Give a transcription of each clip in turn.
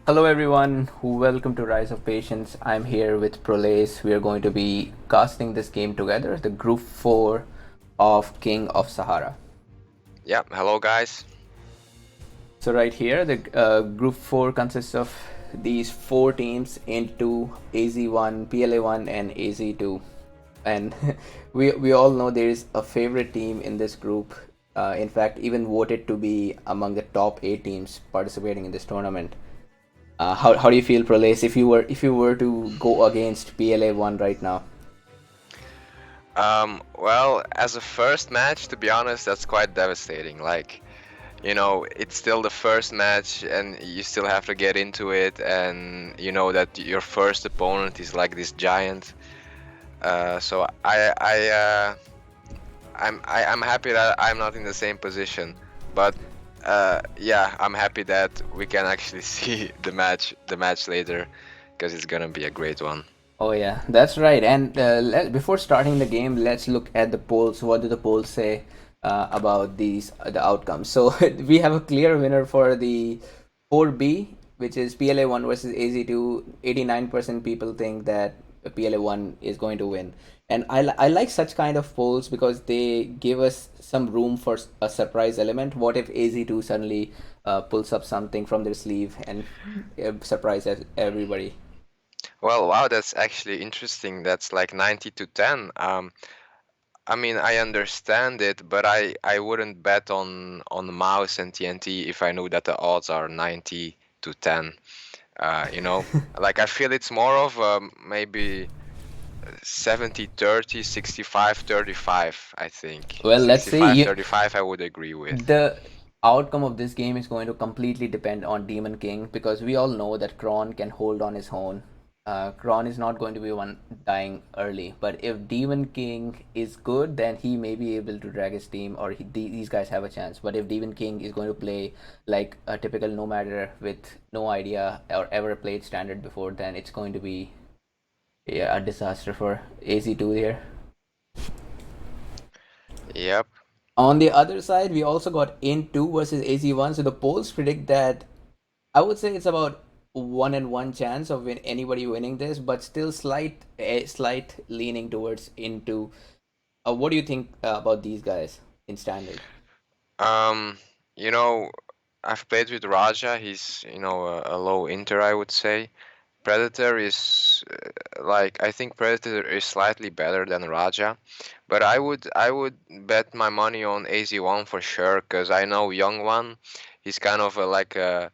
Hello everyone, welcome to Rise of Patience. I'm here with Prolace. We are going to be casting this game together, the Group 4 of King of Sahara. Yeah, hello guys. So right here, the Group 4 consists of these four teams into AZ1, PLA1 and AZ2. And we all know there is a favorite team in this group. In fact, even voted to be among the top 8 teams participating in this tournament. How do you feel, Prolace, if you were to go against PLA1 right now? Well, as a first match, to be honest, that's quite devastating. It's still the first match and you still have to get into it, and you know that your first opponent is like this giant. So I'm happy that I'm not in the same position, but yeah, I'm happy that we can actually see the match later, because it's gonna be a great one. Oh yeah, that's right. And before starting the game, let's look at the polls. What do the polls say about the outcomes? So we have a clear winner for the 4B, which is PLA1 versus AZ2. 89% people think that PLA1 is going to win. And I like such kind of polls because they give us some room for a surprise element. What if AZ2 suddenly pulls up something from their sleeve and surprises everybody? Well, wow, that's actually interesting. That's like 90 to 10. I mean, I understand it, but I wouldn't bet on Mouse and TNT if I knew that the odds are 90 to 10. You know, like I feel it's more of maybe 70-30, 65-35, I think. Well, let's see. 65-35 I would agree with. The outcome of this game is going to completely depend on Demon King because we all know that Kron can hold on his own. Kron is not going to be one dying early, but if Demon King is good, then he may be able to drag his team, or these guys have a chance. But if Demon King is going to play like a typical nomader with no idea or ever played standard before, then it's going to be, yeah, a disaster for AZ2 here. Yep. On the other side, we also got Int2 versus AZ1. So the polls predict that I would say it's about 1 in 1 chance of anybody winning this, but still slight leaning towards Int2. What do you think about these guys in standard? Um, you know, I've played with Raja. He's, a low inter, I would say. Predator is I think Predator is slightly better than Raja, but I would bet my money on AZ1 for sure, because I know Young One. He's kind of like a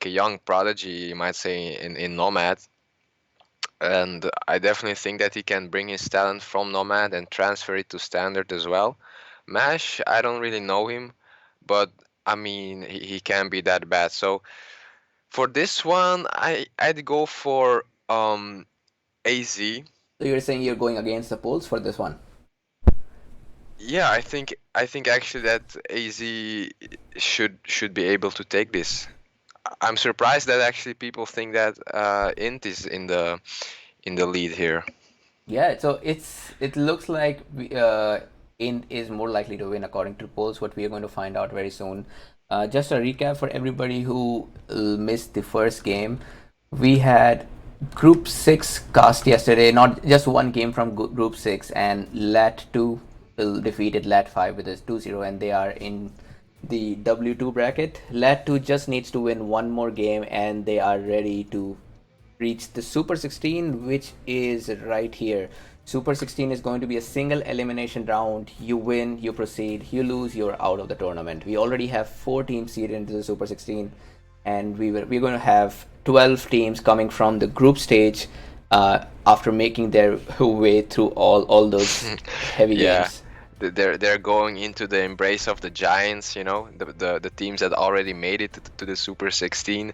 young prodigy, you might say, in Nomad, and I definitely think that he can bring his talent from Nomad and transfer it to Standard as well. Mash, I don't really know him, but I mean he can be that bad. So for this one, I'd go for AZ. So you're saying you're going against the polls for this one? Yeah, I think actually that AZ should be able to take this. I'm surprised that actually people think that Int is in the lead here. Yeah, so it looks like Int is more likely to win according to polls. What we are going to find out very soon. Just a recap for everybody who missed the first game. We had Group 6 cast yesterday. Not just one game from Group 6, and Lat 2 defeated Lat 5 with a 2-0, and they are in the W2 bracket. Lat 2 just needs to win one more game, and they are ready to reach the Super 16, which is right here. Super 16 is going to be a single elimination round. You win, you proceed. You lose, you're out of the tournament. We already have 4 teams seeded into the Super 16, and we're going to have 12 teams coming from the group stage after making their way through all those heavy Yeah, games. they're going into the embrace of the giants, the teams that already made it to the Super 16.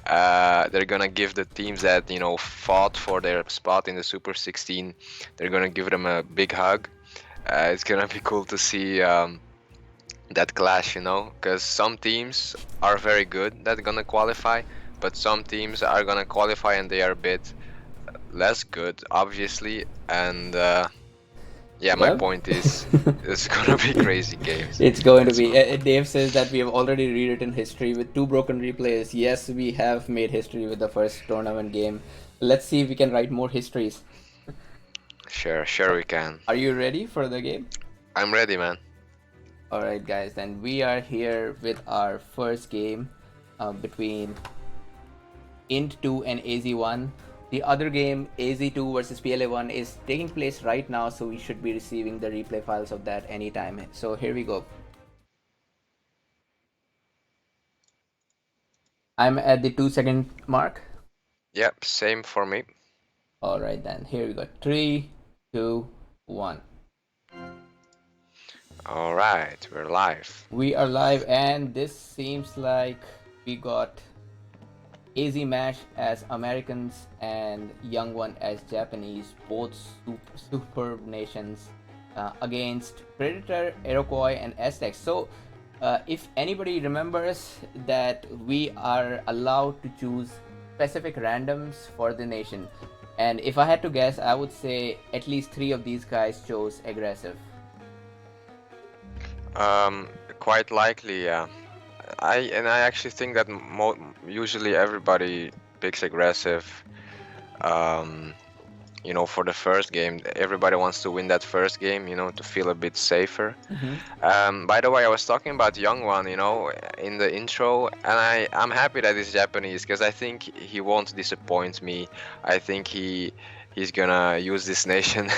They're gonna give the teams that fought for their spot in the Super 16. They're gonna give them a big hug. It's gonna be cool to see that clash, because some teams are very good that are gonna qualify, but some teams are gonna qualify and they are a bit less good, obviously, and Yeah, my Yep. point is, it's gonna be crazy games. It's going to It's be. Dave says that we have already rewritten history with two broken replays. Yes, we have made history with the first tournament game. Let's see if we can write more histories. sure, sure we can. Are you ready for the game? I'm ready, man. Alright, guys, then we are here with our first game between Int2 and AZ1. The other game, AZ2 versus PLA1, is taking place right now, so we should be receiving the replay files of that anytime. So here we go. I'm at the 2 second mark. Yep, same for me. Alright, then here we go. 3, 2, 1. All right, we're live. We are live, and this seems like we got AZ Mash as Americans and Young One as Japanese, both superb nations, against Predator, Iroquois, and Aztecs. So, if anybody remembers that we are allowed to choose specific randoms for the nation, and if I had to guess, I would say at least 3 of these guys chose aggressive. Quite likely, yeah. I actually think that usually everybody picks aggressive. Um, for the first game, everybody wants to win that first game, to feel a bit safer. By the way, I was talking about Young One, in the intro, and I'm happy that he's Japanese because I think he won't disappoint me. I think he's gonna use this nation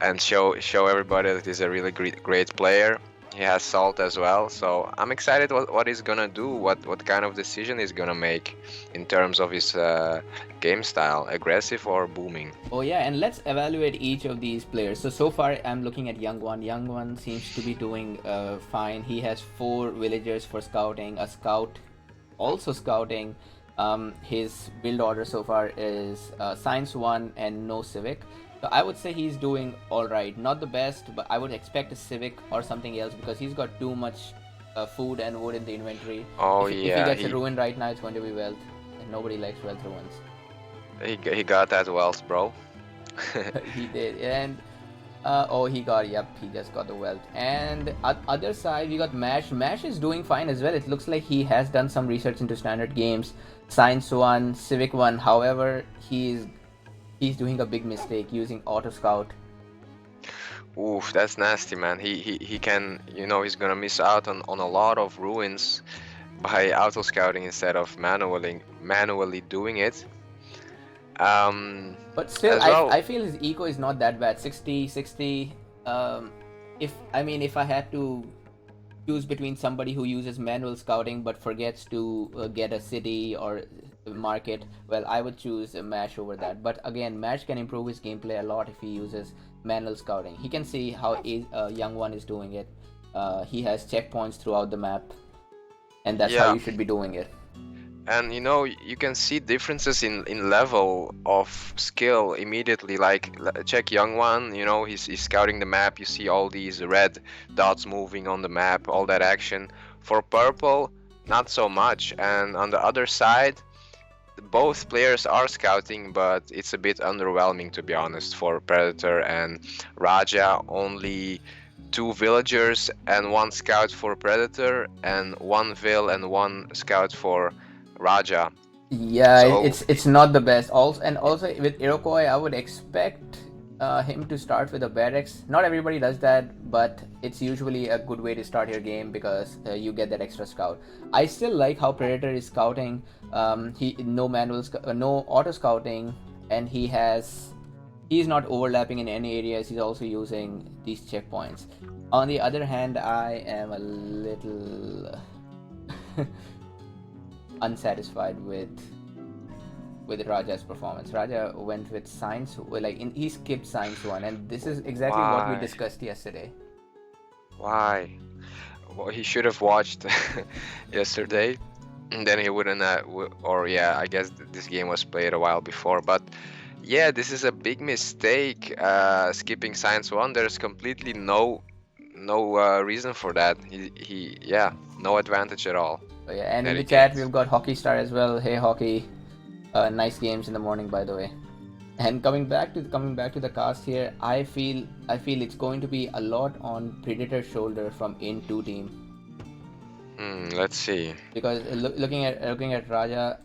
and show everybody that he's a really great player. He has salt as well, so I'm excited what he's gonna do, what kind of decision he's gonna make in terms of his game style, aggressive or booming. Oh yeah, and let's evaluate each of these players. So far I'm looking at Young One. Young One seems to be doing fine. He has 4 villagers for scouting, a scout also scouting. His build order so far is Science 1 and no Civic. So I would say he's doing alright. Not the best, but I would expect a Civic or something else because he's got too much food and wood in the inventory. Oh If he yeah, gets a ruin right now, it's going to be wealth. And nobody likes wealth ruins. he got that wealth, bro. He did. And oh, he just got the wealth. And other side, we got Mash. Mash is doing fine as well. It looks like he has done some research into standard games, Science 1, Civic 1. However, he's doing a big mistake using Auto Scout. Oof, that's nasty, man. He can, he's gonna miss out on a lot of ruins by auto scouting instead of manually doing it. But still, As well. I feel his eco is not that bad. 60, 60. If I had to choose between somebody who uses manual scouting but forgets to get a city or market, well, I would choose Mash over that. But again, Mash can improve his gameplay a lot if he uses manual scouting. He can see how Young One is doing it. He has checkpoints throughout the map, and that's how Yeah. you should be doing it. And you can see differences in level of skill immediately. Like check Young One, he's scouting the map. You see all these red dots moving on the map, all that action. For Purple, not so much. And on the other side, both players are scouting, but it's a bit underwhelming, to be honest. For Predator and Raja, only 2 villagers and 1 scout for Predator, and 1 vill and 1 scout for Raja. Yeah, So it's not the best. Also with Iroquois, I would expect him to start with a barracks. Not everybody does that, but it's usually a good way to start your game because you get that extra scout. I still like how Predator is scouting. He no no auto scouting, and he's not overlapping in any areas. He's also using these checkpoints. On the other hand, I am a little unsatisfied with Raja's performance. Raja went with Science, he skipped Science 1, and this is exactly what we why? discussed yesterday. Why? Well, he should have watched yesterday, and then he wouldn't. Or yeah, I guess this game was played a while before. But yeah, this is a big mistake. Skipping Science 1. There's completely no reason for that. Yeah, no advantage at all. So yeah, and in That the he chat gains. we've got Hockey Star as well. Hey Hockey, nice games in the morning, by the way. And coming back to the cast here, I feel it's going to be a lot on Predator's shoulder from in two team, Let's see. because looking at Raja,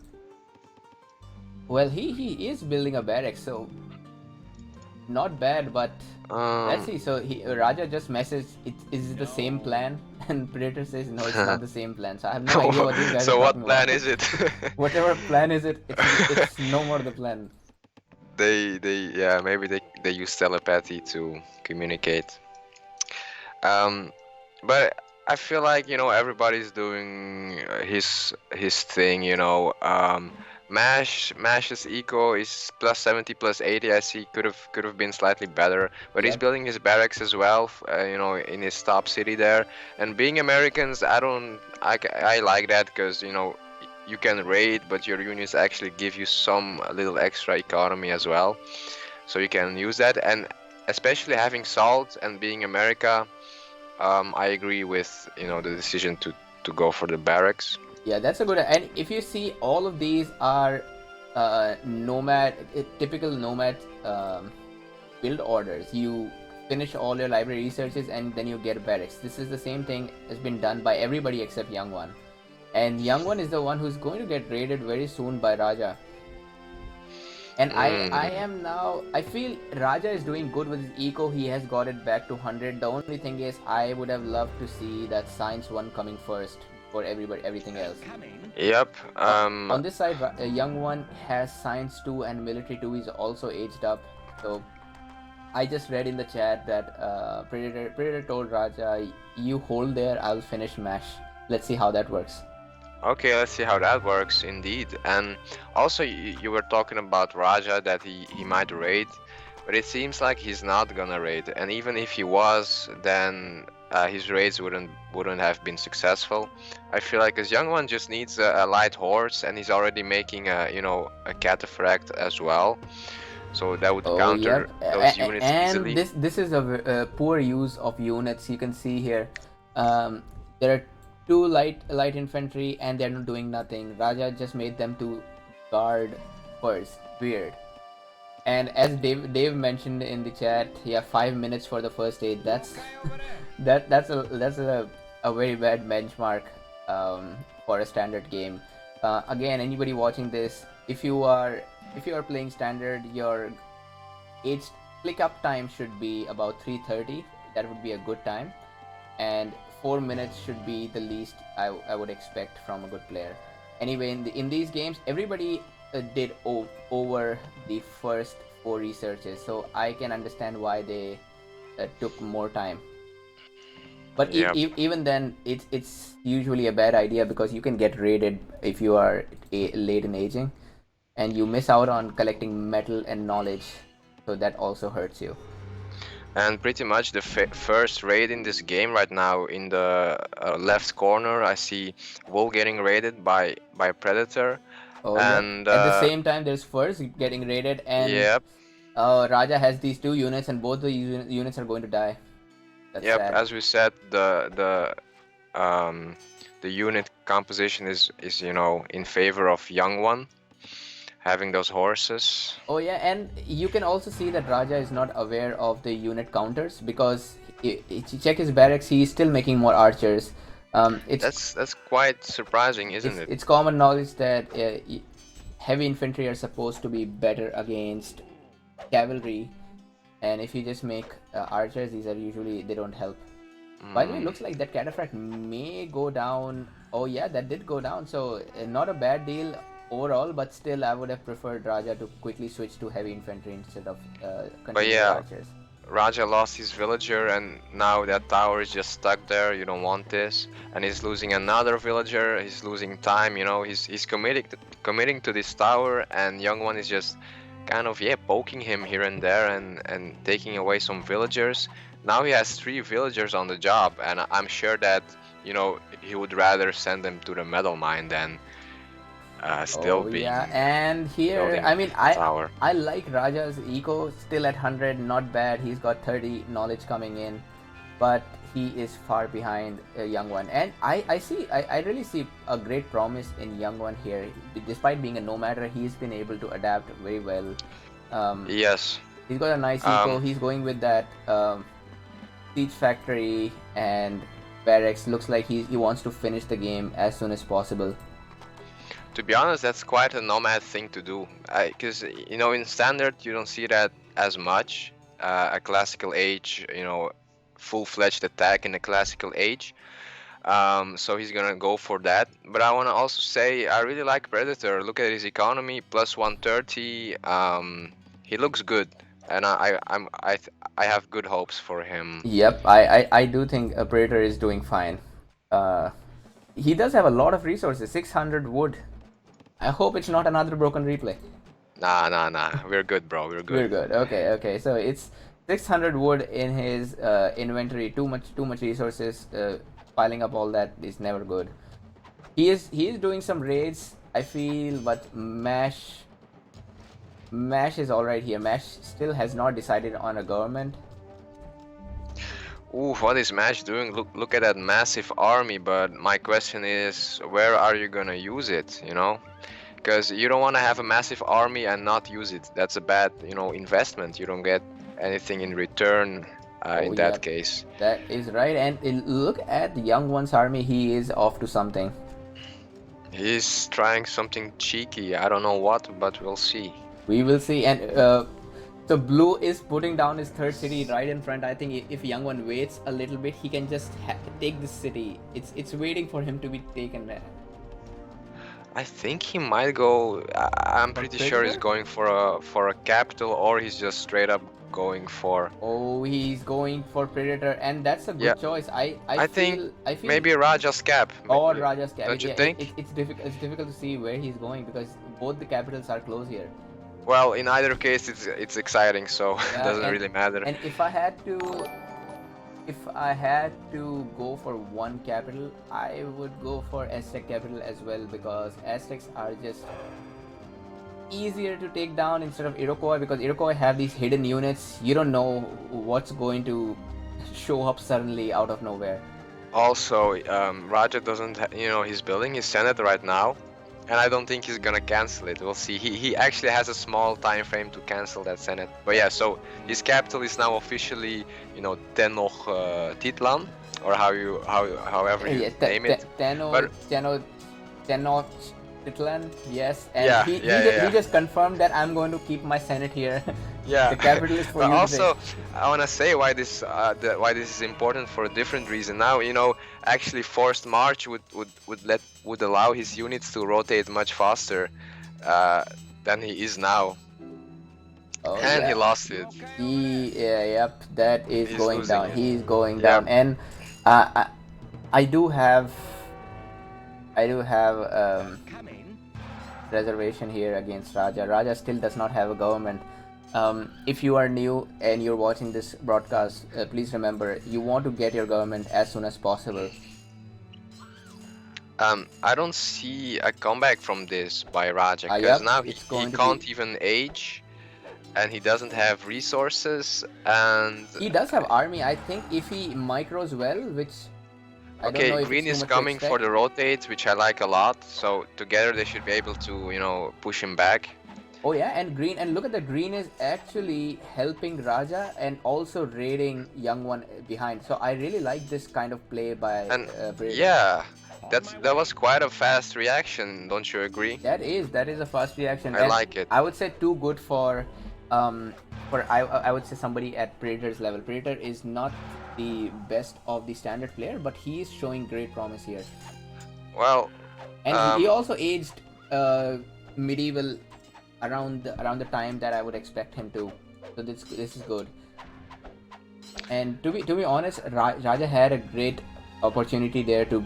well, he is building a barracks, so not bad, but let's Um, see. So Raja just messaged, is it the same plan? And Predator says, no, it's not the same plan. So I have no idea what these guys are so talking what about. plan is it? Whatever plan is it, it's no more the plan. Yeah, maybe they use telepathy to communicate. Um, but I feel like, everybody's doing his thing. Mash's eco is plus 70 plus 80. I see could have been slightly better, but he's Yep. building his barracks as well. In his top city there. And being Americans, I like that because you can raid, but your units actually give you some little extra economy as well, so you can use that. And especially having salt and being America, I agree with the decision to go for the barracks. Yeah, that's a good. And if you see, all of these are typical nomad build orders. You finish all your library researches and then you get barracks. This is the same thing has been done by everybody except Young One. And Young One is the one who's going to get raided very soon by Raja. And I Mm, am now, I feel Raja is doing good with his eco. He has got it back to 100. The only thing is, I would have loved to see that science one coming first before everything else. yep. On this side, a young one has science 2 and military 2 is also aged up. So I just read in the chat that Predator told Raja, "You hold there, I'll finish Mash." Let's see how that works. Okay, let's see how that works indeed. And also, you were talking about Raja, that he might raid, but it seems like he's not gonna raid. And even if he was, then his raids wouldn't have been successful. I feel like his young one just needs a light horse, and he's already making a cataphract as well, so that would Oh counter yep, those units and easily. this is a poor use of units. You can see here, there are two light infantry, and they're not doing nothing. Raja just made them to guard first. Weird. And as Dave mentioned in the chat, yeah, 5 minutes for the first aid. That's that's a very bad benchmark for a standard game. Again, anybody watching this, if you are playing standard, your age click up time should be about 3:30. That would be a good time, and 4 minutes should be the least I would expect from a good player. Anyway, in these games, everybody did over the first four researches, so I can understand why they took more time. But Yep. even then, it's usually a bad idea because you can get raided if you are late in aging, and you miss out on collecting metal and knowledge, so that also hurts you. And pretty much the first raid in this game right now, in the left corner, I see Wool getting raided by Predator, Oh yep. and At the same time, there's first getting raided, and yep, Raja has these two units, and both the units are going to die. That's yep. sad. As we said, the unit composition is in favor of young one having those horses. Oh yeah, and you can also see that Raja is not aware of the unit counters because check his barracks. He's still making more archers. It's That's quite surprising, isn't it? it's common knowledge that heavy infantry are supposed to be better against cavalry, and if you just make archers, these are usually they don't help. By the way, Mm. looks like that cataphract may go down. Oh yeah, that did go down. So not a bad deal overall, but still, I would have preferred Raja to quickly switch to heavy infantry instead of But continue with yeah, archers. Raja lost his villager, and now that tower is just stuck there. You don't want this, and he's losing another villager. He's losing time. He's committing to this tower, and young one is just kind of poking him here and there, and taking away some villagers. Now he has 3 villagers on the job, and I'm sure that he would rather send them to the metal mine than still Oh yeah, being and here, building I mean, a tower. I like Raja's eco still at 100, not bad. He's got 30 knowledge coming in, but he is far behind Young One. And I really see a great promise in Young One here. Despite being a nomad, he's been able to adapt very well. Yes. He's got a nice eco. Um, He's going with that siege factory and barracks. Looks like he wants to finish the game as soon as possible. to be honest, that's quite a nomad thing to do. Because in standard you don't see that as much. A classical age, full-fledged attack in a classical age. So he's gonna go for that. But I wanna also say I really like Predator. Look at his economy, plus 130. He looks good, and I have good hopes for him. Yep, I do think a Predator is doing fine. Uh, he does have a lot of resources. 600 wood. I hope it's not another broken replay. Nah, nah, nah. We're good, bro. We're good. We're good. Okay, okay. So it's 600 wood in his inventory. Too much resources. Piling up all that is never good. He is doing some raids, I feel, but Mash is all right here. Mash still has not decided on a government. Ooh, what is Match doing? Look at that massive army, but my question is, where are you gonna use it, Because you don't want to have a massive army and not use it. That's a bad, investment. You don't get anything in return Oh in yeah, that case. that is right. And look at the young one's army. He is off to something. He's trying something cheeky. I don't know what, but we'll see. We will see. And so Blue is putting down his third city right in front. I think if Young One waits a little bit, he can just take this city. It's waiting for him to be taken. I think he might go. I'm For pretty sure he's Predator? going for a capital, or he's just straight up going for. Oh, he's going for Predator, and that's a Yeah, good choice. I think I feel maybe Raja's cap. or Raja's capital. Don't you Yeah, think? it's difficult. It's difficult to see where he's going because both the capitals are close here. Well, in either case, it's exciting, so it Yeah, doesn't really matter. and if I had to go for one capital, I would go for Aztec capital as well because Aztecs are just easier to take down instead of Iroquois because Iroquois have these hidden units. You don't know what's going to show up suddenly out of nowhere. Also, Raja doesn't, he's building his Senate right now, and I don't think he's gonna cancel it. We'll see. He actually has a small time frame to cancel that Senate. But yeah, so his capital is now officially, Tenochtitlan, or however you Yeah, name it. But Tenochtitlan, yes, and yeah, he, yeah, he, yeah, ju- he yeah. just confirmed that I'm going to keep my Senate here. Yeah, The capital is for but you to take. also I want to say why this is important for a different reason. Now, actually forced march would allow his units to rotate much faster uh, than he is now, Oh and he yeah, lost it. yep, that is He's going losing down. it. He's going Yeah. down, and uh, I, I do have, reservation here against Raja. Raja still does not have a government. If you are new and you're watching this broadcast, please remember you want to get your government as soon as possible. I don't see a comeback from this by Raja because Yep, now it's he going to can't be. even age, and he doesn't have resources, and He does have army. I think if he micros well, which I don't know okay, if it's green too is much to coming for expect. the rotate, which I like a lot. So together they should be able to, push him back. Oh yeah, and green, and look at the green is actually helping Raja and also raiding young one behind. So I really like this kind of play by And Predator. yeah, that was quite a fast reaction, don't you agree? That is a fast reaction, I and like it. I would say too good for I would say somebody at Predator's level. Predator is not the best of the standard player, but he is showing great promise here, Well, and he also aged medieval around the time that I would expect him to. So this is good. And to be honest, Raja had a great opportunity there to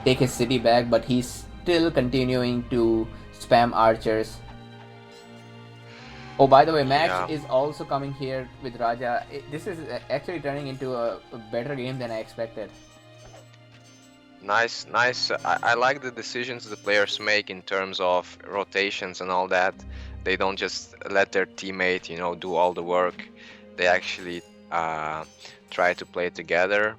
take his city back, but he's still continuing to spam archers. Oh, by the way, Max yeah, is also coming here with Raja. This is actually turning into a better game than I expected. nice, nice. I like the decisions the players make in terms of rotations and all that. They don't just let their teammate, do all the work. They actually try to play together.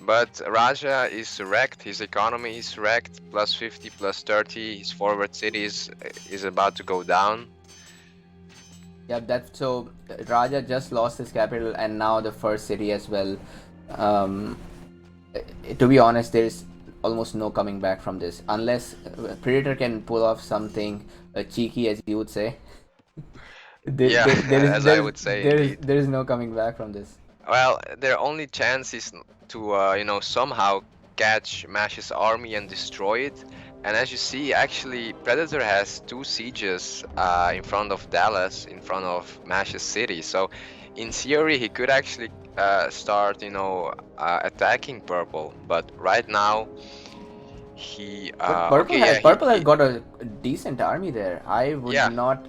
But Raja is wrecked, his economy is wrecked, plus 50, plus 30, his forward city is about to go down. Yeah, that's so. Raja just lost his capital and now the first city as well. Um, to be honest, there's almost no coming back from this unless Predator can pull off something cheeky, as you would say. Yeah, as I would say, indeed. There is no coming back from this. Well, their only chance is to, somehow catch Mash's army and destroy it. And as you see, actually, Predator has two sieges in front of Dallas, in front of Mash's city. So, in theory, he could actually start, attacking Purple. But right now, he, But okay, yeah, Purple has got a decent army there. I would yeah. not.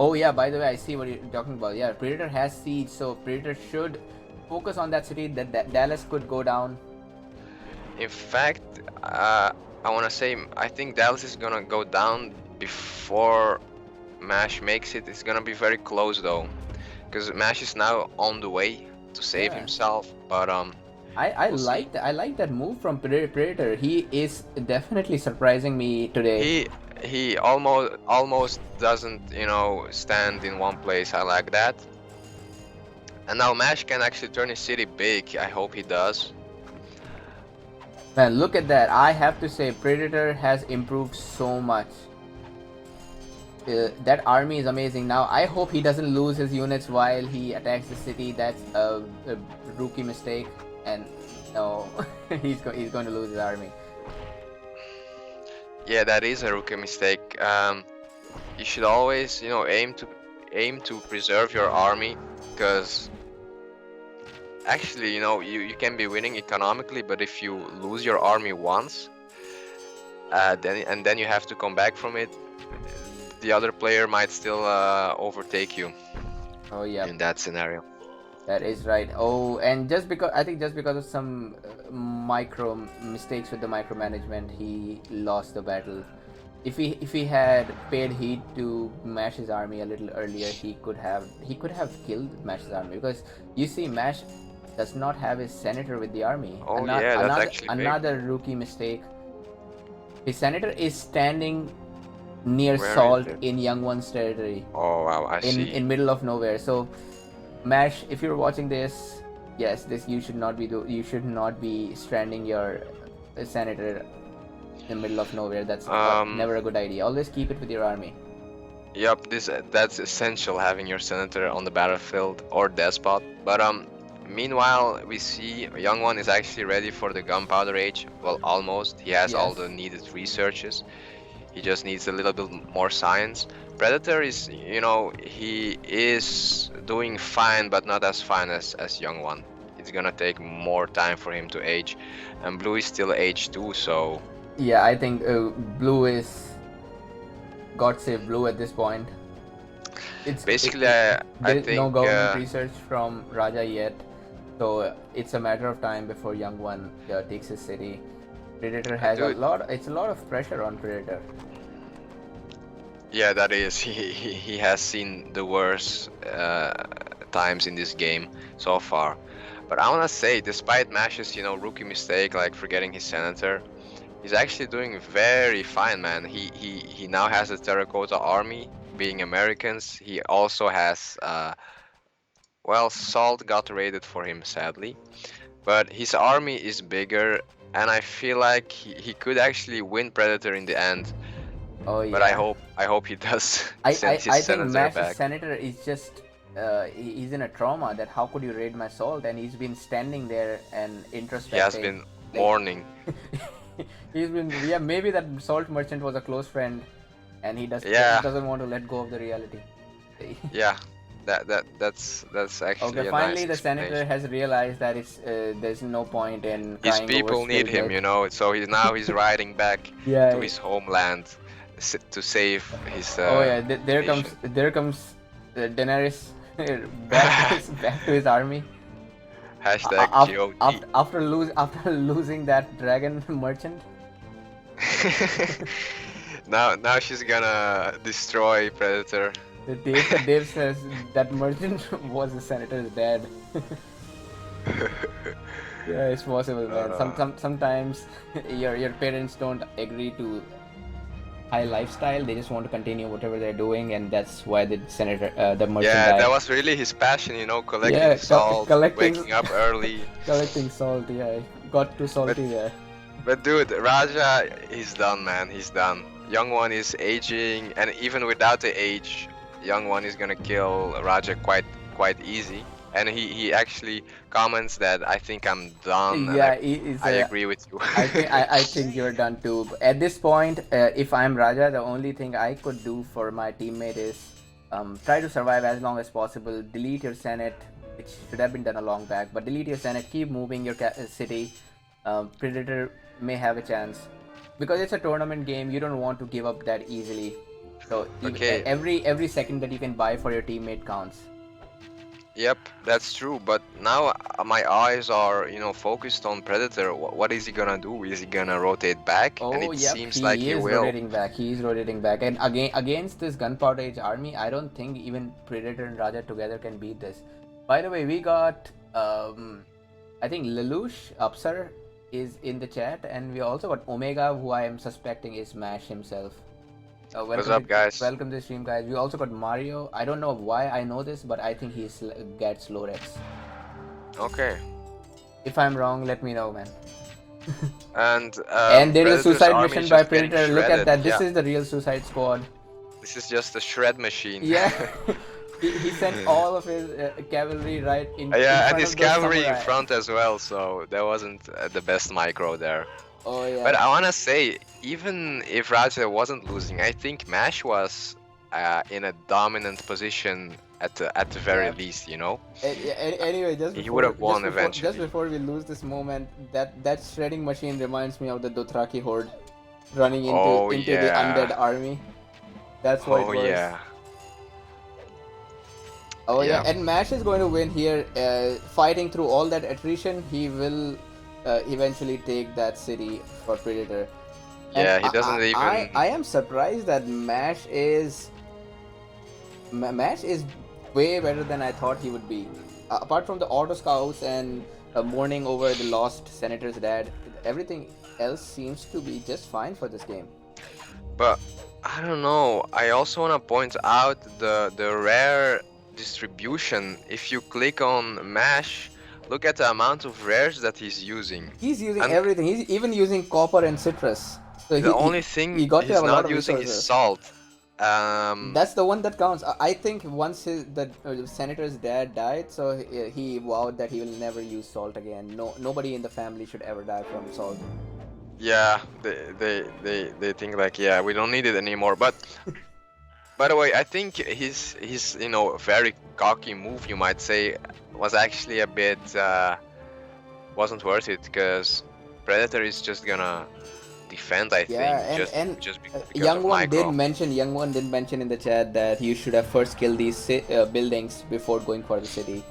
Oh yeah, by the way, I see what you're talking about. Yeah, Predator has siege, so Predator should focus on that city. That Dallas could go down. In fact, I want to say, I think Dallas is gonna go down before Mash makes it. It's gonna be very close though, because Mash is now on the way to save Yeah. himself. But we'll see. I like that move from Predator. He is definitely surprising me today. He almost doesn't stand in one place. I like that. And now Mash can actually turn his city big. I hope he does. Man, look at that. I have to say, Predator has improved so much. That army is amazing. Now, I hope he doesn't lose his units while he attacks the city. That's a rookie mistake. And no, he's going to lose his army. Yeah, that is a rookie mistake. You should always, aim to preserve your army, because actually, you can be winning economically, but if you lose your army once, then you have to come back from it, the other player might still overtake you. Oh yeah, in that scenario. that is right. Oh, and just because of some micro mistakes with the micromanagement, he lost the battle. If he had paid heed to Mash's army a little earlier, he could have killed Mash's army, because you see Mash does not have his senator with the army. Oh yeah, that's actually big. Another rookie mistake. His senator is standing near Where Salt is it? in Young One's territory. Oh wow, I see. In middle of nowhere. So Mash, if you're watching this, yes, you should not be stranding your senator in the middle of nowhere. That's never a good idea. Always keep it with your army. Yep, that's essential, having your senator on the battlefield or despot. But meanwhile, we see Young One is actually ready for the gunpowder age. Well, almost. He has all the needed researches. He just needs a little bit more science. Predator is, he is doing fine, but not as fine as Young One. It's gonna take more time for him to age, and Blue is still age 2, so... Yeah, I think Blue is... God save Blue at this point. I think no government research from Raja yet, so it's a matter of time before Young One takes his city. Predator has it's a lot of pressure on Predator. Yeah, that is. He has seen the worst times in this game so far. But I wanna say, despite Mash's, rookie mistake, like forgetting his senator, he's actually doing very fine, man. He now has a terracotta army, being Americans. He also has, well, Salt got raided for him, sadly. But his army is bigger, and I feel like he could actually win Predator in the end. Oh yeah. But I hope he does. I think Mash's senator is just he's in a trauma that how could you raid my Salt, and he's been standing there and introspecting. He has been mourning. He's been maybe that Salt merchant was a close friend, and he doesn't want to let go of the reality. Yeah, that's actually okay. Finally, the senator has realized that there's no point in his people need him, so he's riding back to his homeland to save his. Oh yeah, there comes Daenerys back to his army. Hashtag GOT. After losing that dragon merchant. now she's gonna destroy Predator. Dave says that merchant was the senator's dad. Yeah, it's possible, man. Sometimes your parents don't agree to high lifestyle. They just want to continue whatever they're doing, and that's why the senator, the merchant Yeah, that died. was really his passion, you know, collecting Yeah, salt, collecting waking up early. collecting salt. Yeah, got too But salty there. but dude, Raja, he's done, man. He's done. Young one is aging, and even without the age, young one is gonna kill Raja quite easy. And he actually comments that I think I'm done, and Yeah, it is. I agree with you. I think you're done too. At this point, if I'm Raja, the only thing I could do for my teammate is try to survive as long as possible. Delete your Senate, which should have been done a long back, but delete your Senate. Keep moving your city. Predator may have a chance because it's a tournament game. You don't want to give up that easily. So Okay, every second that you can buy for your teammate counts. yep, that's true. But now my eyes are, you know, focused on Predator. What is he gonna do? Is he gonna rotate back? And Oh, it yep, seems like he he is will. rotating back. He is rotating back. And again, against this Gunpowder Age army, I don't think even Predator and Raja together can beat this. By the way, we got, I think Lelouch Upsar is in the chat, and we also got Omega, who I am suspecting is Mash himself. What's up, guys? Welcome to the stream, guys. We also got Mario. I don't know why I know this, but I think he's gets Lorex. Okay. If I'm wrong, let me know, man. And And there is a Predator's suicide army mission is by just getting Predator. Look at shredded. that. This Yeah, is the real Suicide Squad. this is just a shred machine. Yeah, he sent all of his cavalry right in Yeah, and front his of those cavalry in samurai. front as well, so that wasn't the best micro there. Oh But yeah, I wanna say, even if Raja wasn't losing, I think Mash was in a dominant position at the very yeah. least, you know? Anyway, He would have won just eventually. before we lose this moment, that shredding machine reminds me of the Dothraki horde running Oh into the undead yeah. army. That's what it Oh was. yeah. Oh yeah, Yeah. and Mash is going to win here. Fighting through all that attrition, he will eventually take that city for Predator. And Yeah, he doesn't even. I am surprised that Mash is way better than I thought he would be. Apart from the auto scouts and mourning over the lost senator's dad, everything else seems to be just fine for this game. But I don't know. I also want to point out the rare distribution. If you click on Mash, look at the amount of rares that he's using. He's using And everything. He's even using copper and citrus. So the only thing he got to he's have a lot not of using is resources. salt. That's the one that counts. I think once the senator's dad died, so he vowed that he will never use salt again. Nobody in the family should ever die from salt. Yeah, they think like, yeah, we don't need it anymore. But by the way, I think his you know, very cocky move, you might say, was actually a bit wasn't worth it, because Predator is just gonna defend, I Yeah, think, and just because of micro. Young one did mention in the chat that you should have first killed these buildings before going for the city.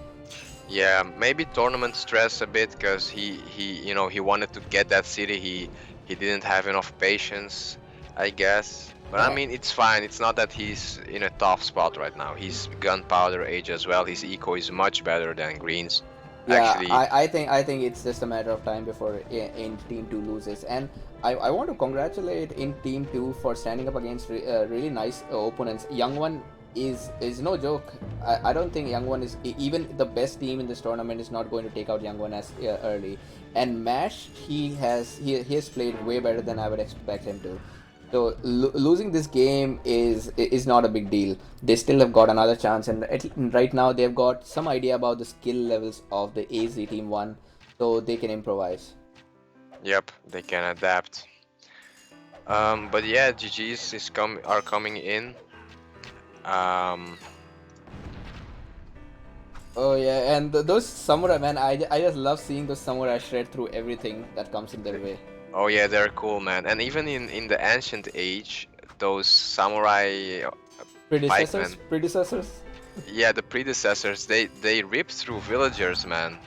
Yeah, maybe tournament stress a bit, because he you know, he wanted to get that city. He didn't have enough patience, I guess. But I Yeah, mean, it's fine. It's not that he's in a tough spot right now. He's gunpowder age as well. His eco is much better than Green's. yeah. Actually, I think it's just a matter of time before in Team Two loses, and I want to congratulate in Team Two for standing up against really nice opponents. Young One is no joke. I don't think Young One is even the best team in this tournament is not going to take out Young One as early. And Mash, he has played way better than I would expect him to. So losing this game is not a big deal. They still have got another chance, and right now they've got some idea about the skill levels of the AZ Team One, so they can improvise. yep, they can adapt. But yeah, GGs are coming in. Um, Oh yeah, and those samurai, man, I just love seeing those samurai shred through everything that comes in their way. oh yeah, they're cool, man. And even in the ancient age, those samurai pikemen, Predecessors. yeah, the predecessors, they ripped through villagers, man.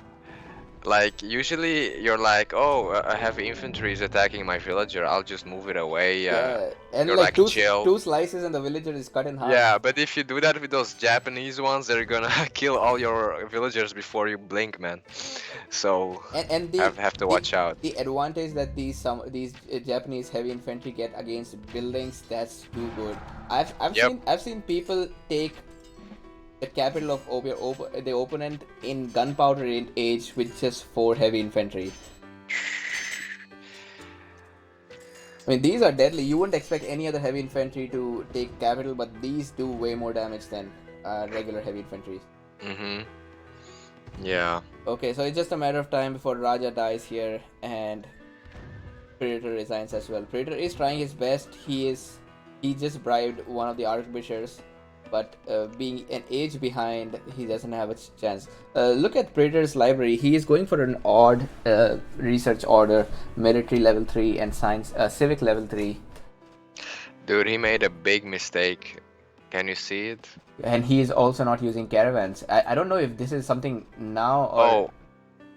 Like usually you're like, oh, a heavy infantry is attacking my villager. I'll just move it away. Yeah, and You're like like chill. two slices and the villager is cut in half. Yeah, but if you do that with those Japanese ones, they're gonna kill all your villagers before you blink, man. So And have to the watch out. the advantage that these Japanese heavy infantry get against buildings, that's too good. Yep. I've seen people take the capital of the opponent in gunpowder age with just four heavy infantry. I mean, these are deadly. You wouldn't expect any other heavy infantry to take capital, but these do way more damage than regular heavy infantry. Mhm. Yeah. Okay, so it's just a matter of time before Raja dies here and Predator resigns as well. Predator is trying his best. He just bribed one of the archbishops, but being an age behind, he doesn't have a chance. Look at Predator's library. He is going for an odd research order, military level 3 and science civic level 3. Dude, he made a big mistake. Can you see it? And he is also not using caravans. I don't know if this is something now or Oh,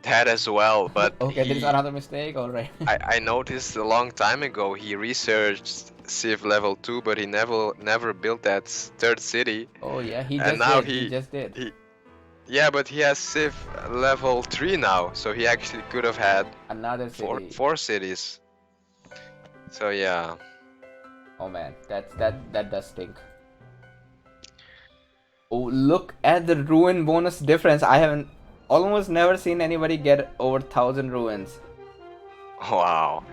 that as well, but okay, there is another mistake. All right. I noticed a long time ago he researched Civ level 2, but he never built that third city. Oh yeah, he And just now did. He just did. he yeah, but he has Civ level 3 now, so he actually could have had Another city. four cities. So yeah. Oh man, that does stink. Oh, look at the ruin bonus difference. I haven't almost never seen anybody get over 1,000 ruins. Wow.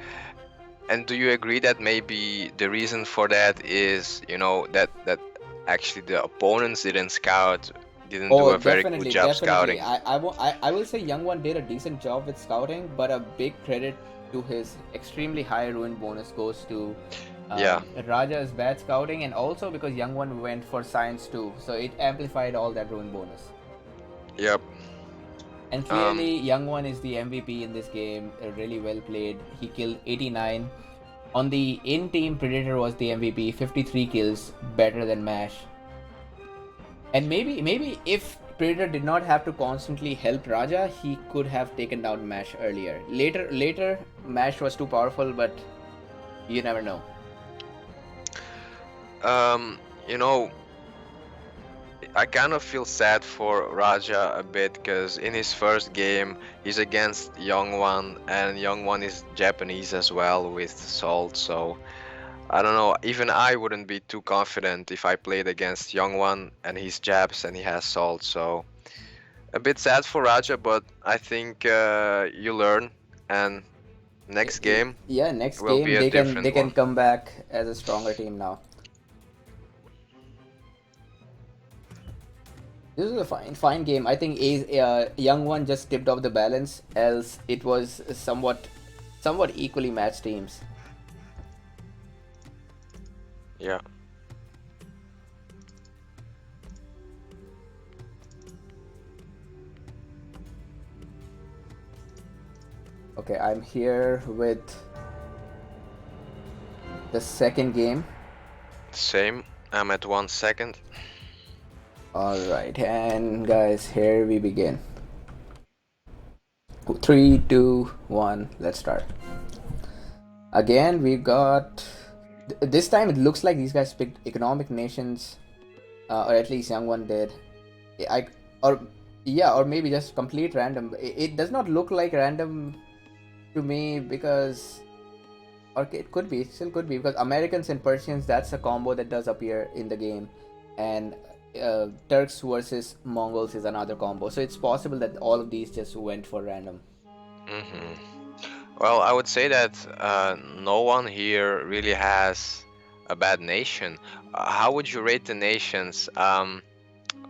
And do you agree that maybe the reason for that is, that actually the opponents didn't scout, didn't do Oh, a very good definitely, job definitely. scouting? I will say Young One did a decent job with scouting, but a big credit to his extremely high ruin bonus goes to Yeah. Raja's bad scouting, and also because Young One went for science too, so it amplified all that ruin bonus. Yep. And Um, clearly, Young One is the MVP in this game. Really well played. He killed 89. On the in-team, Predator was the MVP. 53 kills, better than Mash. And maybe if Predator did not have to constantly help Raja, he could have taken down Mash earlier. Later, Mash was too powerful, but you never know. um, you know, I kind of feel sad for Raja a bit because in his first game he's against Young One, and Young One is Japanese as well with Salt, so I don't know. Even I wouldn't be too confident if I played against Young One and he's Japs and he has Salt, so a bit sad for Raja, but I think you learn, and next game Yeah, next will be game a they different can one. come back as a stronger team now. This is a fine game. I think Young One just tipped off the balance, else it was somewhat equally matched teams. Yeah. Okay, I'm here with the second game. Same. I'm at 1 second. Alright, and guys, here we begin. 3, 2, 1, let's start. Again, we got. This time it looks like these guys picked economic nations, or at least Young One did. I or yeah, or maybe just complete random. It does not look like random to me because, or it could be, it still could be because Americans and Persians, that's a combo that does appear in the game, and Turks versus Mongols is another combo. So it's possible that all of these just went for random. Hmm. Well, I would say that no one here really has a bad nation. How would you rate the nations?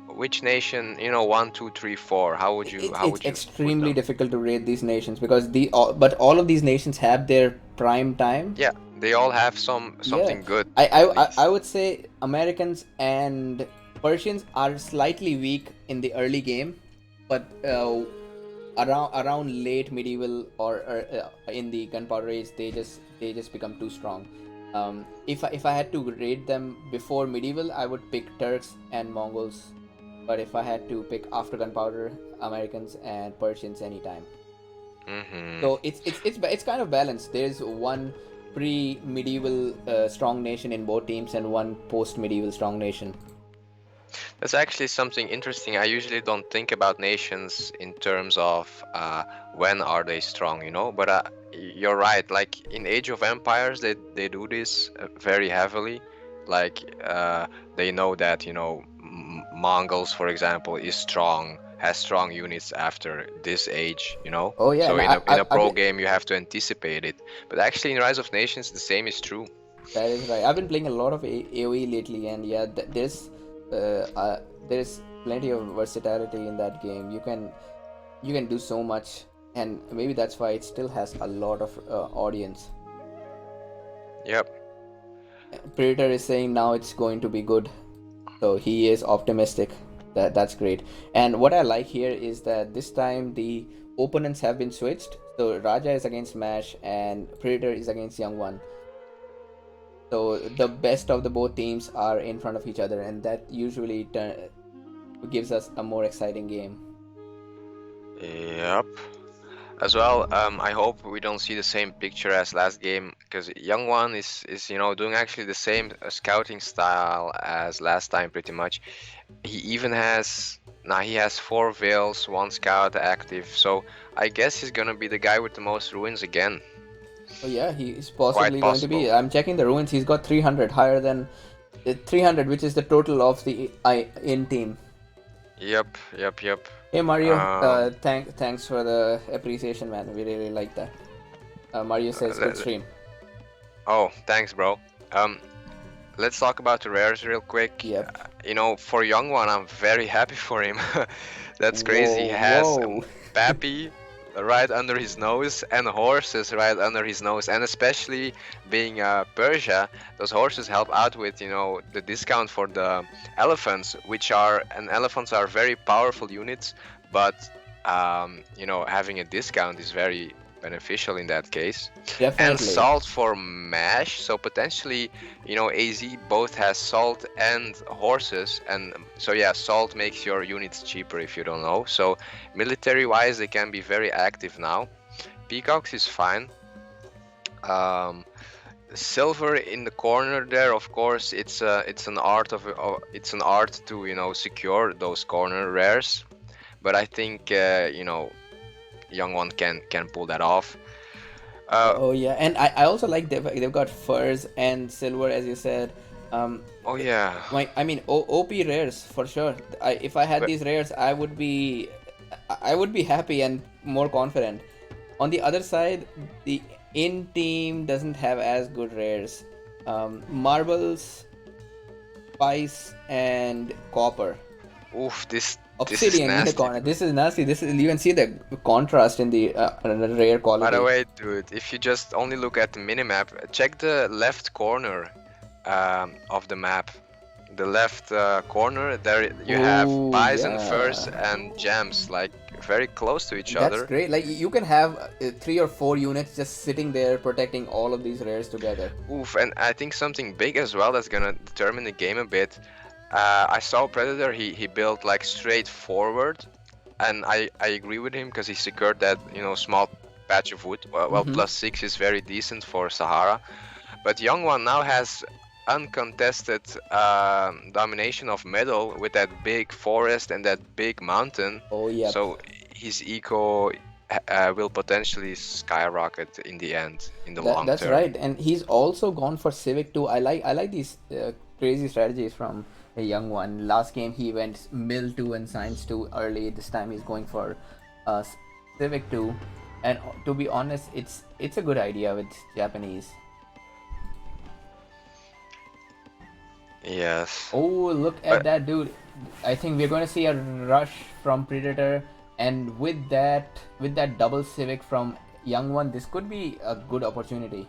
Which nation, 1, 2, 3, 4? How It's would you put extremely them? difficult to rate these nations because but all of these nations have their prime time. Yeah, they all have Yeah, something good I, at I I least. would say Americans and Persians are slightly weak in the early game, but around late medieval or in the gunpowder age, they just become too strong. If I had to rate them before medieval, I would pick Turks and Mongols, but if I had to pick after gunpowder, Americans and Persians anytime. Mm-hmm. So it's kind of balanced. There's one pre-medieval strong nation in both teams and one post-medieval strong nation. That's actually something interesting. I usually don't think about nations in terms of when are they strong, you know. But you're right. Like in Age of Empires, they do this very heavily. Like they know that Mongols, for example, is strong, has strong units after this age, you know. Oh yeah, So and in a I've pro been, game, you have to anticipate it. But actually, in Rise of Nations, the same is true. that is right. I've been playing a lot of AOE lately, and yeah, there's plenty of versatility in that game. You can do so much, and maybe that's why it still has a lot of audience. Yep. Predator is saying now it's going to be good, so he is optimistic. That's great. And what I like here is that this time the opponents have been switched. So Raja is against Mash and Predator is against Young One. So the best of the both teams are in front of each other, and that usually gives us a more exciting game. Yep. As well, I hope we don't see the same picture as last game, because Young One is doing actually the same scouting style as last time pretty much. He even has now he has 4 veils, 1 scout active, so I guess he's gonna be the guy with the most ruins again. Oh yeah, he is Quite possibly going to be. possible. I'm checking the ruins. He's got 300, higher than 300, which is the total of the in team. Yep, yep, yep. Hey Mario, Um, thanks for the appreciation, man. We really like that. Mario says good le- stream. oh, thanks, bro. Um, let's talk about the rares real quick. Yep. For Young One, I'm very happy for him. That's crazy. He Whoa, has whoa. Pappy right under his nose and horses right under his nose, and especially being Persia, those horses help out with the discount for the elephants, and elephants are very powerful units, but having a discount is very beneficial in that case. And Definitely. salt for mash, so potentially AZ both has salt and horses, and so yeah, salt makes your units cheaper if you don't know. So military wise they can be very active now. Peacocks is fine. um, Silver in the corner there, of course, it's an art it's an art to secure those corner rares, but I think Young One can pull that off. uh, Oh yeah, and I also like they've got furs and silver, as you said. Um, oh yeah. I mean OP rares for sure. If I had But these rares, I would be happy and more confident. On the other side, the in team doesn't have as good rares. Marbles, spice, and copper. oof, this is Obsidian in the nasty, corner. dude. This is nasty. This is, you can see the contrast in the rare By the quality. way, dude, if you just only look at the minimap, check the left corner of the map. The left corner, there you have Oh bison, furs, yeah, and gems, like very close to each that's other. great. Like you can have 3 or 4 units just sitting there protecting all of these rares together. Oof, and I think something big as well that's gonna determine the game a bit. I saw Predator, he built like straightforward, and I agree with him because he secured that small patch of wood. Well, Mm-hmm. +6 is very decent for Sahara. But Young One now has uncontested domination of middle with that big forest and that big mountain. Oh yep. So his eco will potentially skyrocket in the end, in the long That's term. right, and he's also gone for Civic too. I like these crazy strategies from a Young One. Last game he went Mill 2 and Science 2 early. This time he's going for uh, Civic 2, and to be honest, it's a good idea with Japanese. Yes. Oh, look at But that, dude! I think we're going to see a rush from Predator, and with that double Civic from Young One, this could be a good opportunity.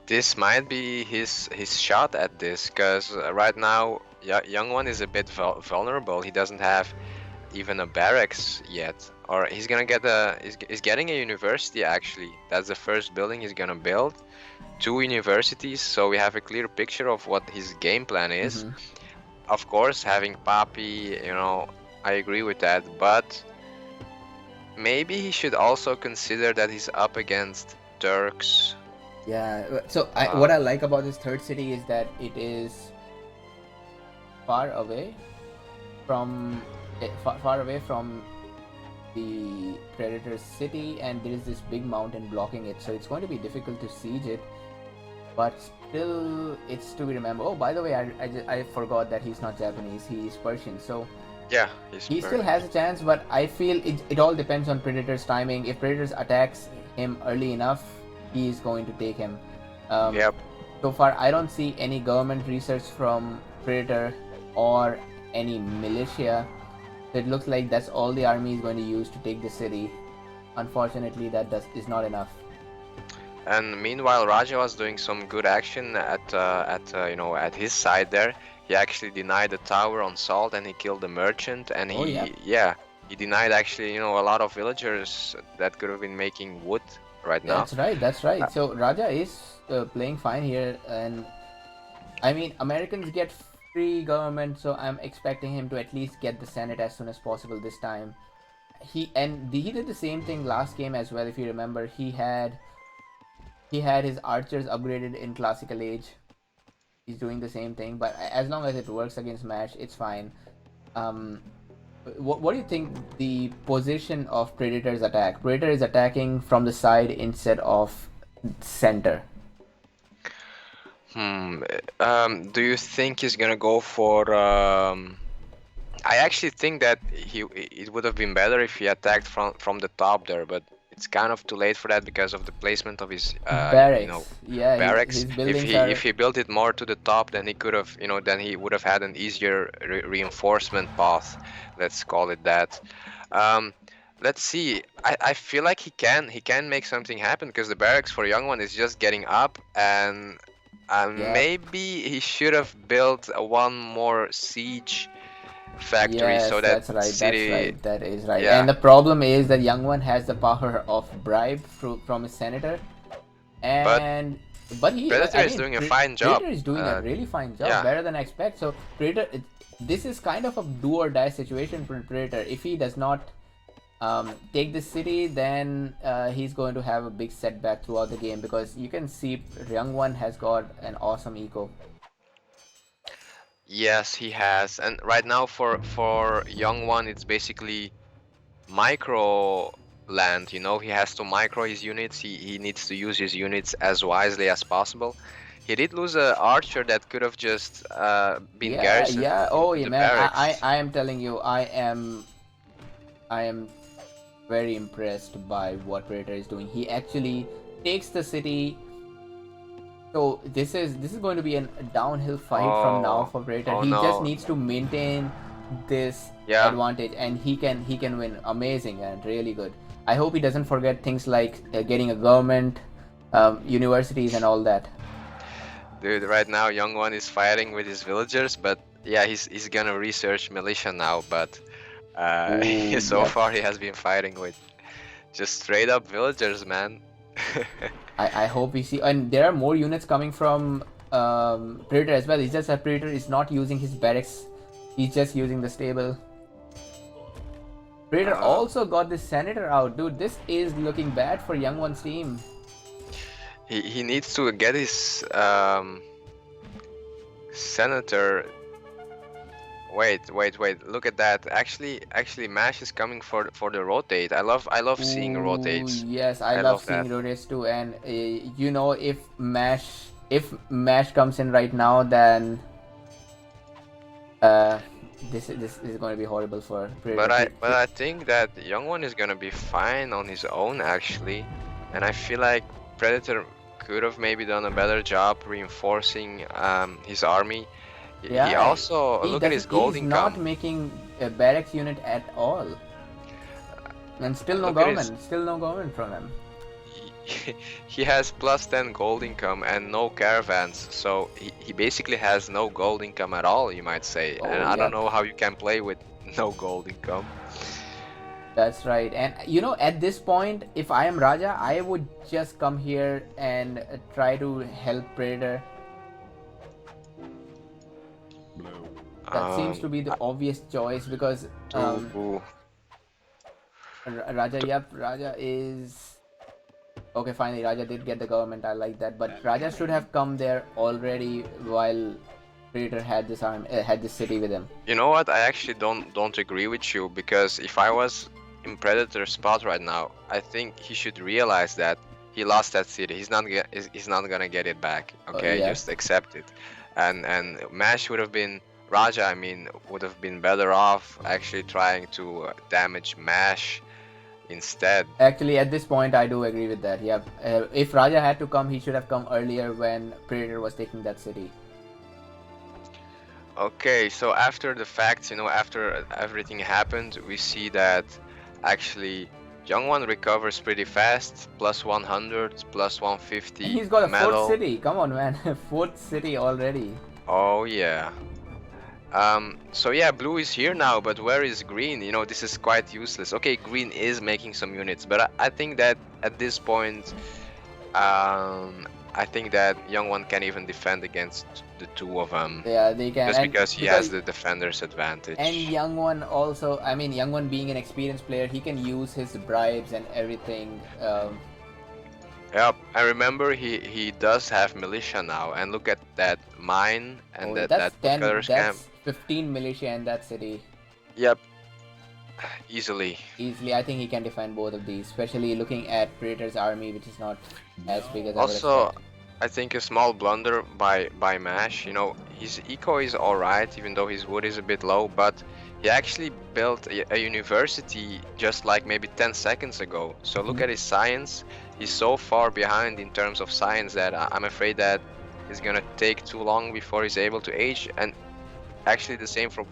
this might be his shot at this, because right now Young One is a bit vulnerable. He doesn't have even a barracks yet, or he's getting a university actually. That's the first building he's gonna build. 2 universities, so we have a clear picture of what his game plan is. Mm-hmm. Of course, having Papi, I agree with that, but maybe he should also consider that he's up against Turks. Yeah. So what Um, I like about this third city is that it is far away from far away from the predator's city, and there is this big mountain blocking it, so it's going to be difficult to siege it. But still, it's to be remembered. Oh, by the way, I forgot that he's not Japanese, he's Persian, so yeah, he's he still Persian. has a chance. But I feel it all depends on Predator's timing. If Predator attacks him early enough, he is going to take him. um, Yep. so far I don't see any government research from Predator or any militia. So it looks like that's all the army is going to use to take the city. Unfortunately, is not enough. And meanwhile, Raja was doing some good action at his side there. He actually denied the tower on Salt, and he killed the merchant. And Oh yeah, he denied actually a lot of villagers that could have been making wood right now. that's right. That's Uh, right. So Raja is playing fine here, and I mean, Americans get free government, so I'm expecting him to at least get the Senate as soon as possible this time. He did the same thing last game as well. If you remember, he had his archers upgraded in classical age. He's doing the same thing, but as long as it works against Mash, it's fine. Um, what do you think the position of Predator's attack? Predator is attacking from the side instead of center. hmm. Do you think he's gonna go for? I actually think that it would have been better if he attacked from the top there, but it's kind of too late for that because of the placement of his Barracks, yeah, barracks. his If buildings he are. if he built it more to the top, then he could have then he would have had an easier reinforcement path. Let's call it that. Um, let's see. I feel like he can make something happen because the barracks for young one is just getting up, and Yeah, maybe he should have built one more siege factory so yes, that that's right. That's city. right. That is right. And Yeah, the problem is that young one has the power of bribe from his senator, but and but Predator is again, doing a fine job. Predator is doing a really fine job, Yeah. better than I expect. So this is kind of a do or die situation for Predator. If he does not take the city, then he's going to have a big setback throughout the game, because you can see young one has got an awesome eco. Yes, he has. And right now for young one, it's basically micro land. He has to micro his units. He needs to use his units as wisely as possible. He did lose a archer that could have just been Yeah, garrisoned yeah. Oh, into yeah, the man. barracks. I am telling you, I am very impressed by what Predator is doing. He actually takes the city. So this is going to be a downhill fight from now Oh, for Predator. oh He just no. needs to maintain this Yeah. advantage, and he can win. Amazing and really good. I hope he doesn't forget things like getting a government, universities, and all that. Dude, right now young one is fighting with his villagers, but yeah, he's gonna research militia now, but Ooh, so yep. far he has been fighting with just straight up villagers, man. I hope we see, and there are more units coming from Predator as well. It's just that Predator is not using his barracks; he's just using the stable. Predator Um, also got this senator out, dude. This is looking bad for Young One's team. he needs to get his senator. Wait. Look at that. Actually, Mash is coming for the rotate. I love seeing Ooh, rotates. yes, I I love love that. seeing rotates too. And if Mash comes in right now, then uh, this is going to be horrible for But Predator. I think that young one is gonna be fine on his own actually, and I feel like Predator could have maybe done a better job reinforcing his army. He Yeah, also he look at doesn't. his gold He's not income. making a barracks unit at all, and still no Look at his government. Still no government from him. he has plus 10 gold income and no caravans, so he basically has no gold income at all, you might say. And Oh, I don't yep. know how you can play with no gold income. That's right. And at this point, if I am Raja, I would just come here and try to help Predator. That seems Um, to be the obvious choice, because to Raja, yep, Raja is okay. Finally, Raja did get the government. I like that, but Raja should have come there already while Predator had this had this city with him. You know what? I actually don't agree with you, because if I was in Predator's spot right now, I think he should realize that he lost that city. He's not gonna get it back. Okay, Yeah. just accept it. And Mash would have been Raja. I mean, would have been better off actually trying to damage Mash instead. Actually, at this point, I do agree with that. Yep. If Raja had to come, he should have come earlier when Predator was taking that city. Okay, so after the facts, after everything happened, we see that actually Young One recovers pretty fast, plus 100, plus And 150 he's got a fourth medal. city. Come on, man. Fourth city already. Oh yeah. So yeah, blue is here now, but where is green? This is quite useless. Okay, green is making some units, but I think that at this point, I think that Young One can even defend against the two of them. Yeah, they can. Just And because he has the defender's advantage. And Young One also, I mean, Young One being an experienced player, he can use his bribes and everything. Yep, I remember he does have militia now, and look at that mine and Oh, that woodcutter's camp. that's 15 militia in that city. Yep, easily. Easily, I think he can defend both of these, especially looking at Predator's army, which is not as big as I would Also, expect. I think a small blunder by Mash. His eco is alright, even though his wood is a bit low, but he actually built a university just like maybe 10 seconds ago. So look at his science. He's so far behind in terms of science that I'm afraid that it's gonna take too long before he's able to age. And actually the same for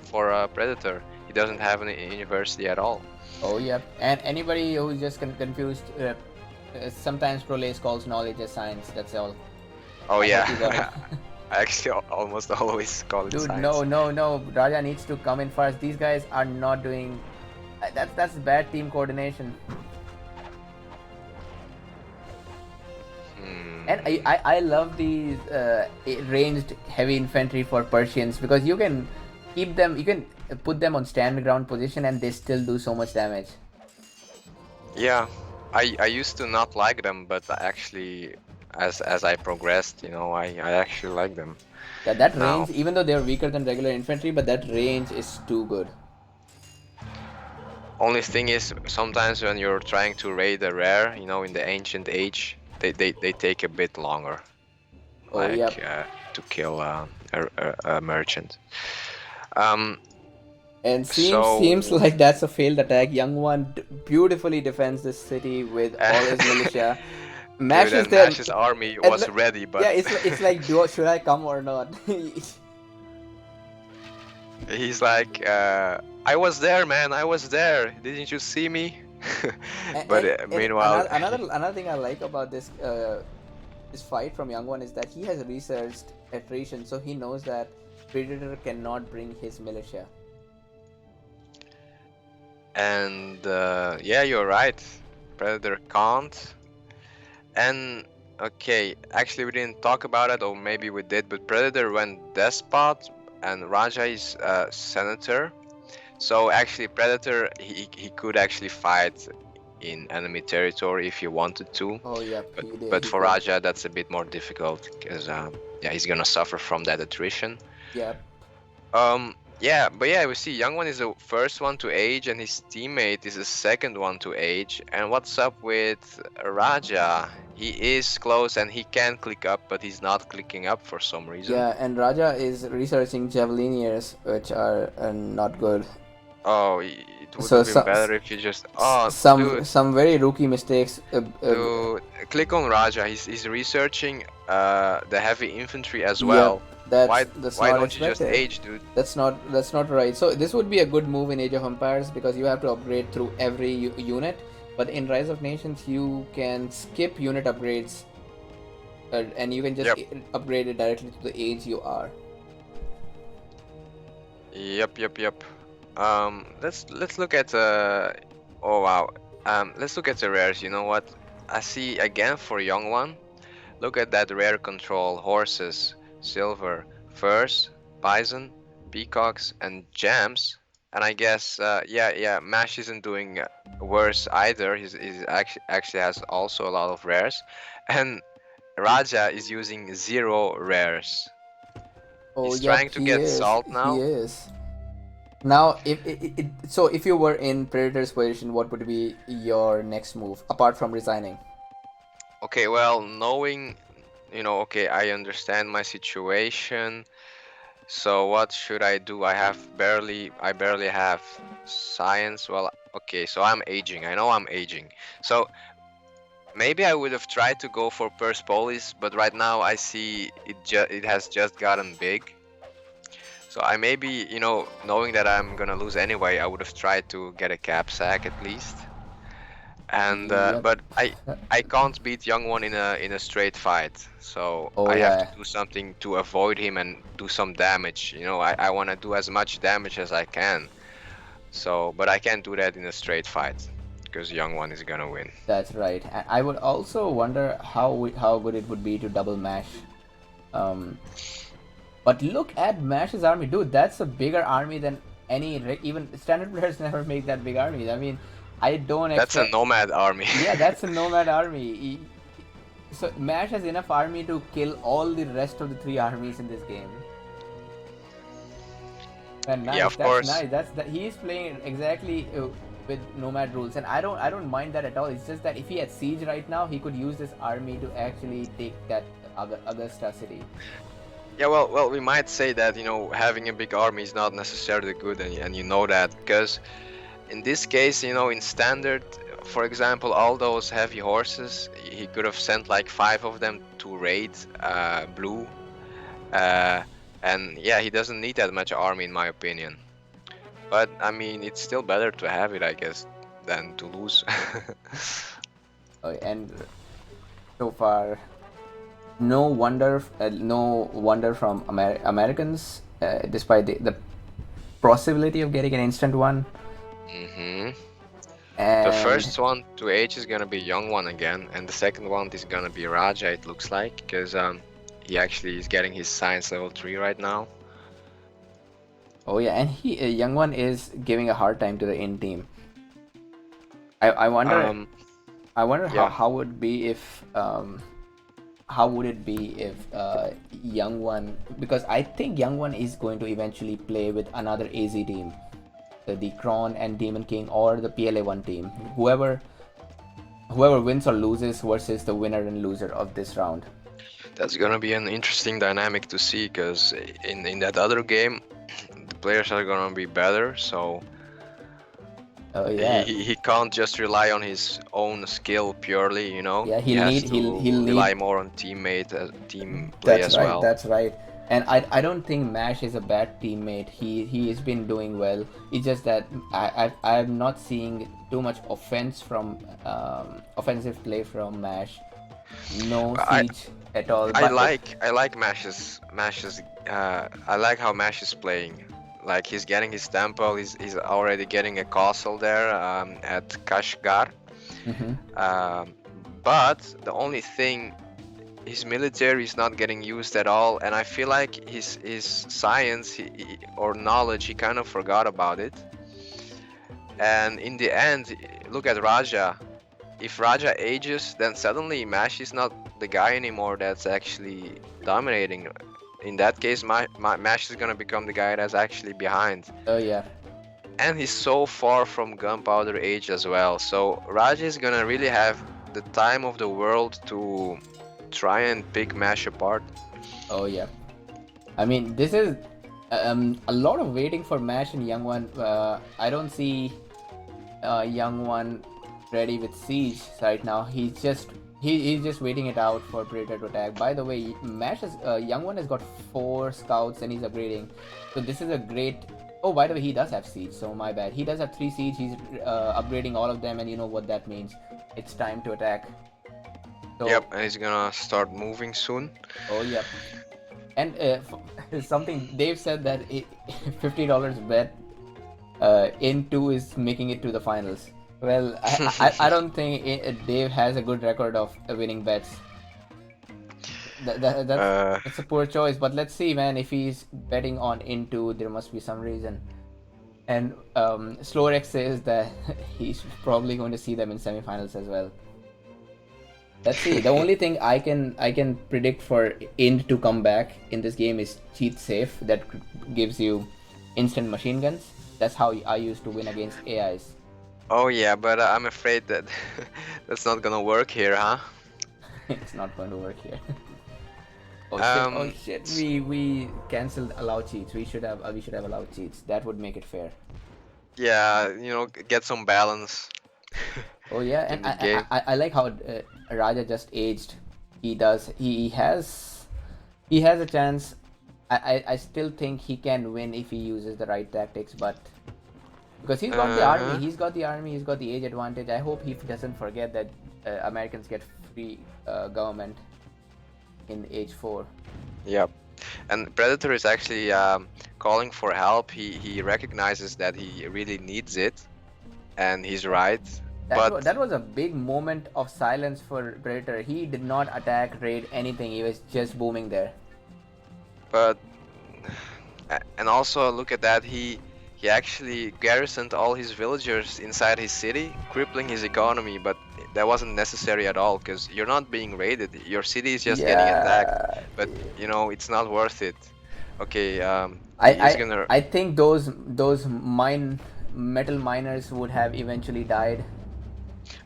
Predator. He doesn't have a university at all. Oh, yep. And anybody who's just confused, sometimes Prolase calls knowledge as science. That's all. Oh I hope yeah, you got it. I actually almost always call it Dude, science. no. Raja needs to come in first. These guys are not doing. That's bad team coordination. And I love these ranged heavy infantry for Persians because you can keep them, you can put them on stand ground position and they still do so much damage. Yeah, I used to not like them, but actually, as I progressed, I actually like them. Yeah, that Now, range, even though they're weaker than regular infantry, but that range is too good. only thing is sometimes when you're trying to raid a rare, in the ancient age, they take a bit longer, Oh, like yep. to kill a merchant. And So seems like that's a failed attack. Young One beautifully defends this city with all his militia. dude, Mash is and there. Mash's army And was ready, but yeah, it's like, should I come or not? he's like, I was there, man. I was there. Didn't you see me? But And meanwhile, another thing I like about this fight from Young One is that he has researched attrition, so he knows that Predator cannot bring his militia. and yeah, you're right. Predator can't. And okay, actually we didn't talk about it, or maybe we did, but Predator went despot and Raja is senator. So actually Predator, he could actually fight in enemy territory if he wanted to. Oh yeah, But he for could. Raja that's a bit more difficult because yeah, he's gonna suffer from that attrition. Yeah. Yeah, but yeah, we see Young One is the first one to age and his teammate is the second one to age. And what's up with Raja? He is close and he can click up, but he's not clicking up for some reason. Yeah, and Raja is researching Javelineers, which are not good. Oh, it would So have been better if you just... Oh, dude, some very rookie mistakes. dude, click on Raja. He's researching the heavy infantry as well. Yep, Why that's why not don't you just expected. age, dude? That's not right. So this would be a good move in Age of Empires because you have to upgrade through every unit. But in Rise of Nations, you can skip unit upgrades, and you can just Yep. upgrade it directly to the age you are. Yep. Let's look at oh wow. Let's look at the rares. You know what? I see again for Young One. Look at that rare control: horses, silver, furs, bison, peacocks, and gems. And I guess yeah, Mash isn't doing worse either. He's actually has also a lot of rares, and Raja is using zero rares. Oh, He's yep, trying to he get is. salt He now. is. Now, so if you were in Predator's position, what would be your next move apart from resigning? Okay, well, knowing, okay, I understand my situation. So what should I do? I barely have science. Well, okay, so I'm aging. I know I'm aging. So maybe I would have tried to go for Persepolis, but right now I see it has just gotten big. So I maybe, knowing that I'm gonna lose anyway, I would have tried to get a cap sack at least. And Yep. but I can't beat Young One in a straight fight, so Oh I have to yeah, do something to avoid him and do some damage. I want to do as much damage as I can. So, but I can't do that in a straight fight because Young One is gonna win. that's right. I would also wonder how good it would be to double mash. Um, but look at Mash's army, dude. That's a bigger army than even standard players never make that big army. I mean, I don't That's a expect. nomad army. Yeah, that's a nomad army. So Mash has enough army to kill all the rest of the three armies in this game. And Yeah, nice, of that's course. nice. He's playing exactly with nomad rules, and I don't mind that at all. It's just that if he had siege right now, he could use this army to actually take that Augusta city. Yeah, well, we might say that having a big army is not necessarily good, and you know that because in this case, in standard, for example, all those heavy horses, he could have sent like 5 of them to raid blue, uh, and yeah, he doesn't need that much army in my opinion. But I mean, it's still better to have it, I guess, than to lose. And so far, no wonder from Americans, despite the possibility of getting an instant one. hmm The And first one to age is gonna be Young One again, and the second one is gonna be Raja. It looks like because he actually is getting his science level 3 right now. oh yeah, and he young one is giving a hard time to the in team. I wonder Um, I wonder how yeah, how would be if how would it be if young one, because I think young one is going to eventually play with another AZ team, the Kron and Demon King, or the PLA1 team, whoever wins or loses versus the winner and loser of this round. that's gonna be an interesting dynamic to see because in that other game, the players are gonna be better, so Oh he, yeah, he he can't just rely on his own skill purely. yeah. He He'll has need he'll to need. rely more on team play That's as right. well. That's right. And I don't think Mash is a bad teammate. He has been doing well. It's just that I'm not seeing too much offensive play from Mash. No I siege at all. I But like I like Mash's I like how Mash is playing. Like he's getting his tempo. He's already getting a castle there at Kashgar. mhm. Um, but the only thing, his military is not getting used at all, and I feel like his science or knowledge, he kind of forgot about it. And in the end, look at Raja. If Raja ages, then suddenly Mash is not the guy anymore that's actually dominating. In that case, Mash is gonna become the guy that's actually behind. Oh yeah. And he's so far from Gunpowder Age as well. So Raja is gonna really have the time of the world to try and pick Mash apart. Oh yeah. I mean, this is a lot of waiting for Mash and Young One. I don't see Young One ready with Siege right now. He's just waiting it out for Predator to attack. By the way, Young One has got 4 scouts and he's upgrading. So this is a great. Oh, by the way, he does have Siege. So my bad. He does have 3 Siege. He's upgrading all of them, and you know what that means. It's time to attack. So Yep, and he's gonna start moving soon. oh yep. And something Dave said that $50 bet in 2 is making it to the finals. Well, I don't think Dave has a good record of winning bets. That's Uh, that's a poor choice. But let's see, man. If he's betting on in 2, there must be some reason. And Slorex says that he's probably going to see them in semifinals as well. Let's see. The only thing I can predict for Ind to come back in this game is cheat safe that gives you instant machine guns. That's how I used to win against AIs. Oh yeah, but I'm afraid that that's not gonna work here, huh? It's not going to work here. Oh shit! Oh Um, shit! s- We canceled allow cheats. We should have allowed cheats. That would make it fair. yeah, get some balance Oh yeah, and in the I game. I, I like how Raja just aged. He does. He has a chance. I still think he can win if he uses the right tactics, but because he's got the army, Uh-huh. he's got the age advantage. I hope he doesn't forget that Americans get free government in age 4. Yep. And Predator is actually calling for help. He recognizes that he really needs it, and he's right. But That was a big moment of silence for Predator. He did not attack, raid anything. He was just booming there. but and also look at that. He actually garrisoned all his villagers inside his city, crippling his economy. But that wasn't necessary at all because you're not being raided. Your city is just getting attacked. Yeah, But it's not worth it. Okay, I he is I gonna. I think those metal miners would have eventually died.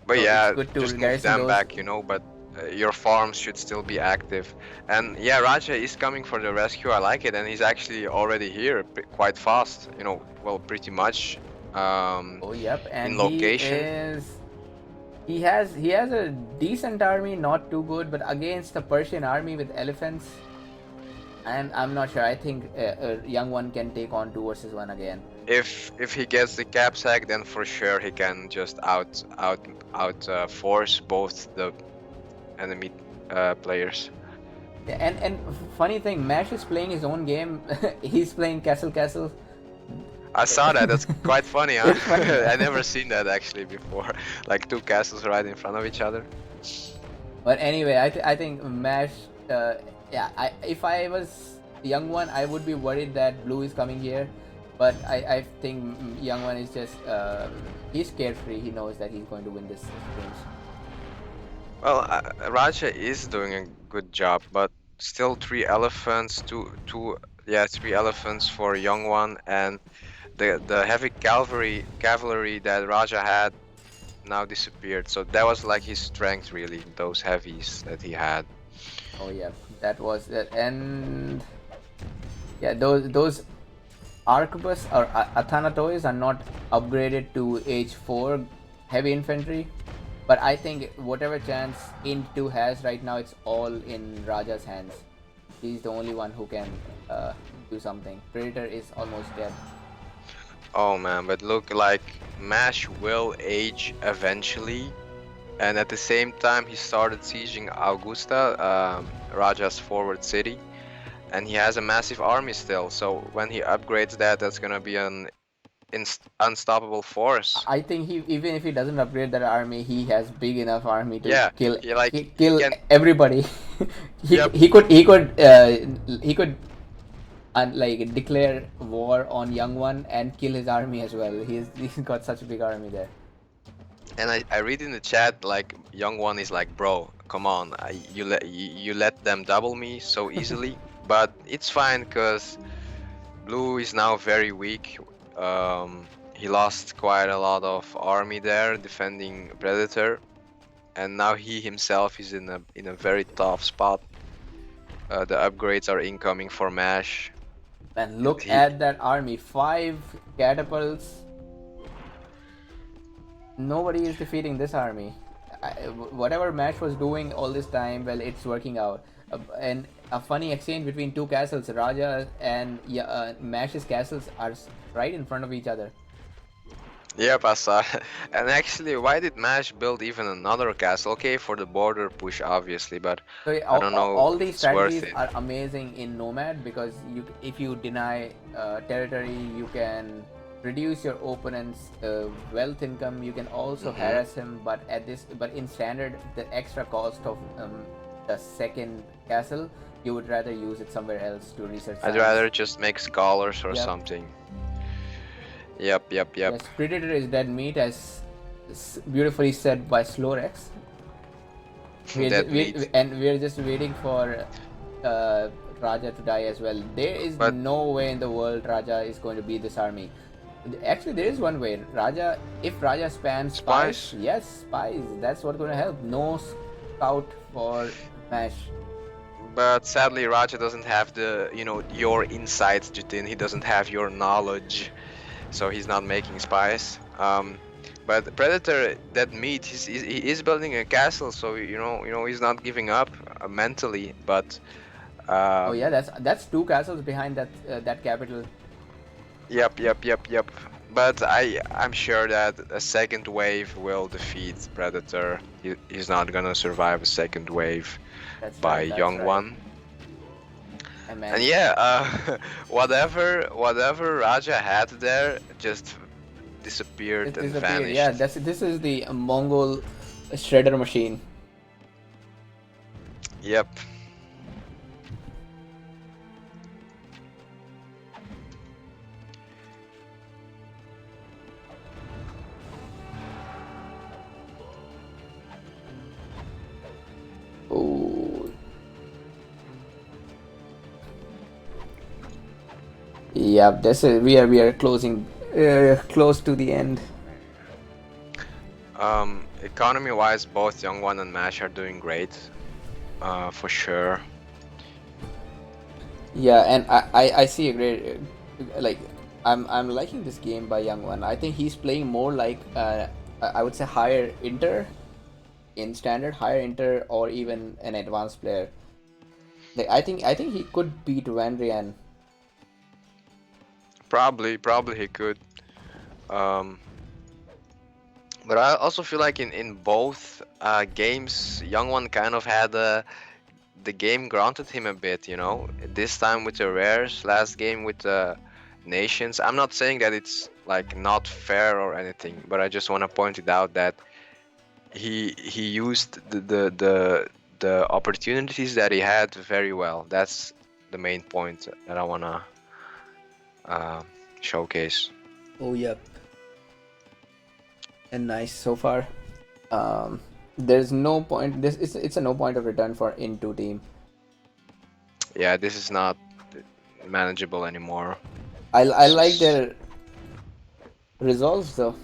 But So it's yeah, good to just move garrison them those. back. But your farms should still be active. And yeah, Raja is coming for the rescue. I like it, and he's actually already here quite fast. Well, pretty much Oh yep, and in location. he has a decent army, not too good, but against the Persian army with elephants, and I'm not sure. I think a young one can take on 2 versus 1 again. If he gets the cap sack, then for sure he can just out force both the enemy players. Yeah, and funny thing, Mash is playing his own game. He's playing Castle. I saw that. That's quite funny, huh? It's funny. I never seen that actually before. Like two castles right in front of each other. But anyway, I think Mash. Yeah, if I was young one, I would be worried that Blue is coming here. But I think young one is just he's carefree. He knows that he's going to win this game. Well, Raja is doing a good job, but still three elephants, yeah, three elephants for a young one, and the heavy cavalry that Raja had now disappeared. So that was like his strength, really, those heavies that he had. Oh yeah, that was it. And yeah, those arquebus or Athanatois are not upgraded to H4 heavy infantry, but I think whatever chance Int 2 has right now, it's all in Raja's hands. He's the only one who can do something. Predator is almost dead. Oh man, but look, like Mash will age eventually, and at the same time he started sieging Augusta, Raja's forward city, and he has a massive army still. So when he upgrades that, that's gonna be an unstoppable force. I think he even if he doesn't upgrade that army, he has big enough army to Yeah, kill he kill can. everybody. he Yep. he could like declare war on young one and kill his army as well. He's got such a big army there. And I read in the chat like young one is like, bro, come on, you let them double me so easily. But it's fine because Blue is now very weak. He lost quite a lot of army there defending Predator, and now he himself is in a very tough spot. The upgrades are incoming for Mash. And And look he, at that army, 5 catapults. Nobody is defeating this army. Whatever Mash was doing all this time, well, it's working out. And a funny exchange between two castles, Raja and Mash's castles are right in front of each other. yep, I saw. And actually, why did Mash build even another castle? Okay, for the border push, obviously, but So yeah, I don't know all if these it's worth strategies it. are amazing in Nomad because if you deny territory, you can reduce your opponent's wealth income. You can also Hmm. harass him, but in standard, the extra cost of the second castle, you would rather use it somewhere else to research I'd science. rather just make scholars or Yep. something. Yep, yep, yep. Yes, Predator is dead meat, as beautifully said by Slorex. That meat. We're just waiting for uh, Raja to die as well. There is But no way in the world Raja is going to beat this army. Actually, there is one way. Raja, if Raja spams spies, spice. yes, spies. That's what's going to help. No scout for Mash. But sadly, Raja doesn't have the, your insights, Jitin. He doesn't have your knowledge, so he's not making spies. But Predator, that meat, he is building a castle, so he's not giving up mentally. But Oh yeah, um, that's two castles behind that capital. yep, yep, yep, yep. But I'm sure that a second wave will defeat Predator. He's not gonna survive a second wave That's by right. That's Young right. One. And And man, yeah, whatever Raja had there just disappeared it and disappeared. Yeah, vanished. this is the Mongol shredder machine. Yep. Oh, yeah. This is we are closing close to the end. Economy-wise, both Young One and Mash are doing great, for sure. Yeah, and I see a great like I'm liking this game by Young One. I think he's playing more like I would say higher inter in standard, higher inter, or even an advanced player. Like I think he could beat Vandrian. Probably he could. Um, but I also feel like in both games, Young One kind of had the game granted him a bit. This time with the rares, last game with the nations. I'm not saying that it's like not fair or anything, but I just want to point it out that he used the opportunities that he had very well. That's the main point that I wanna uh, showcase. Oh yep, and nice so far. Um, there's no point. This it's a no point of return for into team. Yeah, this is not manageable anymore. I This like is their resolves though.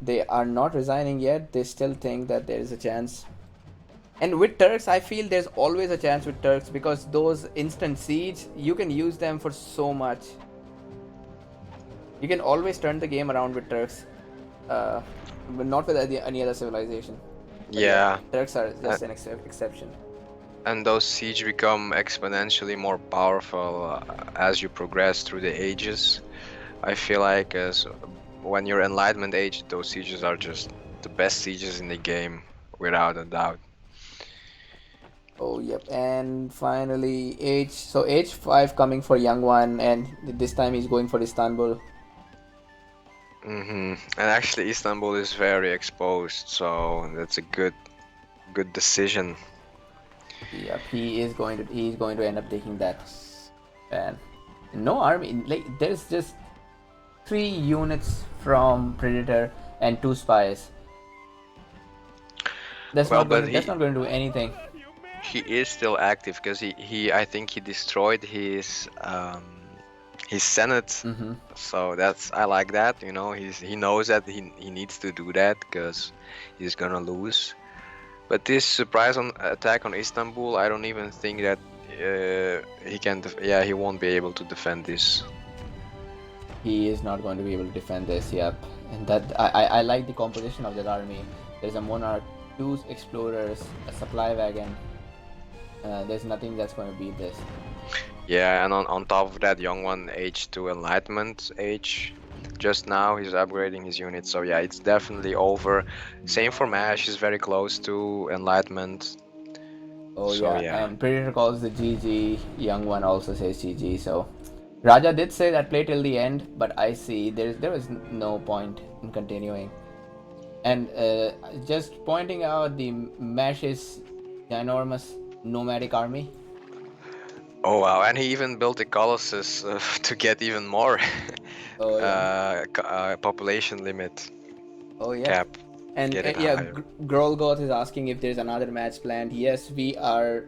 They are not resigning yet. They still think that there is a chance. And with Turks, I feel there's always a chance with Turks because those instant siege, you can use them for so much. You can always turn the game around with Turks, uh, but not with any other civilization. But yeah, yeah, Turks are uh, just an exception. and those siege become exponentially more powerful as you progress through the ages. I feel like as when you're Enlightenment age, those sieges are just the best sieges in the game, without a doubt. Oh yep, and finally H. So H5 coming for young one, and this time he's going for Istanbul. And actually, Istanbul is very exposed, so that's a good decision. Yep, he's going to end up taking that. And no army, like there's just 3 units from Predator and 2 spies. Well, but That's not going to do anything. he is still active because he I think he destroyed his senate. Mm-hmm. So that's I like that. He knows that he needs to do that because he's gonna lose. But this surprise attack on Istanbul, I don't even think that he can. Yeah, he won't be able to defend this. He is not going to be able to defend this. Yep, and that I like the composition of that army. There's a monarch, 2 explorers, a supply wagon. There's nothing that's going to beat this. Yeah, and on top of that, young one H2 Enlightenment age. Just now he's upgrading his unit, so yeah, it's definitely over. Same for Mash, he's very close to Enlightenment. Oh So yeah, yeah. and Predator calls the GG. Young one also says GG. So Raja did say that play till the end, but I see there was no point in continuing. And just pointing out the Mash's ginormous nomadic army. Oh wow, and he even built a Colossus to get even more. Oh yeah. Population limit Oh yep. cap. And Get it yeah, higher. Grolgoth is asking if there's another match planned. Yes, we are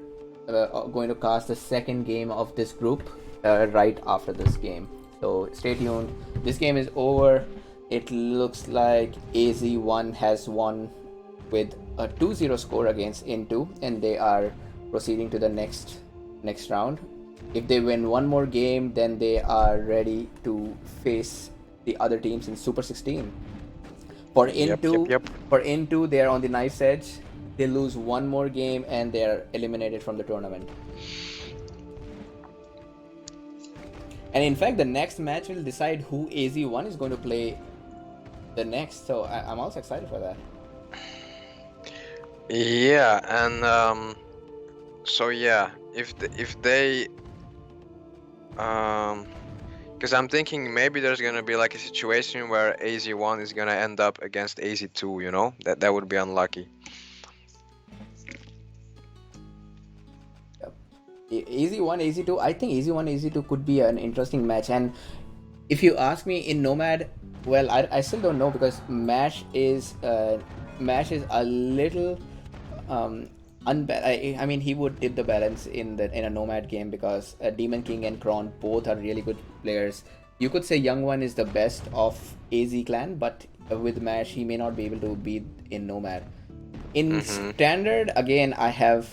going to cast the second game of this group right after this game. So stay tuned. This game is over. It looks like AZ1 has won with a 2-0 score against Into, and they are proceeding to the next round. If they win one more game, then they are ready to face the other teams in Super 16. For Yep, yep, into yep. for into they are on the knife's edge. They lose one more game and they are eliminated from the tournament. And in fact, the next match will decide who AZ1 is going to play the next. So I'm also excited for that. Yeah, and so yeah, if they because I'm thinking maybe there's gonna be like a situation where AZ1 is gonna end up against AZ2, you know? That would be unlucky. AZ1, AZ2. I think AZ1, AZ2 could be an interesting match. And if you ask me in Nomad, well, I still don't know because Mash is a little I mean, he would tip the balance in a Nomad game because Demon King and Kron both are really good players. You could say Young One is the best of AZ clan, but with Mash he may not be able to beat in Nomad. In Mm-hmm. Standard, again, I have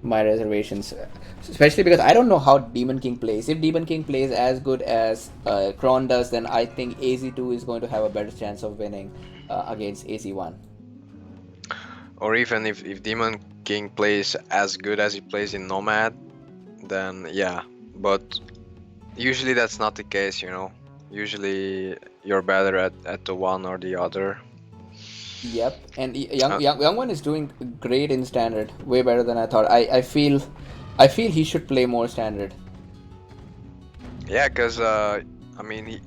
my reservations, especially because I don't know how Demon King plays. If Demon King plays as good as Kron does, then I think AZ2 is going to have a better chance of winning against AZ1. Or even if Demon King plays as good as he plays in Nomad, then yeah. But usually that's not the case, you know. Usually you're better at the one or the other. Yep, and Uh, young one is doing great in standard, way better than I thought. I feel he should play more standard. yeah, because I mean,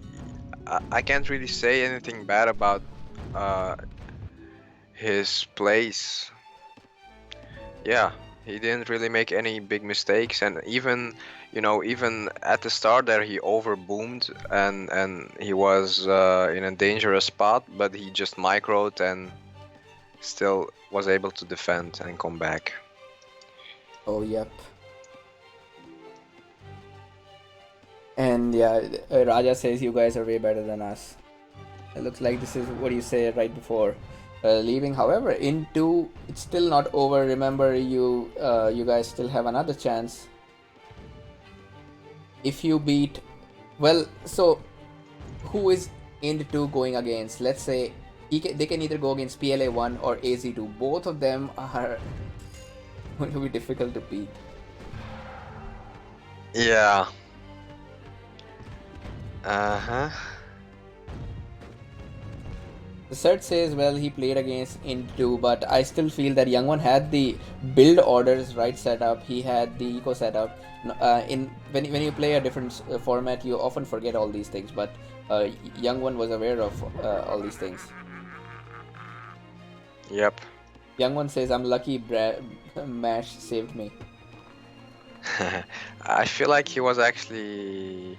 I can't really say anything bad about uh, his plays. Yeah, he didn't really make any big mistakes, and even, you know, even at the start there he overboomed and he was in a dangerous spot, but he just microed and still was able to defend and come back. Oh yep, and yeah, Raja says you guys are way better than us. It looks like this is what you said right before leaving. However, into it's still not over. Remember, you guys still have another chance if you beat. Well, so who is into going against? Let's say they can either go against PLA1 or AZ2. Both of them are going to be difficult to beat. Yeah. Uh-huh. The Cert says, well, he played against Into, but I still feel that Young One had the build orders right set up. He had the eco setup. In when you play a different format, you often forget all these things. But Young One was aware of all these things. Yep. Young One says, "I'm lucky. Mash saved me." I feel like he was actually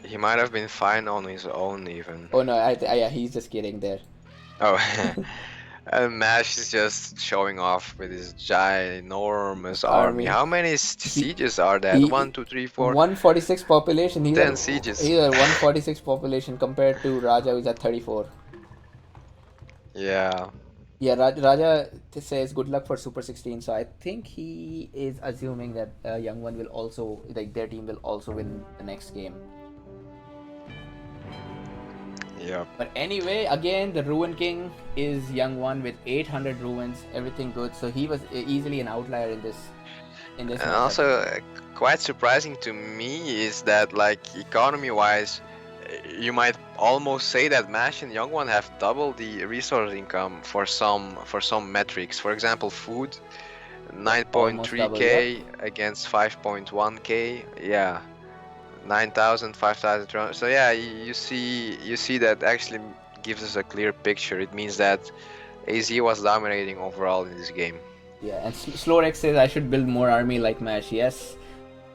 he might have been fine on his own even. Oh no, yeah, he's just kidding there. Oh, and Mash is just showing off with his ginormous army. Army. How many He sieges are that? he 1, 2, 3, 4, 146 population. 10 sieges. He's at 146 population compared to Raja, who's at 34. Yeah. Yeah, Raja says good luck for Super 16. So I think he is assuming that Young One will also, like their team will also win the next game. Yep. But anyway, again, the Ruin King is Young One with 800 ruins, everything good. So he was easily an outlier in this And matchup. also, quite surprising to me is that, like, economy-wise, you might almost say that Mash and Young One have double the resource income for some metrics. For example, food, Almost double. Yep. 9.3k against 5.1k. Yeah, 9,000, 5,000. So yeah, you see that actually gives us a clear picture. It means that AZ was dominating overall in this game. Yeah, and Slorex says I should build more army like Mash. Yes,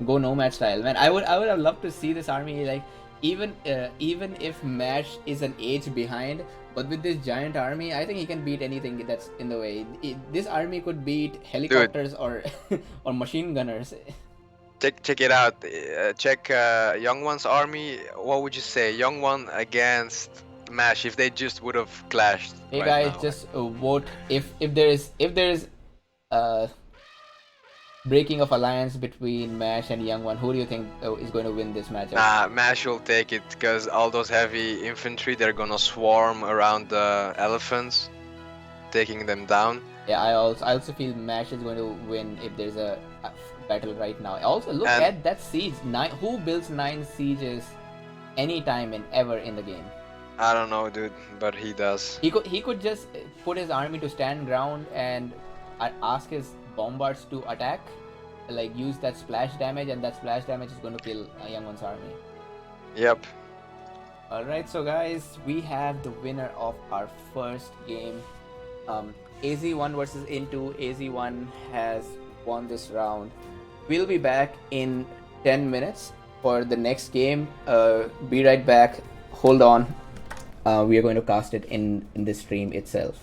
go Nomad style, man. I would have loved to see this army. Like even if Mash is an age behind, but with this giant army, I think he can beat anything that's in the way. This army could beat Dude, helicopters or or machine gunners. check it out. Check Young One's army. What would you say? Young One against Mash if they just would have clashed Hey right guys, now. just vote if there is uh breaking of alliance between Mash and Young One. Who do you think is going to win this matchup? Nah, Mash will take it because all those heavy infantry, they're gonna swarm around the elephants, taking them down. Yeah, I also feel Mash is going to win if there's a battle right now. Also, look And at that siege. Nine. Who builds 9 sieges anytime and ever in the game? I don't know, dude, but he does. He could just put his army to stand ground and ask his bombards to attack, like use that splash damage, and that splash damage is going to kill Young One's army. Yep. Alright, so guys, we have the winner of our first game. AZ1 versus Into. AZ1 has won this round. We'll be back in 10 minutes for the next game. Be right back. Hold on. We are going to cast it in the stream itself.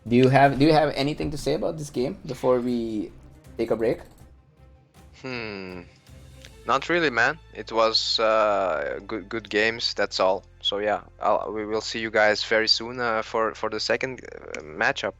Do you have anything to say about this game before we take a break? Hmm. Not really, man. It was good games. That's all. So yeah, we will see you guys very soon for the second matchup.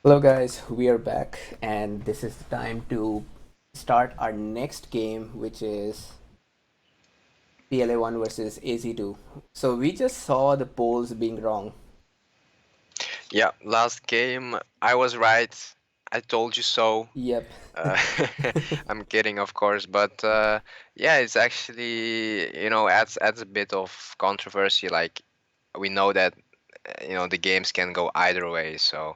Hello, guys. We are back, and this is the time to start our next game, which is PLA1 versus AC2. So, we just saw the polls being wrong. Yeah, last game I was right. I told you so. Yep. Uh, I'm kidding, of course, but yeah, it's actually adds a bit of controversy. Like we know that the games can go either way, so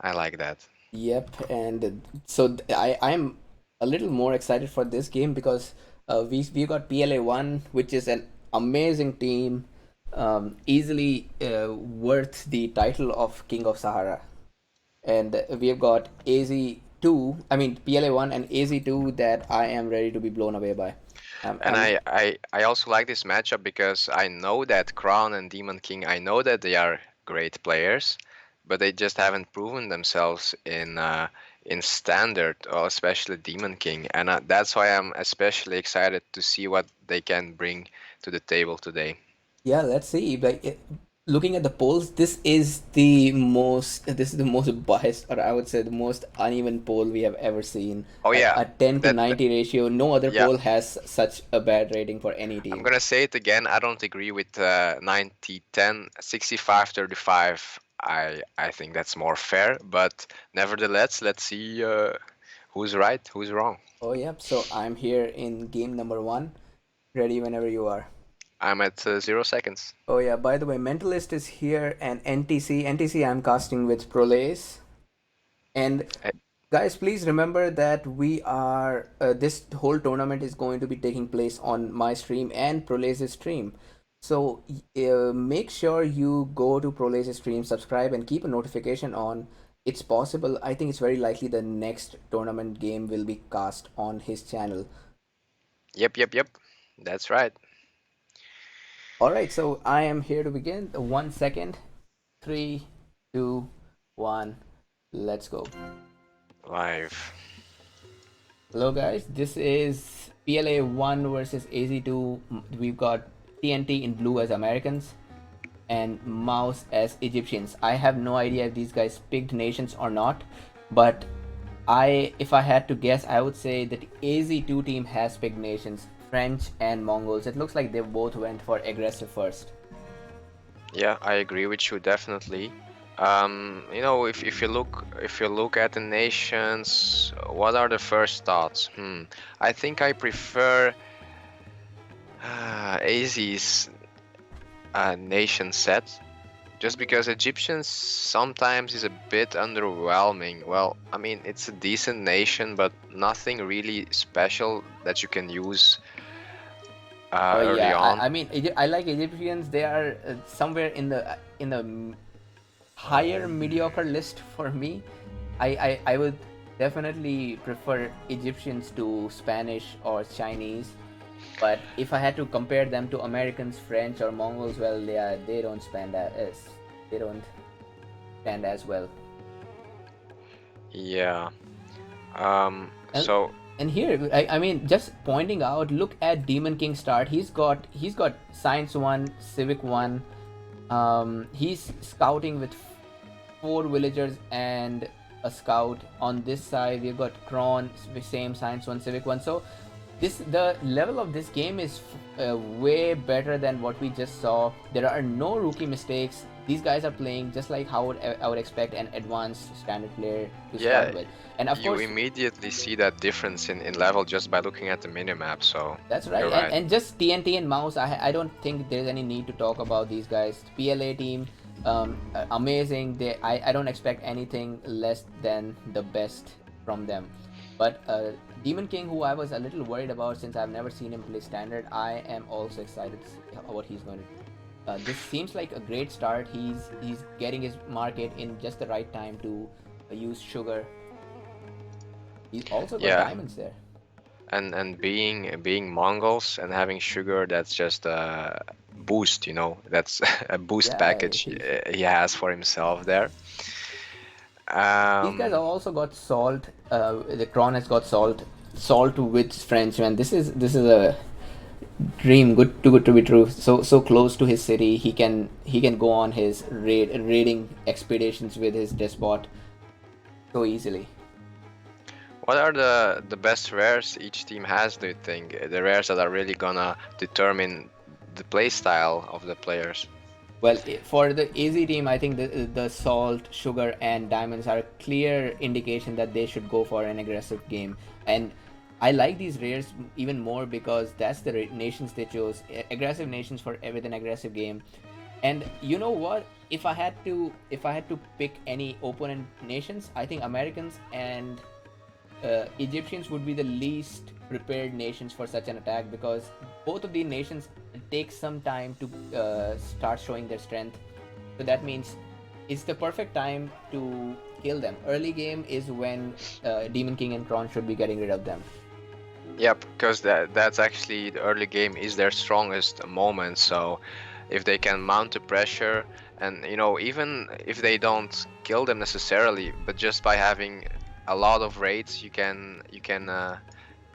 I like that. Yep. And I'm a little more excited for this game because we got PLA1, which is an amazing team, easily worth the title of King of Sahara. And we've got AZ2, I mean PLA1 and AZ2 that I am ready to be blown away by. And I also like this matchup because I know that Crown and Demon King, I know that they are great players, but they just haven't proven themselves in standard, or especially Demon King, and that's why I'm especially excited to see what they can bring to the table today. Yeah, let's see. Looking at the polls, this is the most biased, or I would say the most uneven poll we have ever seen. Oh yeah, A 10 to that 90 ratio. No other yeah. poll has such a bad rating for any I'm team. gonna say it again. I don't agree with 90-10, 65-35. I think that's more fair, but nevertheless, let's see who's right, who's wrong. Oh, yep. So I'm here in game number one. Ready whenever you are. I'm at 0 seconds. Oh, yeah. By the way, Mentalist is here and NTC. NTC I'm casting with Prolace. And Eh, guys, please remember that this whole tournament is going to be taking place on my stream and Prolaze's stream. So make sure you go to Prolaze's stream, subscribe, and keep a notification on. It's possible, I think it's very likely the next tournament game will be cast on his channel. Yep, yep, yep. That's right. All right, so I am here to begin. 1 second. Three, two, one. Let's go. Live. Hello, guys. This is PLA1 versus AZ2. We've got TNT in blue as Americans and Mouse as Egyptians. I have no idea if these guys picked nations or not, but if I had to guess, I would say that AZ2 team has picked nations, French and Mongols. It looks like they both went for aggressive first. Yeah, I agree with you definitely. If you look at the nations, what are the first thoughts? I think I prefer AZ's nation set. Just because Egyptians sometimes is a bit underwhelming. Well, I mean, it's a decent nation, but nothing really special that you can use Oh early yeah, on. I mean I like Egyptians. They are somewhere in the higher mediocre list for me. I would definitely prefer Egyptians to Spanish or Chinese. But if I had to compare them to Americans, French, or Mongols, well, they don't they don't stand as well. Yeah. And So and here, I mean, just pointing out, look at Demon King start. He's got Science One, Civic One. He's scouting with four villagers and a scout. On this side, we've got Kron, same Science One, Civic One. So the level of this game is way better than what we just saw. There are no rookie mistakes. These guys are playing just like how I would expect an advanced standard player to start yeah, with. And of you course, immediately see that difference in level just by looking at the minimap. So that's right. you're And right. and just TNT and Mouse, I don't think there's any need to talk about these guys. PLA team, amazing. I don't expect anything less than the best from them. But Demon King, who I was a little worried about since I've never seen him play standard, I am also excited to see what he's going to do. This seems like a great start. He's getting his market in just the right time to use sugar. He's also got Yeah, diamonds there. and being Mongols and having sugar, that's just a boost. That's a boost Yeah, package he has for himself there. these guys Um, have also got salt. The Kron has got salt. Salt with French, man. This is a Dream, good to be true. So close to his city, he can go on his raiding expeditions with his despot so easily. What are the best rares each team has, do you think? The rares that are really gonna determine the play style of the players? Well, for the AZ team, I think the salt, sugar, and diamonds are a clear indication that they should go for an aggressive game. And I like these rares even more because that's the nations they chose. Aggressive nations for with an aggressive game. And you know what? If I had to pick any opponent nations, I think Americans and Egyptians would be the least prepared nations for such an attack because both of these nations take some time to start showing their strength. So that means it's the perfect time to kill them. Early game is when Demon King and Kron should be getting rid of them. Yep, because that's actually the early game is their strongest moment. So if they can mount the pressure, and even if they don't kill them necessarily, but just by having a lot of raids, you can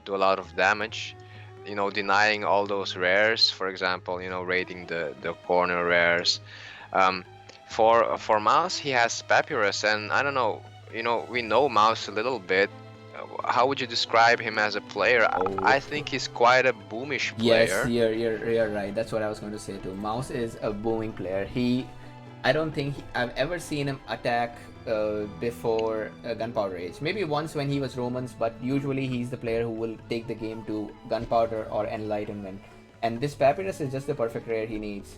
do a lot of damage. Denying all those rares, for example, raiding the corner rares. Um, for Mouse, he has Papyrus, and I don't know. We know Mouse a little bit. How would you describe him as a player? Oh, I think he's quite a boomish yes, player. you're right. That's what I was going to say too. Mouse is a booming player. I don't think I've ever seen him attack before Gunpowder Age. Maybe once when he was Romans, but usually he's the player who will take the game to Gunpowder or Enlightenment. And this Papyrus is just the perfect rare he needs.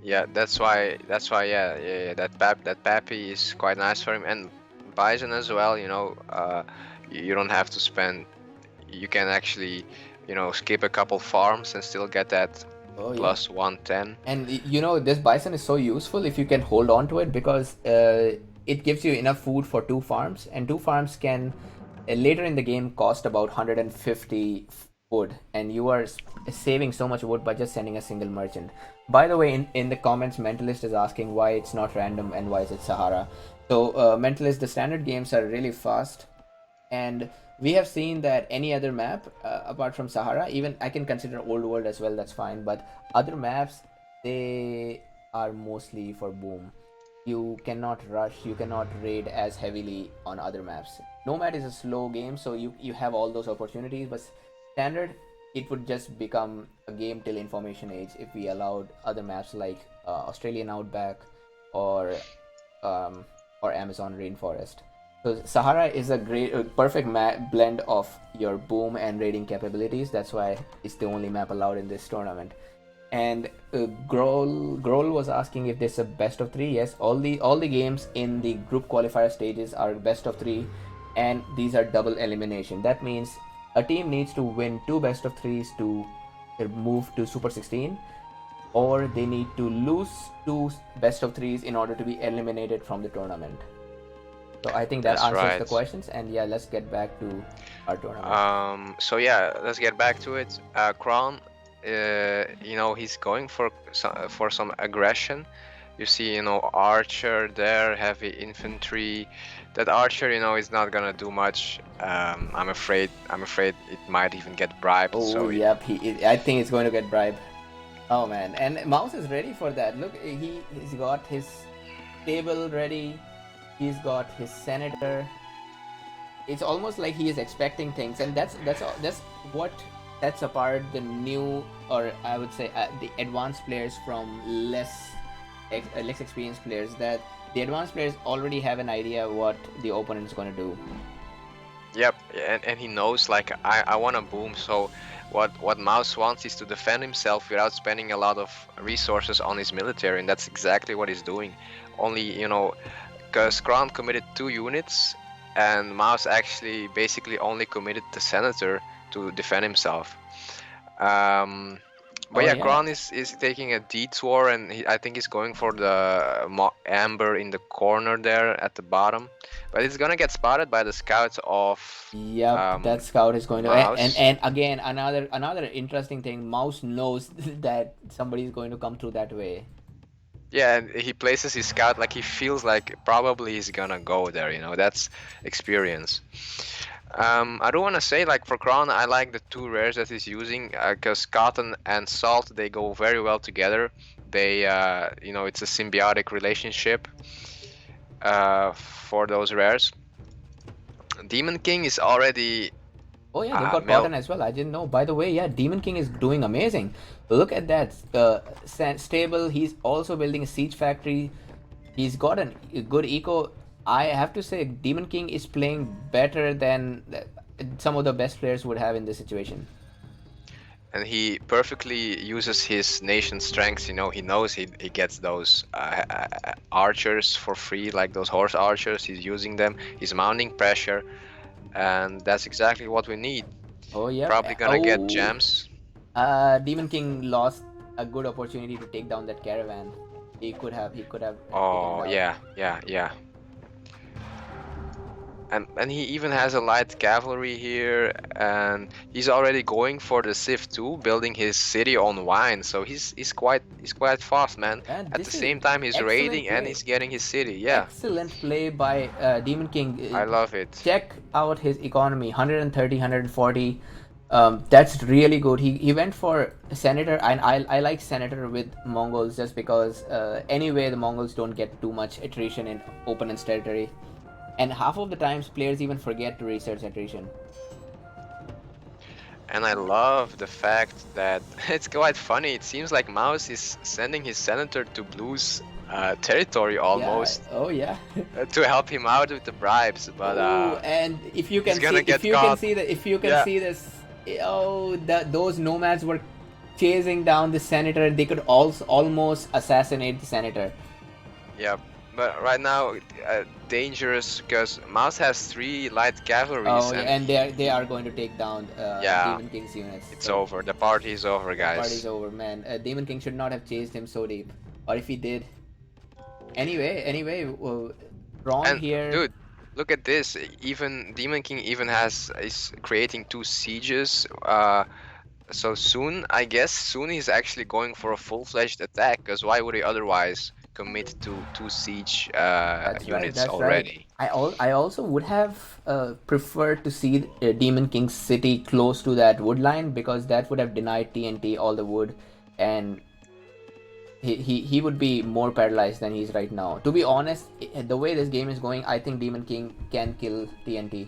Yeah, that's why yeah, that Pappy is quite nice for him, and Bison as well. You don't have to spend. You can actually skip a couple farms and still get that Oh yeah. plus 110. And this bison is so useful if you can hold on to it because it gives you enough food for two farms, and two farms can later in the game cost about 150 wood, and you are saving so much wood by just sending a single merchant. By the way, in the comments, Mentalist is asking why it's not random and why is it Sahara. So, Mentalist, the standard games are really fast, and we have seen that any other map apart from Sahara, even I can consider Old World as well, that's fine, but other maps, they are mostly for boom. You cannot rush, you cannot raid as heavily on other maps. Nomad is a slow game, so you have all those opportunities, but standard, it would just become a game till information age if we allowed other maps like Australian Outback or um, or Amazon rainforest. So Sahara is a great, perfect blend of your boom and raiding capabilities. That's why it's the only map allowed in this tournament. And Grohl was asking if there's a best of three. Yes, all the games in the group qualifier stages are best of three, and these are double elimination. That means a team needs to win two best of threes to move to Super 16, or they need to lose two best of threes in order to be eliminated from the tournament. So I think that That's answers the right. questions. And yeah, let's get back to our tournament. So yeah, let's get back to it. Kron, he's going for some aggression. You see, Archer there, heavy infantry. That Archer, is not gonna do much. I'm afraid it might even get bribed. Oh, So yep. I think it's going to get bribed. Oh man, and Mouse is ready for that. Look, he's got his table ready. He's got his senator. It's almost like he is expecting things, and that's what sets apart the new, or I would say the advanced players from less experienced players. That the advanced players already have an idea what the opponent is going to do. yep, and he knows like I want to boom. So what Mouse wants is to defend himself without spending a lot of resources on his military, and that's exactly what he's doing. Only because Kron committed 2 units, and Mouse actually basically only committed the senator to defend himself. Um, but Oh yeah, yeah. Kron is taking a detour, and I think he's going for the amber in the corner there at the bottom. But it's gonna get spotted by the scouts of Yep, that scout is going to, and Mouse. and again another interesting thing. Mouse knows that somebody is going to come through that way. Yeah, and he places his scout like he feels like probably he's gonna go there. That's experience. I don't want to say like for Crown, I like the two rares that he's using because cotton and salt they go very well together. They, it's a symbiotic relationship for those rares. Demon King is already Oh yeah, they've got mill, cotton as well. I didn't know. By the way, yeah, Demon King is doing amazing. Look at that. Stable. He's also building a siege factory. He's got a good eco. I have to say, Demon King is playing better than some of the best players would have in this situation. and he perfectly uses his nation's strengths. He knows he gets those archers for free, like those horse archers. He's using them. He's mounting pressure, and that's exactly what we need. Oh yeah. Probably gonna get Oh, gems. Demon King lost a good opportunity to take down that caravan. He could have taken it Oh out. yeah, yeah, yeah. And he even has a light cavalry here, and he's already going for the Civ 2, building his city on wine. So he's quite fast, man. And At the this is same time, he's excellent raiding and play. he's getting his city. Yeah, Excellent play by Demon King. I love it. Check out his economy 130, 140. That's really good. He went for Senator, and I like Senator with Mongols just because anyway, the Mongols don't get too much attrition in opponent's territory. And half of the times, players even forget to research attrition. And I love the fact that it's quite funny. It seems like Mouse is sending his senator to Blue's territory Yeah. almost Oh yeah. to help him out with the bribes, but Oh, and if you he's can gonna see, get caught. if you can Yeah, see this, oh, those nomads were chasing down the senator. They could also almost assassinate the senator. yeah. But right now, dangerous because Mouse has 3 light cavalries, Oh yeah, and and they are going to take down yeah, Demon King's units. it's So over. The party is over, the party's guys. over, man. Demon King should not have chased him so deep, or if he did. Anyway, Ron And here. dude, look at this. Even Demon King even is creating 2 sieges. So soon, I guess, soon he's actually going for a full-fledged attack, because why would he otherwise commit to 2 siege That's right. units That's right. already? I also would have preferred to see Demon King's city close to that wood line because that would have denied TNT all the wood, and he would be more paralyzed than he is right now. To be honest, the way this game is going, I think Demon King can kill TNT.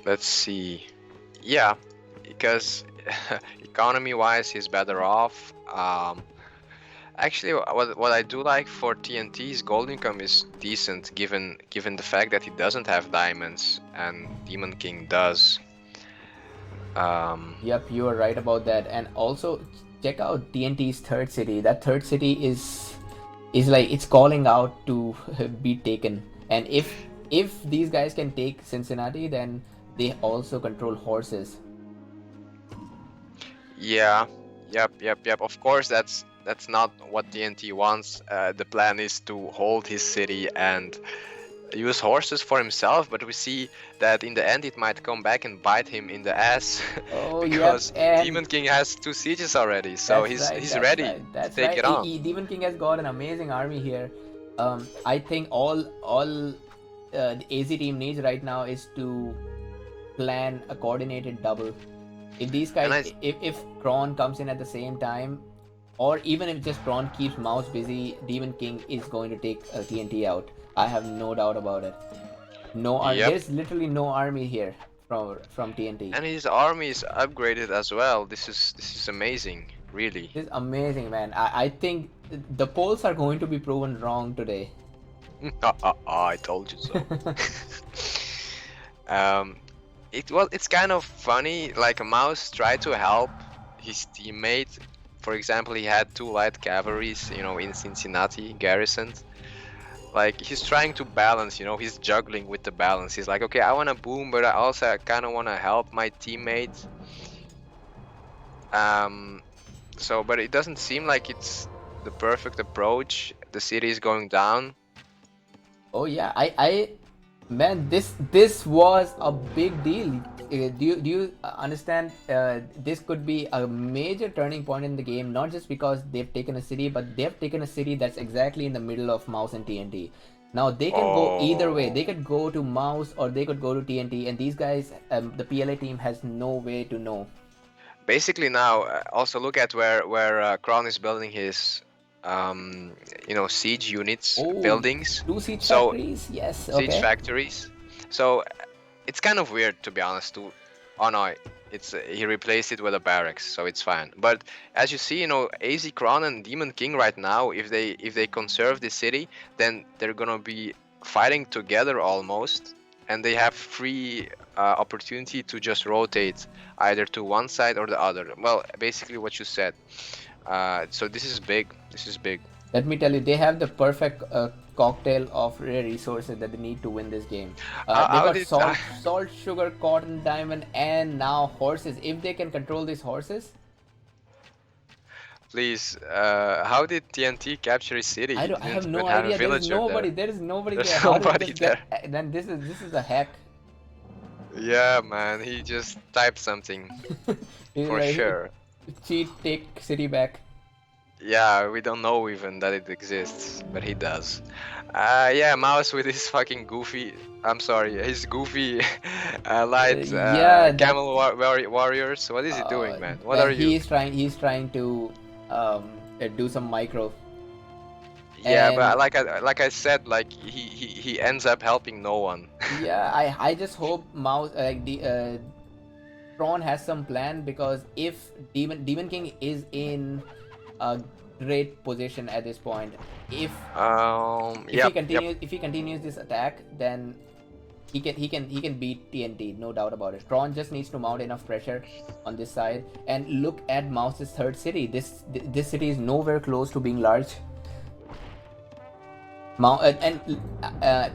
Let's see. Yeah, because economy-wise, he's better off. Actually, what I do like for TNT's gold income is decent, given the fact that he doesn't have diamonds and Demon King does. Yep, you are right about that. And also check out TNT's third city. That third city is like it's calling out to be taken. And if these guys can take Cincinnati, then they also control horses. Yeah, yep. Of course, that's not what TNT wants. The plan is to hold his city and use horses for himself, but we see that in the end it might come back and bite him in the ass Oh, yep, because and Demon King has 2 sieges already, so that's he's right. he's That's ready right. to That's take right. it on. Demon King has got an amazing army here. I think all the AZ team needs right now is to plan a coordinated double. If these And guys, I if Kron comes in at the same time, or even if just Kron keeps Mouse busy, Demon King is going to take TNT out. I have no doubt about it. No, Yep, there's literally no army here from TNT. and his army is upgraded as well. This is amazing, really. This is amazing, man. I think the polls are going to be proven wrong today. I told you so. um, it's kind of funny. Like Mouse tried to help his teammate. For example, he had 2 light cavalries, in Cincinnati garrisoned. Like he's trying to balance, he's juggling with the balance. He's like, okay, I want to boom, but I also kind of want to help my teammate. Um, but it doesn't seem like it's the perfect approach. The city is going down. Oh yeah, man, this was a big deal. Do you understand? This could be a major turning point in the game, not just because they've taken a city, but they've taken a city that's exactly in the middle of Mouse and TNT. Now they can go either way. They Oh, could go to Mouse or they could go to TNT, and these guys, the PLA team has no way to know. basically now also look at where Crown is building his um, siege units Oh, buildings. two siege So factories. Yes. siege Okay. factories. So it's kind of weird to be honest. Oh no, it's he replaced it with a barracks, so it's fine. But as you see, AZ Crown and Demon King right now, if they conserve the city, then they're gonna be fighting together almost, and they have free opportunity to just rotate either to one side or the other. Well, basically what you said. So this is big. This is big. Let me tell you, they have the perfect cocktail of rare resources that they need to win this game. They How got did salt, sugar, cotton, diamond, and now horses. If they can control these horses, please? How did TNT capture his city? I He don't. I have didn't no even have a idea. There is villager nobody. there. There is nobody There's there. How did nobody this there. get? Then this is a hack. Yeah, man, he just typed something He's for like, sure. cheat, take city back. Yeah, we don't know even that it exists, but he does. Yeah, Mouse with his fucking goofy. I'm sorry, his goofy light Yeah, that camel warriors. What is he doing, man? What man, are you? he's trying to do some micro Yeah, but and like I said, like he ends up helping no one. yeah, I just hope Mouse like the Tron has some plan, because if Demon King is in a great position at this point, Yep, yep. if he continues this attack, then he can beat TNT, no doubt about it. Tron just needs to mount enough pressure on this side, and look at Mouse's third city. This city is nowhere close to being large.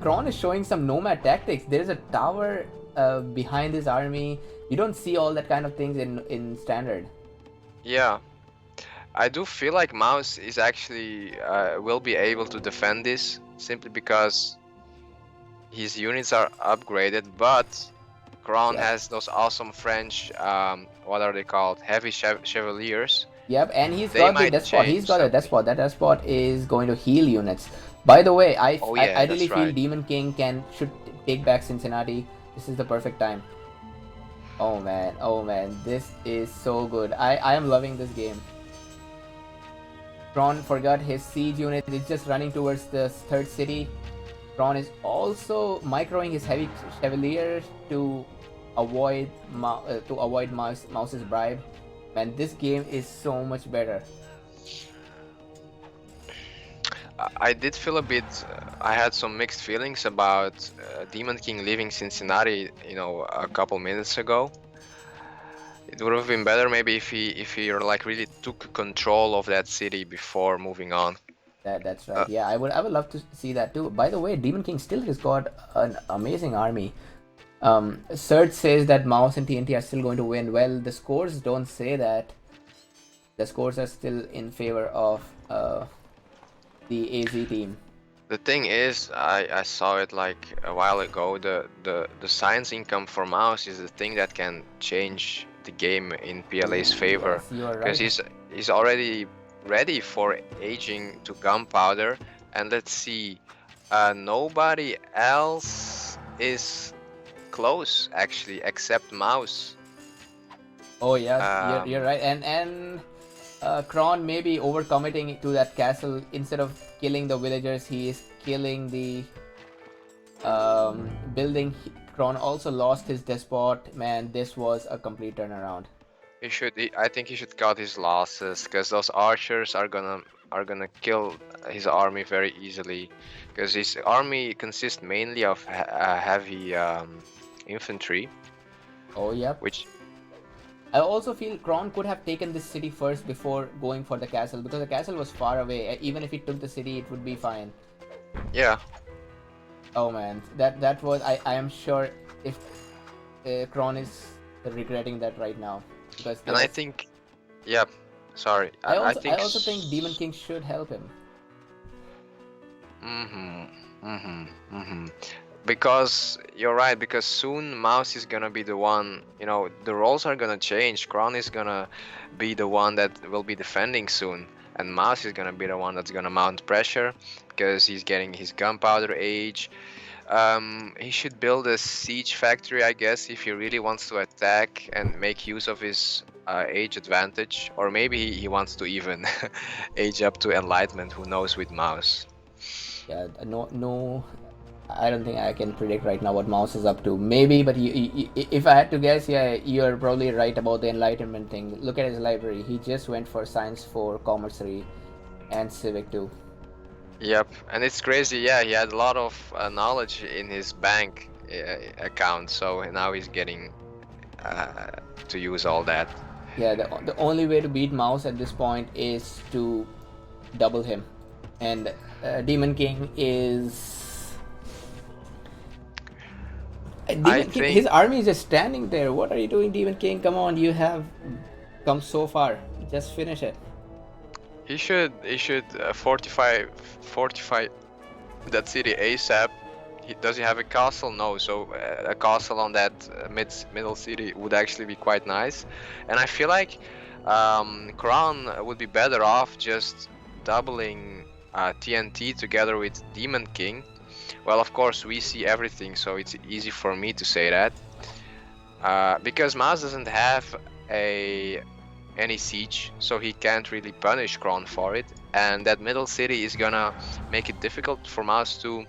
Kron is showing some nomad tactics. There is a tower behind his army. You don't see all that kind of things in standard. Yeah, I do feel like Mouse is actually will be able to defend this simply because his units are upgraded, but Crown Yep. has those awesome French, what are they called? Heavy chevaliers. Yep, and he's They got the might despot. He's change got a something. despot. That despot is going to heal units. By the way, Oh I yeah, really that's feel right. Demon King should take back Cincinnati. This is the perfect time. Oh man, this is so good. I am loving this game. Tron forgot his siege unit. It's just running towards the third city. Tron is also microing his heavy chevalier to avoid Mouse's bribe. Man, this game is so much better. I did feel a bit. I had some mixed feelings about Demon King leaving Cincinnati, a couple minutes ago. It would have been better maybe if he like really took control of that city before moving on. That's Uh, right. Yeah, I would love to see that too. By the way, Demon King still has got an amazing army. Serge says that Mouse and TNT are still going to win. Well, the scores don't say that. The scores are still in favor of the AZ team. the thing is, I saw it like a while ago. The science income for Mouse is the thing that can change the game in PLA's Ooh, favor, yes, you are because right. he's already ready for aging to gunpowder. And let's see, nobody else is close actually except Mouse. Oh yes, you're Um, right. And Kron may be overcommitting to that castle. Instead of killing the villagers, he is killing the building. Kron also lost his despot. Man, this was a complete turnaround. I think he should cut his losses, because those archers are gonna kill his army very easily, because his army consists mainly of heavy infantry, Oh yep. which I also feel Kron could have taken this city first before going for the castle, because the castle was far away. Even if he took the city, it would be fine. yeah. Oh man, that was I am sure if Kron is regretting that right now, because And there I was. think, yeah, sorry, I I also I think also think Demon King should help him. mm-hmm, mm-hmm, mm-hmm. Because you're right, because soon Mouse is gonna be the one, the roles are gonna change. Crown is gonna be the one that will be defending soon. and Mouse is gonna be the one that's gonna mount pressure because he's getting his gunpowder age. He should build a siege factory, I guess, if he really wants to attack and make use of his age advantage. Or maybe he wants to even age up to enlightenment. Who knows with Mouse? Yeah, no, I don't think I can predict right now what Mouse is up to. Maybe, but if I had to guess, yeah, you're probably right about the enlightenment thing. Look at his library. He just went for Science 4, Commerce 3, and Civic 2. Yep, and it's crazy. Yeah, he had a lot of knowledge in his bank account, so now he's getting to use all that. Yeah, the only way to beat Mouse at this point is to double him. And Demon King is. I Demon King, his think army is just standing there. What are you doing, Demon King? Come on, you have come so far. Just finish it. he should fortify that city ASAP. Does he have a castle? No, so a castle on that middle city would actually be quite nice. And I feel like Crown would be better off just doubling TNT together with Demon King. Well, of course, we see everything, so it's easy for me to say that. Because Mouse doesn't have a any siege, so he can't really punish Kron for it, and that middle city is gonna make it difficult for Mouse to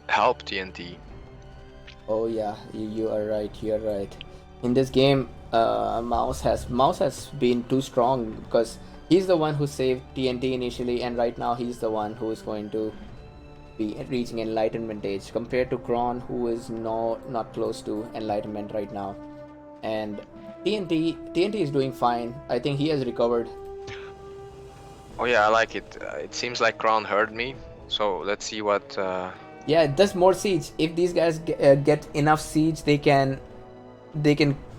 help TNT. Oh yeah, you are right. You are right. In this game, Mouse has been too strong because he's the one who saved TNT initially, and right now he's the one who is going to be reaching enlightenment age compared to Kron, who is not close to enlightenment right now. And TNT is doing fine. I think he has recovered. Oh yeah, I like it. It seems like Kron heard me, so let's see what. Yeah, just more siege. If these guys get enough siege, they can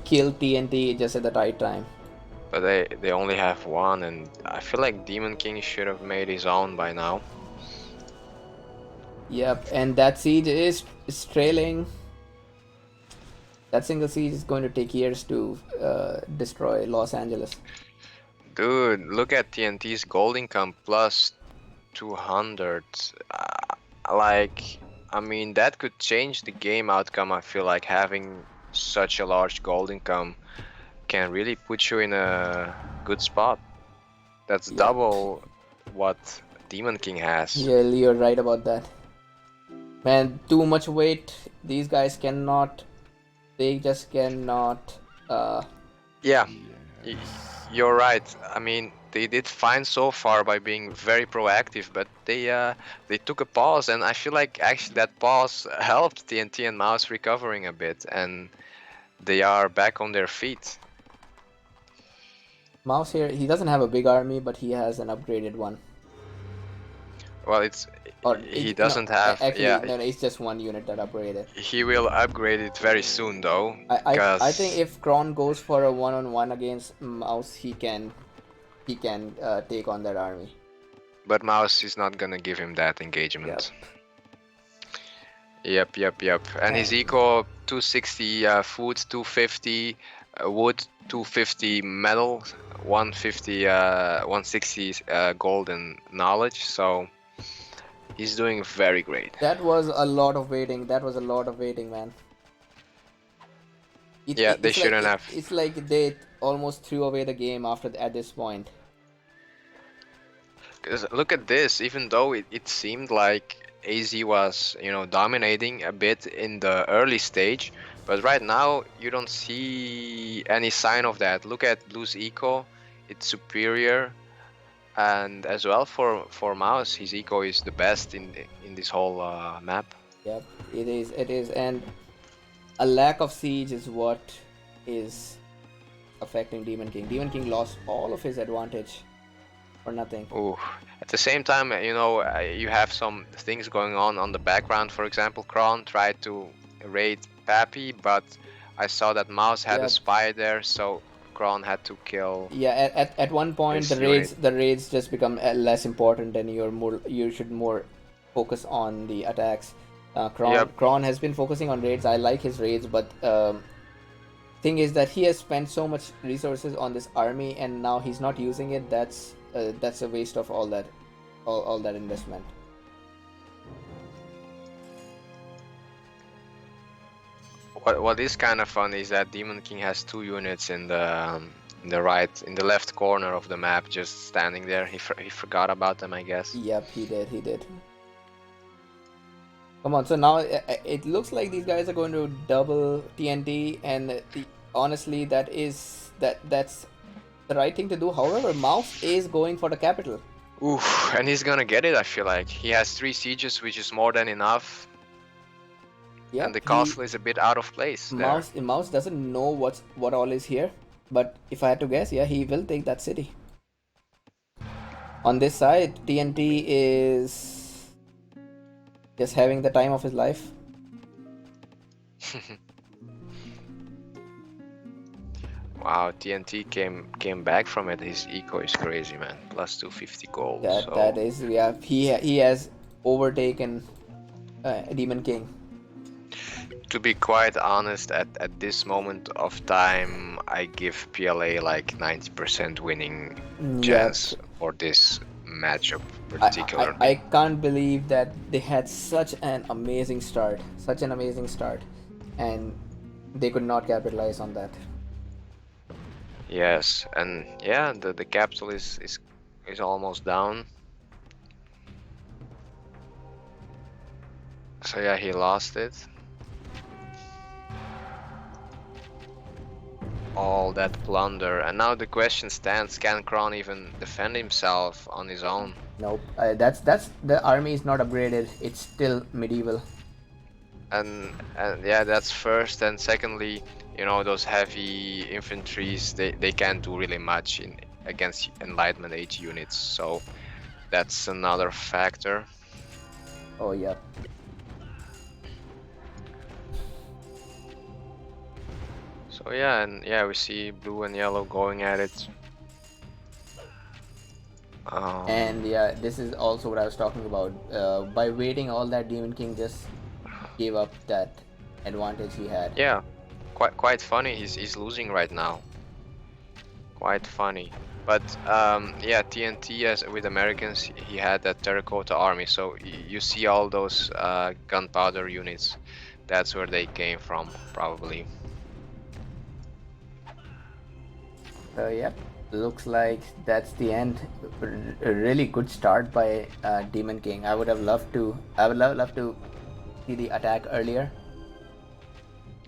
kill TNT just at the right time. But they only have one, and I feel like Demon King should have made his own by now. Yep, and that siege is trailing. That single siege is going to take years to destroy Los Angeles. Dude, look at TNT's gold income plus 200. Like, I mean, that could change the game outcome. I feel like having such a large gold income can really put you in a good spot. That's Yep. double what Demon King has. Yeah, you're right about that. Man, too much weight. These guys cannot. They just cannot. Yeah, y- you're right. I mean, they did fine so far by being very proactive, but they took a pause, and I feel like actually that pause helped TNT and Mouse recovering a bit, and they are back on their feet. Mouse here, he doesn't have a big army, but he has an upgraded one. Well, Or he no, doesn't have. actually, Yeah, no, it's just one unit that upgraded. he will upgrade it very soon though, I think because if Kron goes for a one-on-one against Mouse, he can take on that army. but Mouse is not gonna give him that engagement. Yep. And his eco 260 food, 250 wood, 250 metal, 150, 160 gold and knowledge. So he's doing very great. That was a lot of waiting. That was a lot of waiting, man. Yeah, they shouldn't have. It's like they almost threw away the game at this point. 'Cause look at this. Even though it seemed like AZ was, dominating a bit in the early stage, but right now you don't see any sign of that. Look at Blue's eco. It's superior. And as well for Mouse, his eco is the best in this whole map. Yep, it is, and a lack of siege is what is affecting Demon King. Demon King lost all of his advantage for nothing. Ooh. At the same time, you have some things going on the background. For example, Kron tried to raid Pappy, but I saw that Mouse had a Yep. spy there, so Kron had to kill. Yeah, at one point His unit. the raids just become less important, and you should more focus on the attacks. Yep. Kron has been focusing on raids. I like his raids, but thing is that he has spent so much resources on this army, and now he's not using it. That's a waste of all that investment. What is kind of fun is that Demon King has 2 units in the right, in the left corner of the map, just standing there. He forgot about them, I guess. Yep, he did. Come on, so now it looks like these guys are going to double TNT, and honestly, that's the right thing to do. However, Mouse is going for the capital. Oof, and he's gonna get it, I feel like. He has 3 sieges, which is more than enough. Yeah, And the castle is a bit out of place there. Mouse doesn't know what all is here, but if I had to guess, yeah, he will take that city. On this side, TNT is just having the time of his life. Wow, TNT came back from it. His eco is crazy, man. Plus 250 gold. That is, yeah, he has overtaken Demon King. To be quite honest, at this moment of time, I give PLA like 90% winning chance for this matchup particularly. I can't believe that they had such an amazing start, and they could not capitalize on that. Yes, and yeah, the capital is almost down. So yeah, he lost it. All that plunder, and now the question stands: can Kron even defend himself on his own? Nope. That's the army is not upgraded. It's still medieval. And yeah, that's first, and secondly, you know, those heavy infantries, they can't do really much against Enlightenment Age units, so that's another factor. Oh yeah. So yeah, and yeah, we see blue and yellow going at it. And yeah, this is also what I was talking about. By waiting all that, Demon King just gave up that advantage he had. Yeah, quite funny. He's losing right now. Quite funny. But yeah, TNT, as with Americans, he had that terracotta army. So you see all those gunpowder units. That's where they came from, probably. Yep, looks like that's the end. A really good start by Demon King. I would have loved to. I would love to see the attack earlier.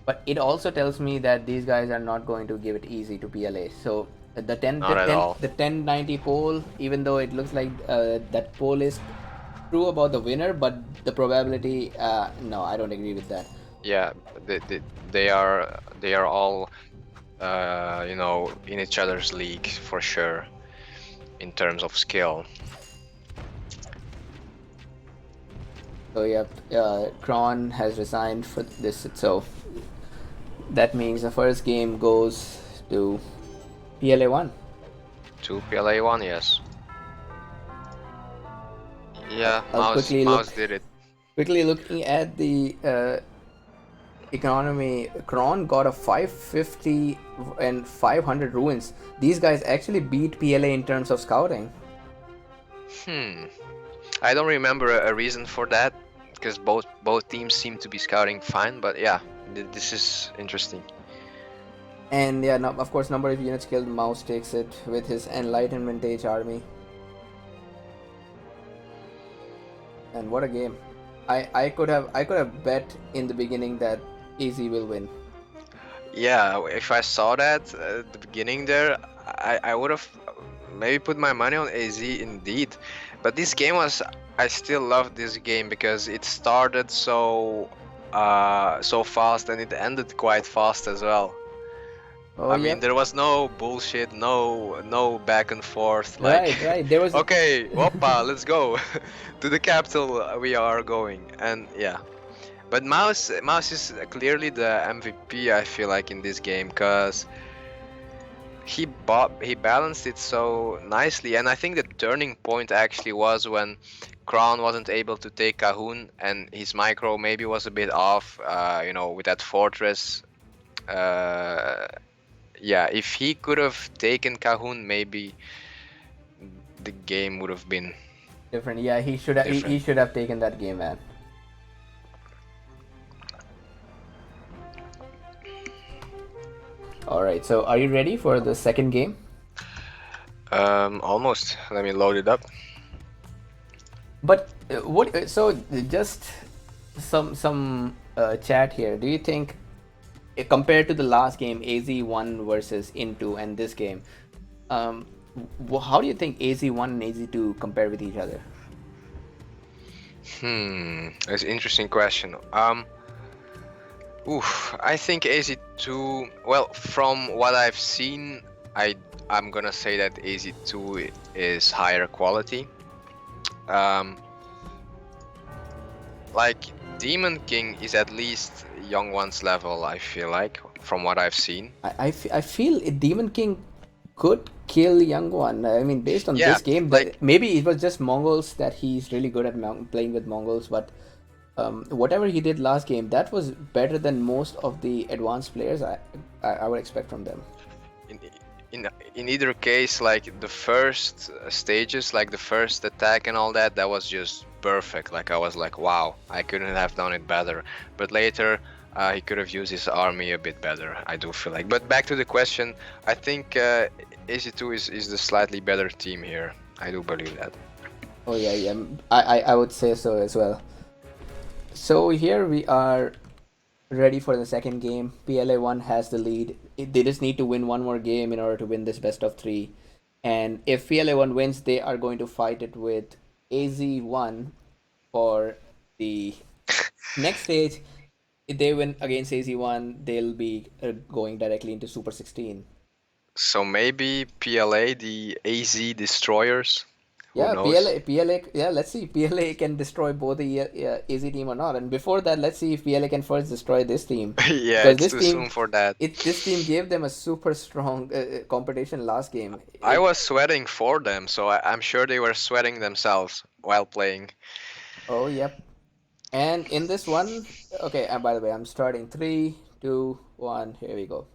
But it also tells me that these guys are not going to give it easy to PLA. So the 1090 poll, even though it looks like that poll is true about the winner, but the probability, no, I don't agree with that. Yeah, they are all you know, in each other's league for sure in terms of skill. So yeah, Kron has resigned for this, so that means the first game goes to PLA1. To PLA1, yes. Yeah, Mouse did it. Quickly looking at the economy, Kron got a 550 and 500 ruins. These guys actually beat PLA in terms of scouting. I don't remember a reason for that, because both teams seem to be scouting fine, but yeah, this is interesting. And yeah, no, of course, number of units killed, Mouse takes it with his Enlightenment Age army. And what a game! I could have bet in the beginning that AZ will win. Yeah, if I saw that at the beginning there, I would have maybe put my money on AZ indeed. But this game was, I still love this game because it started so fast and it ended quite fast as well. Oh, I mean, there was no bullshit, no back and forth. Like, right. There was okay, whoppa, let's go to the capital. We are going, and yeah. But Mouse is clearly the MVP, I feel like, in this game, because he balanced it so nicely, and I think the turning point actually was when Crown wasn't able to take Cahoon, and his micro maybe was a bit off, you know, with that fortress, yeah, if he could have taken Kahun, maybe the game would have been Different. Yeah, he should have. He different. should have taken that game, man. All right. So, are you ready for the second game? Almost. Let me load it up. But what? So, just some chat here. Do you think, compared to the last game, AZ1 versus Into, and this game, um, how do you think AZ1 and AZ2 compare with each other? That's an interesting question. I think AZ2. Well, from what I've seen, I'm gonna say that AZ2 is higher quality. Like Demon King is at least Young One's level. I feel like from what I've seen. I feel Demon King could kill Young One. I mean, based on Yeah, this game, like maybe it was just Mongols that he's really good at playing with Mongols, but whatever he did last game, that was better than most of the advanced players I would expect from them. in in either case, like the first stages, like the first attack and all that, that was just perfect. Like I was like, wow, I couldn't have done it better. But later, he could have used his army a bit better. I do feel like. But back to the question, I think AC2 is the slightly better team here. I do believe that. Oh yeah, yeah. I would say so as well. So here we are ready for the second game. PLA1 has the lead. They just need to win one more game in order to win this best of three. And if PLA1 wins, they are going to fight it with AZ1 for the next stage. If they win against AZ1, they'll be going directly into Super 16. So maybe PLA, the AZ destroyers. Who Yeah, knows? PLA. Yeah, let's see if PLA can destroy both the AZ team or not. And before that, let's see if PLA can first destroy this team, Yeah, because it's this too team, soon for that. this team gave them a super strong competition last game. I was sweating for them, so I'm sure they were sweating themselves while playing. Oh, yep. And in this one, okay. And by the way, I'm starting three, two, one. Here we go.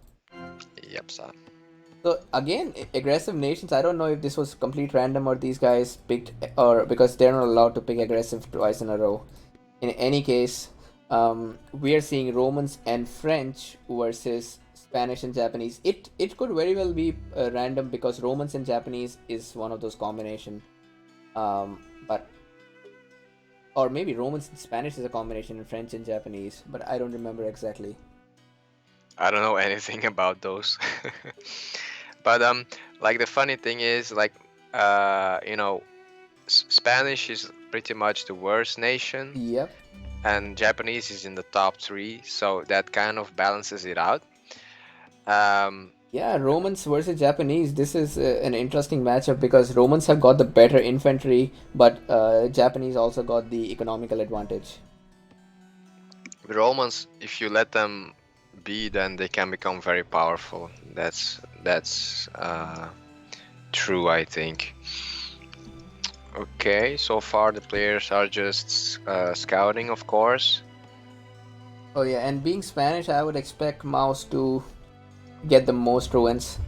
Yep, so. So again, aggressive nations. I don't know if this was complete random or these guys picked, or because they're not allowed to pick aggressive twice in a row. In any case, we are seeing Romans and French versus Spanish and Japanese. It could very well be random because Romans and Japanese is one of those combination. But or maybe Romans and Spanish is a combination in French and Japanese, but I don't remember exactly. I don't know anything about those. But like the funny thing is, like you know, Spanish is pretty much the worst nation, Yep. and Japanese is in the top three, so that kind of balances it out. Um, Yeah, Romans versus Japanese. This is an interesting matchup because Romans have got the better infantry, but Japanese also got the economical advantage. the Romans, if you let them be, then they can become very powerful. That's true, I think. Okay, so far the players are just scouting, of course. Oh yeah, and being Spanish, I would expect Mouse to get the most ruins,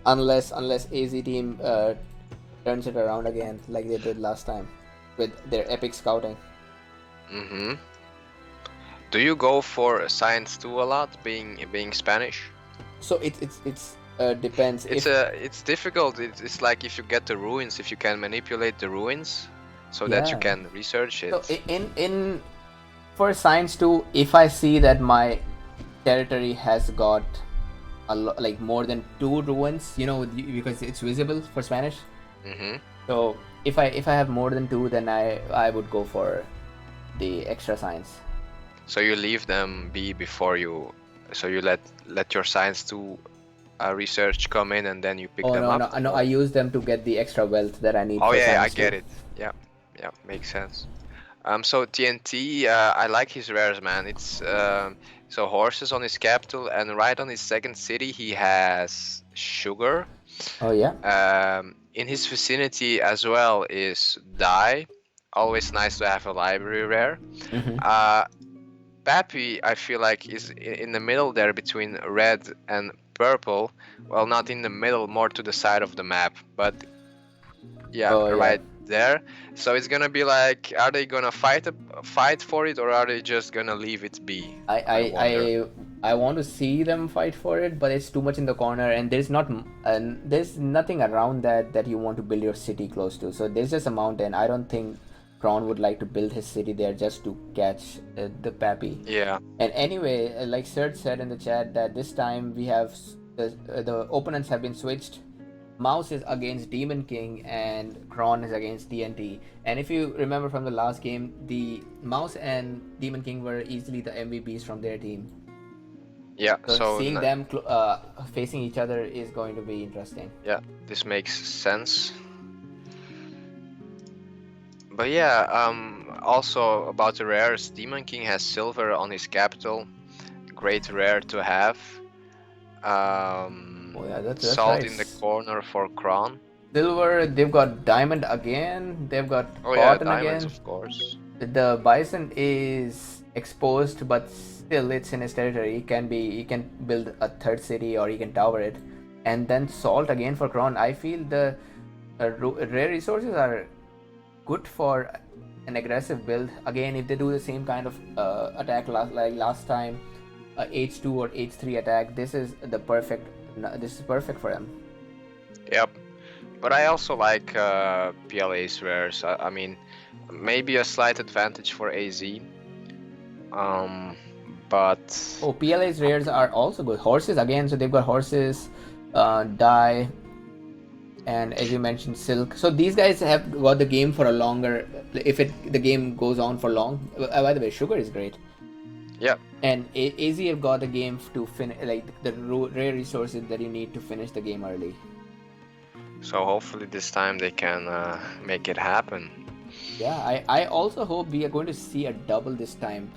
unless AZ team turns it around again like they did last time with their epic scouting. Mm-hmm. Do you go for science 2 a lot, being Spanish? So it's depends It's if it's difficult. It's like if you get the ruins, if you can manipulate the ruins, so that you yeah. can research So it. in for science too, if I see that my territory has got like more than two ruins, because it's visible for Spanish. Mm-hmm. So if I have more than two, then I would go for the extra science. So you leave them be before you, so you let your science 2 research come in, and then you pick Oh them no up. no no! I Or... use them to get the extra wealth that I need Oh for yeah, I science get too. it. Yeah, yeah, makes sense. So TNT, I like his rares, man. It's so horses on his capital, and right on his second city he has sugar. Oh yeah. In his vicinity as well is dye. Always nice to have a library rare. Mm-hmm. Pappy, I feel like is in the middle there between red and purple. Well, not in the middle, more to the side of the map, but yeah, Oh yeah. right there. So it's gonna be like, are they gonna fight for it, or are they just gonna leave it be? I, I I wonder. I I want to see them fight for it, but it's too much in the corner, and there's nothing around that you want to build your city close to. So there's just a mountain. I don't think Kron would like to build his city there just to catch the Pappy. Yeah, And anyway, like Serge said in the chat, that this time we have the opponents have been switched. Mouse is against Demon King and Kron is against TNT. And if you remember from the last game, the Mouse and Demon King were easily the MVPs from their team. yeah. So So seeing them facing each other is going to be interesting. yeah, this makes sense. But yeah, also about the rares, Demon King has silver on his capital. Great rare to have. Oh yeah, that's Salt right. in the corner for Kron. Silver, they've got diamond again. They've got Oh yeah, cotton diamonds again. of course. The bison is exposed, but still it's in his territory. He can build a third city or he can tower it. And then salt again for Kron. I feel the rare resources are good for an aggressive build. Again, if they do the same kind of attack like last time, H2 or H3 attack, this is perfect for them. Yep. But I also like PLA's rares. I mean, maybe a slight advantage for AZ. But Oh, PLA's rares are also good. Horses again, so they've got horses, dye, and as you mentioned, silk. So these guys have got the game for a longer. If the game goes on for long. By the way, sugar is great. yeah, And AZ have got the game to finish, like the rare resources that you need to finish the game early. so hopefully this time they can make it happen. Yeah, I also hope we are going to see a double this time.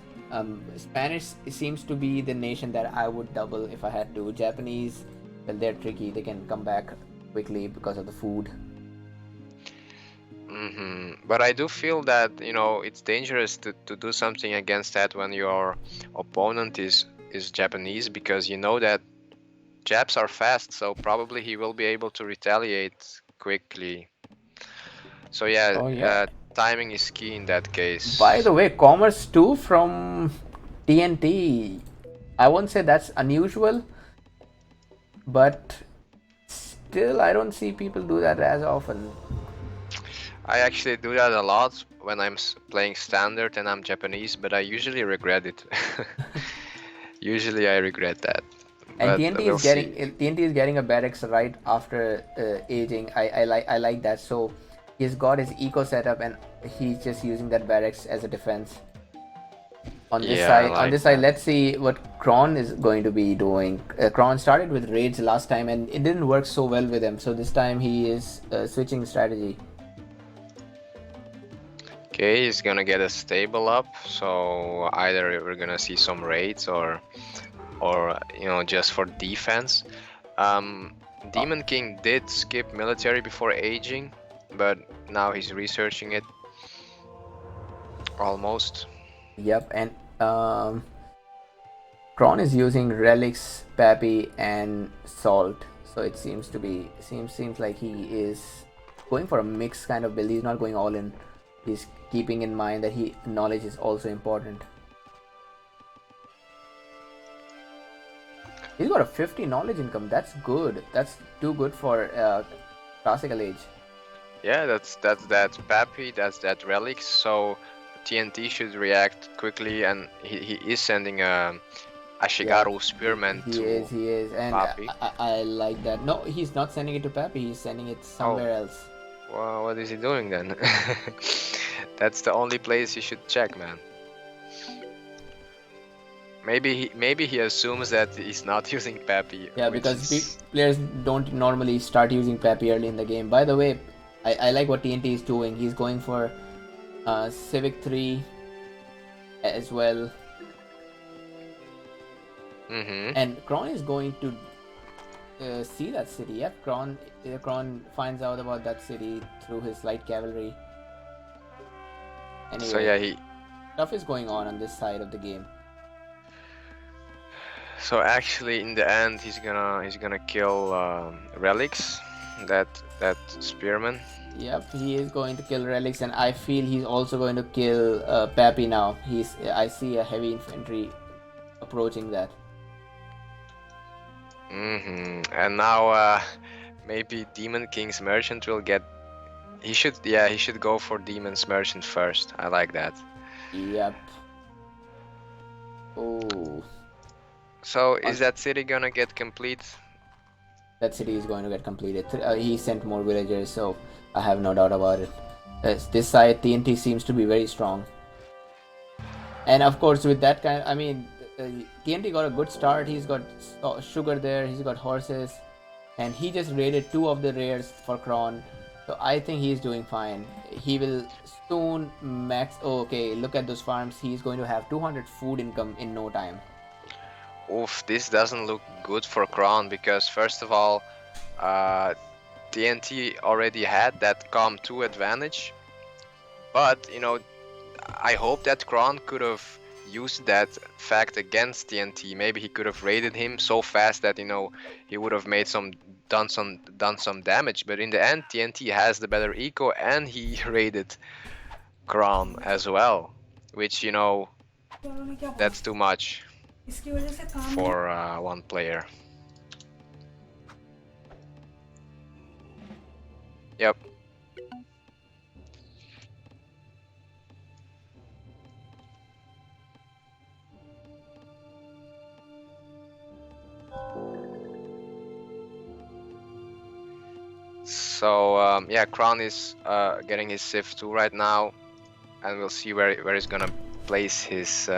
Spanish seems to be the nation that I would double if I had to. Japanese, well, they're tricky. They can come back quickly because of the food. But I do feel that, you know, it's dangerous to do something against that when your opponent is Japanese, because you know that Japs are fast, so probably he will be able to retaliate quickly. So yeah, Oh yeah. timing is key in that By case. the way, Commerce 2 from TNT. I won't say that's unusual, but still, I don't see people do that as often. I actually do that a lot when I'm playing standard and I'm Japanese, but I usually regret it. Usually I regret that, And but we'll see. TNT is getting a barracks right after aging. I like that. So he's got his eco setup and he's just using that barracks as a defense. Yeah, I On like this side, that. let's see what Kron is going to be doing. Kron started with raids last time and it didn't work so well with him. So this time he is switching strategy. Okay, he's gonna get a stable up, so either we're gonna see some raids or you know, just for defense. Demon King did skip military before aging, but now he's researching it almost. Yep, and Kron is using relics, Pappy, and salt. So it seems like he is going for a mixed kind of build. He's not going all in. He's keeping in mind that knowledge is also important. He's got a 50 knowledge income. That's good. That's too good for classical age. Yeah, that's that Pappy, that's that relics. So TNT should react quickly, and he is sending a Yeah, Ashigaru Spearman to he is, and Pappy. I like that. No, he's not sending it to Pappy. He's sending it Oh, somewhere else. well, what is he doing then? That's the only place you should check, man. Maybe he assumes that he's not using Pappy, Yeah, which because is players don't normally start using Pappy early in the game. By the way, I like what TNT is doing. He's going for Civic 3 as well. And Kron is going to see that city. Yep, Kron finds out about that city through his light cavalry. Anyway, so yeah, he stuff is going on this side of the game. So actually, in the end, he's gonna kill relics, that spearman. Yep, he is going to kill relics, and I feel he's also going to kill Pappy now. I see a heavy infantry approaching that. And now maybe Demon King's merchant will get. He should go for Demon's merchant first. I like that. Yep. Oh, So is that city gonna get complete? that city is going to get completed. He sent more villagers, so I have no doubt about it. This side, TNT seems to be very strong. And of course, with that kind, I mean, TNT got a good start. He's got sugar there, he's got horses, and he just raided 2 of the rares for Kron. So I think he's doing fine. He will soon max. Oh, okay, look at those farms. He's going to have 200 food income in no time. Oof, this doesn't look good for Crown because first of all, TNT already had that COM2 advantage, but I hope that Kron could have used that fact against TNT. Maybe he could have raided him so fast that he would have done some damage. But in the end, TNT has the better eco and he raided Kron as well, which that's too much for one player. Yep. So yeah, Kron is getting his Civ 2 right now, and we'll see where he's gonna place his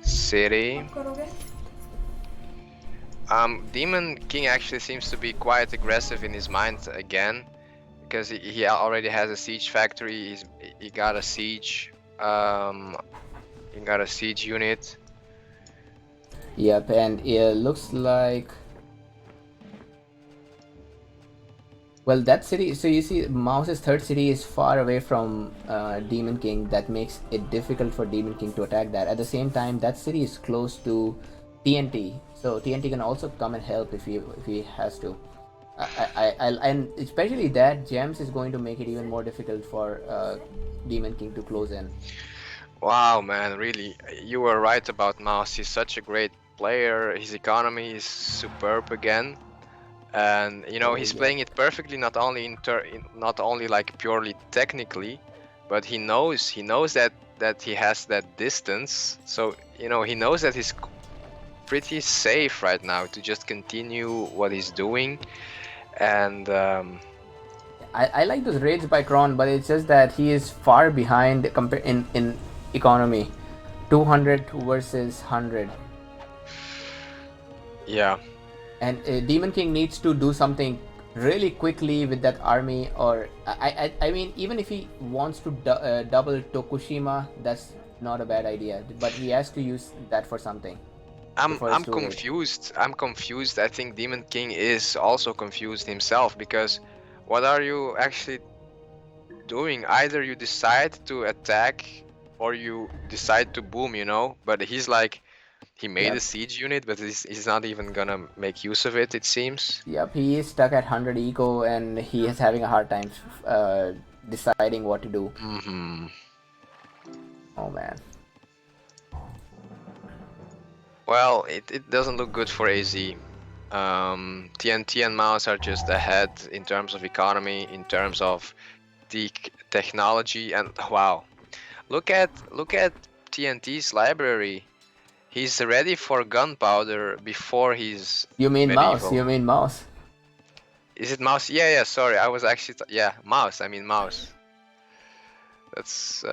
city. Demon King actually seems to be quite aggressive in his mind again, because he already has a siege factory. He got a siege. He got a siege unit. Yep, and it looks like. Well, that city. So you see, Mouse's third city is far away from Demon King. That makes it difficult for Demon King to attack that. At the same time, that city is close to TNT, so TNT can also come and help if he has to. And especially that gems is going to make it even more difficult for Demon King to close in. Wow, man, really, you were right about Mouse. He's such a great player. His economy is superb again, and he's playing it perfectly. Not only not only like purely technically, but he knows that he has that distance. So he knows that he's pretty safe right now to just continue what he's doing, and I like those raids by Kron, but it's just that he is far behind in economy. 200 versus 100. yeah. And Demon King needs to do something really quickly with that army, or I mean, even if he wants to double Tokushima, that's not a bad idea. But he has to use that for something. I'm confused. I'm confused. I think Demon King is also confused himself, because what are you actually doing? Either you decide to attack or you decide to boom, but he's like, he made a siege unit, but he's not even gonna make use of it, it seems. Yep, he is stuck at 100 eco and he is having a hard time deciding what to do. Oh man. Well, it doesn't look good for AZ. TNT and Mouse are just ahead in terms of economy, in terms of technology, and wow, look at TNT's library. He's ready for gunpowder before he's. You mean medieval. Mouse? You mean Mouse? Is it Mouse? Yeah. Sorry, I was actually Mouse. I mean Mouse. That's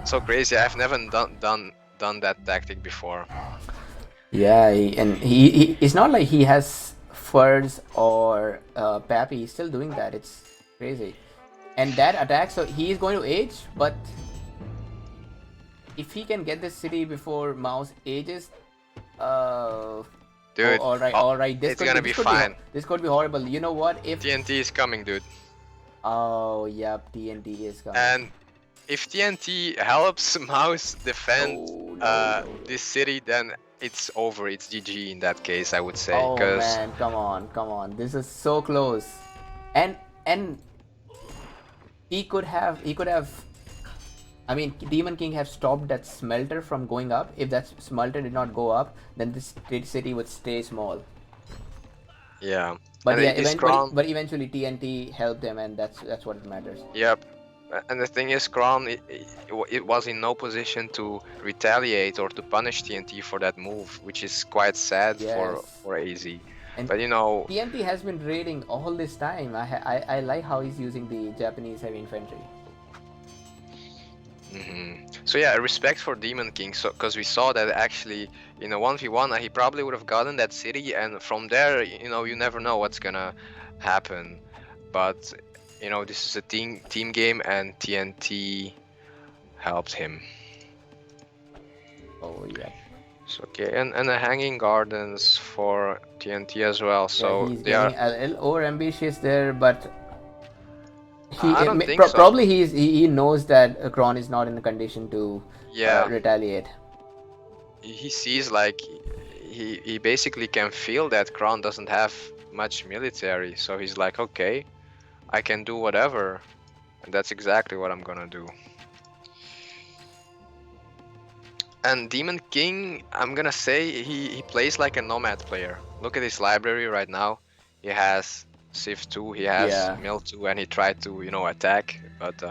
so crazy. I've never done that tactic before. Yeah, it's not like he has furs or Pappy. He's still doing that. It's crazy. And that attack, so he is going to age, but if he can get this city before Mouse ages, dude, all right. It's gonna be fine. This could be horrible. You know what? If TNT is coming, dude. Oh, yep, TNT is coming. And if TNT helps Mouse defend this city, then it's over. It's GG in that case, I would say, Oh because man, come on, come on. This is so close. And he could have I mean, Demon King have stopped that smelter from going up. If that smelter did not go up, then this city would stay small. yeah, But and yeah, this Crown, but eventually TNT helped him, and that's what matters. yep. And the thing is, Crown, it was in no position to retaliate or to punish TNT for that move, which is quite sad Yes, for AZ. and But you know, TNT has been raiding all this time. I like how he's using the Japanese heavy infantry. so yeah, respect for Demon King. So because we saw that actually in a 1v1, he probably would have gotten that city, and from there, you know, you never know what's gonna happen. But you know, this is a team game, and TNT helped him. Oh yeah, So, okay, and the Hanging Gardens for TNT as well. yeah. So He's they are. getting a little over ambitious there, but I don't think so. probably he knows that Kron is not in a condition to Yeah, retaliate. he sees like he basically can feel that Crown doesn't have much military, so he's like, okay, I can do whatever, and that's exactly what I'm gonna do. And Demon King, I'm gonna say he plays like a nomad player. Look at his library right now. He has Civ 2, he has Yeah. Mill 2, and he tried to, you know, attack, but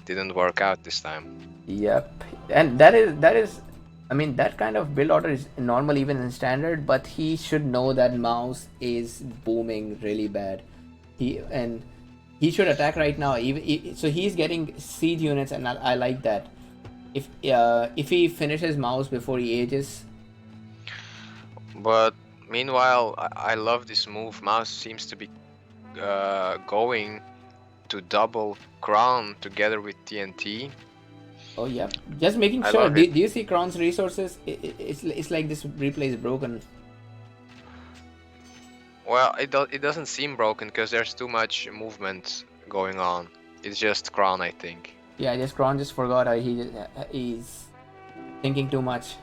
didn't work out this time. Yep. And that is I mean that kind of build order is normal even in standard, but he should know that mouse is booming really bad. He should attack right now. So he's getting siege units, and I like that. If he finishes mouse before he ages, But meanwhile, I love this move. Mouse seems to be going to double Crown together with TNT. oh yeah, just making I sure. love it. Do you see Kron's resources? It's like this replay is broken. Well, it doesn't seem broken because there's too much movement going on. It's just Crown, I think. Yeah, just Kron just forgot he's thinking too much.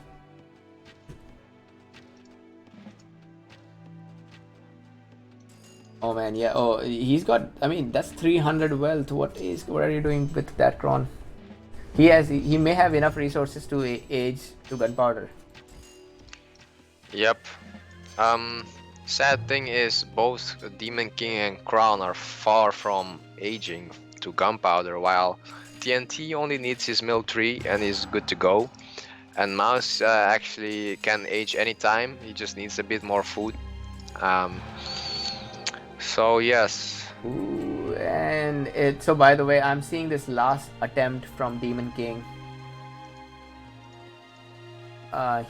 Oh man, yeah. Oh, he's got. I mean, that's 300 wealth. What are you doing with that Kron? He may have enough resources to age to gunpowder. Yep. Sad thing is both Demon King and Crown are far from aging to gunpowder, while TNT only needs his mill 3 and is good to go. And Mouse actually can age anytime, he just needs a bit more food. So yes. Ooh, and so by the way, I'm seeing this last attempt from Demon King.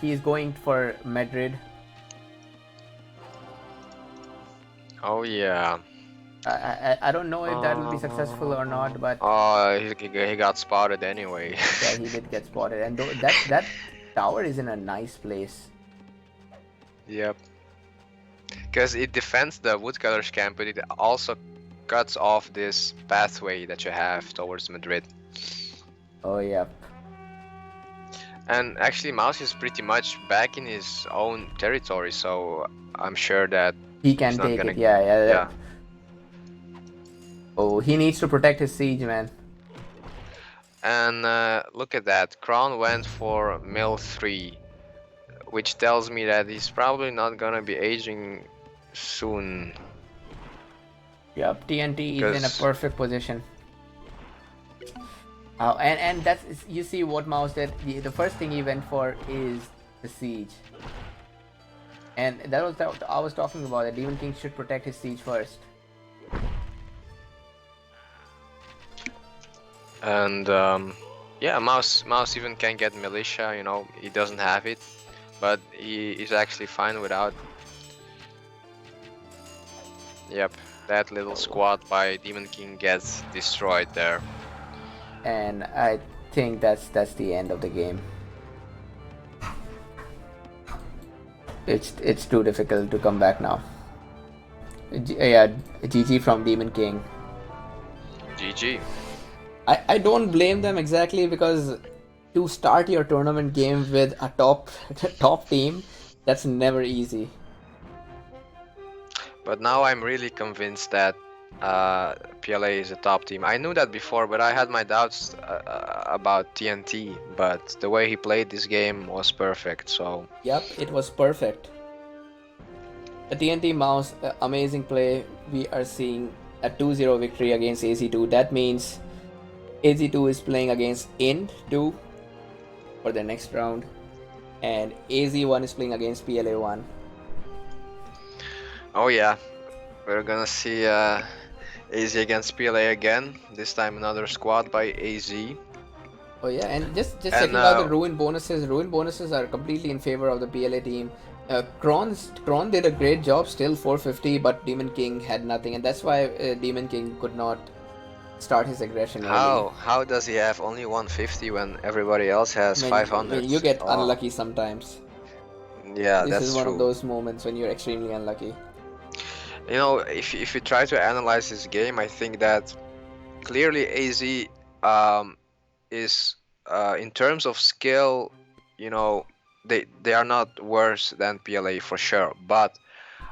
He's going for Madrid. Oh yeah. I don't know if that will be successful or not, but Oh, he got spotted anyway. yeah, he did get spotted, and that tower is in a nice place. Yep. Because it defends the woodcutter's camp, but it also cuts off this pathway that you have towards Madrid. Oh yeah. And actually, Mouse is pretty much back in his own territory, so I'm sure that He can he's not take gonna. it. Yeah. Yeah. Oh, he needs to protect his siege, man. And look at that. Crown went for mill 3, which tells me that he's probably not gonna be aging soon. Yep, TNT is in a 'Cause- perfect position. And that's you see what Mouse did. The first thing he went for is the siege, and that was I was talking about. That Demon King should protect his siege first. And yeah, Mouse even can get militia. You know, he doesn't have it, but he is actually fine without. Yep, that little squad by Demon King gets destroyed there. And I think that's the end of the game. It's too difficult to come back now. Yeah, GG from Demon King. GG. I don't blame them exactly because to start your tournament game with a top top team, that's never easy. But now I'm really convinced that PLA is a top team. I knew that before, but I had my doubts about TNT. But the way he played this game was perfect. So Yep, it was perfect. The TNT Mouse, amazing play. We are seeing a 2-0 victory against AZ2. That means AZ2 is playing against IND 2 for the next round, and AZ1 is playing against PLA1. oh yeah, we're gonna see AZ against PLA again. This time another squad by AZ. Oh yeah, and just And checking out the ruin bonuses. Ruin bonuses are completely in favor of the PLA team. Kron did a great job, still 450, but Demon King had nothing, and that's why Demon King could not start his aggression early. how does he have only 150 when everybody else has When 500? you get Oh, unlucky sometimes, yeah, this is that's one of true. those moments when you're extremely unlucky. You know, if you try to analyze this game, I think that clearly AZ is in terms of skill, you know, they are not worse than PLA for sure. But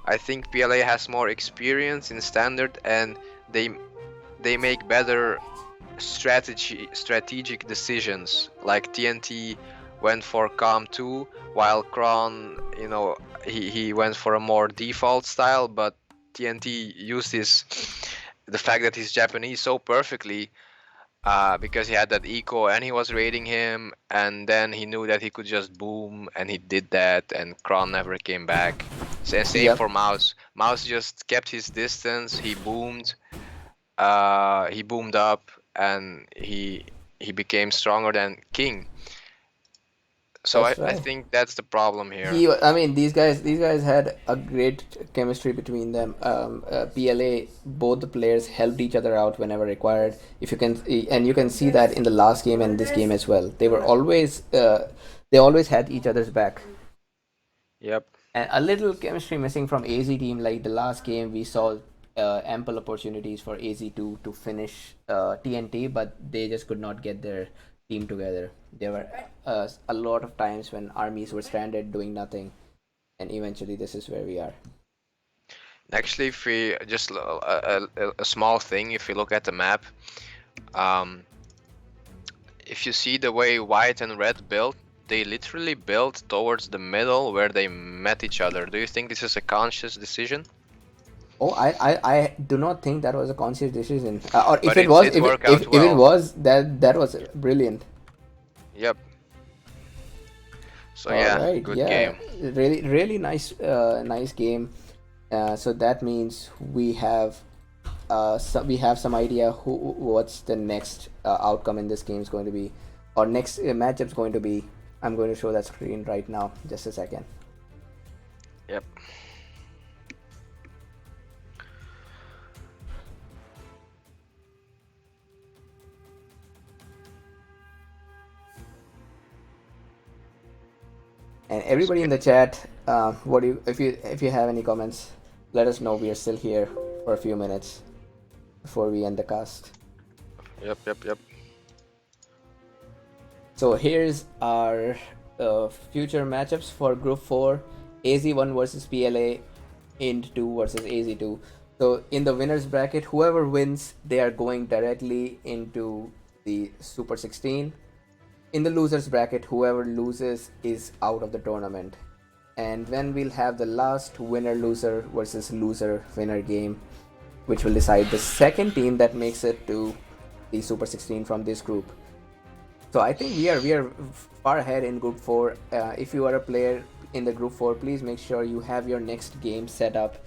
I think PLA has more experience in standard, and they they make better strategic decisions. Like TNT went for Calm 2, while Kron, you know, he went for a more default style, but TNT used his the fact that he's Japanese so perfectly, because he had that eco and he was raiding him, and then he knew that he could just boom, and he did that, and Kron never came back. Same Yep, for Mouse. Mouse just kept his distance. He boomed up, and he became stronger than King. So that's I right. think that's the problem here. I mean, these guys had a great chemistry between them. PLA, both the players helped each other out whenever required. If you can, and you can see that in the last game and this game as well. They always had each other's back. Yep. And a little chemistry missing from AZ team. Like the last game, we saw ample opportunities for AZ2 to finish TNT, but they just could not get their team together. There were a lot of times when armies were stranded doing nothing, and eventually this is where we are. Actually, if we just a small thing, if you look at the map, um, if you see the way white and red built, they literally built towards the middle where they met each other. Do you think this is a conscious decision? Oh, I do not think that was a conscious decision. Or if But it it was, did work out if it well. was, that was brilliant. Yep. So All yeah, right, good yeah, game. really nice, nice game. So that means we have some idea what's the next outcome in this game is going to be, or next matchup's going to be. I'm going to show that screen right now. Just a second. Yep. And everybody in the chat, what do you if you have any comments, let us know. We are still here for a few minutes before we end the cast. Yep. Yep. Yep. So here's our future matchups for Group 4: AZ1 versus PLA, IND2 versus AZ2. So in the winners bracket, whoever wins, they are going directly into the Super 16. In the losers bracket, whoever loses is out of the tournament. And then we'll have the last winner loser versus loser winner game, which will decide the second team that makes it to the Super 16 from this group. So I think we are far ahead in Group 4. If you are a player in the Group 4, please make sure you have your next game set up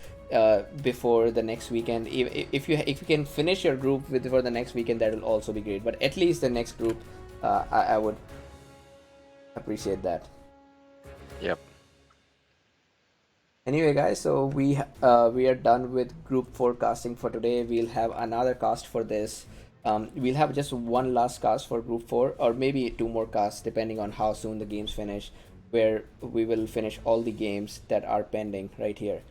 before the next weekend. If you can finish your group for the next weekend, that will also be great. But at least the next group, I would appreciate that. Yep. Anyway, guys, so we are done with group forecasting for today. We'll have another cast for this. We'll have just one last cast for group 4, or maybe two more casts depending on how soon the games finish, where we will finish all the games that are pending right here.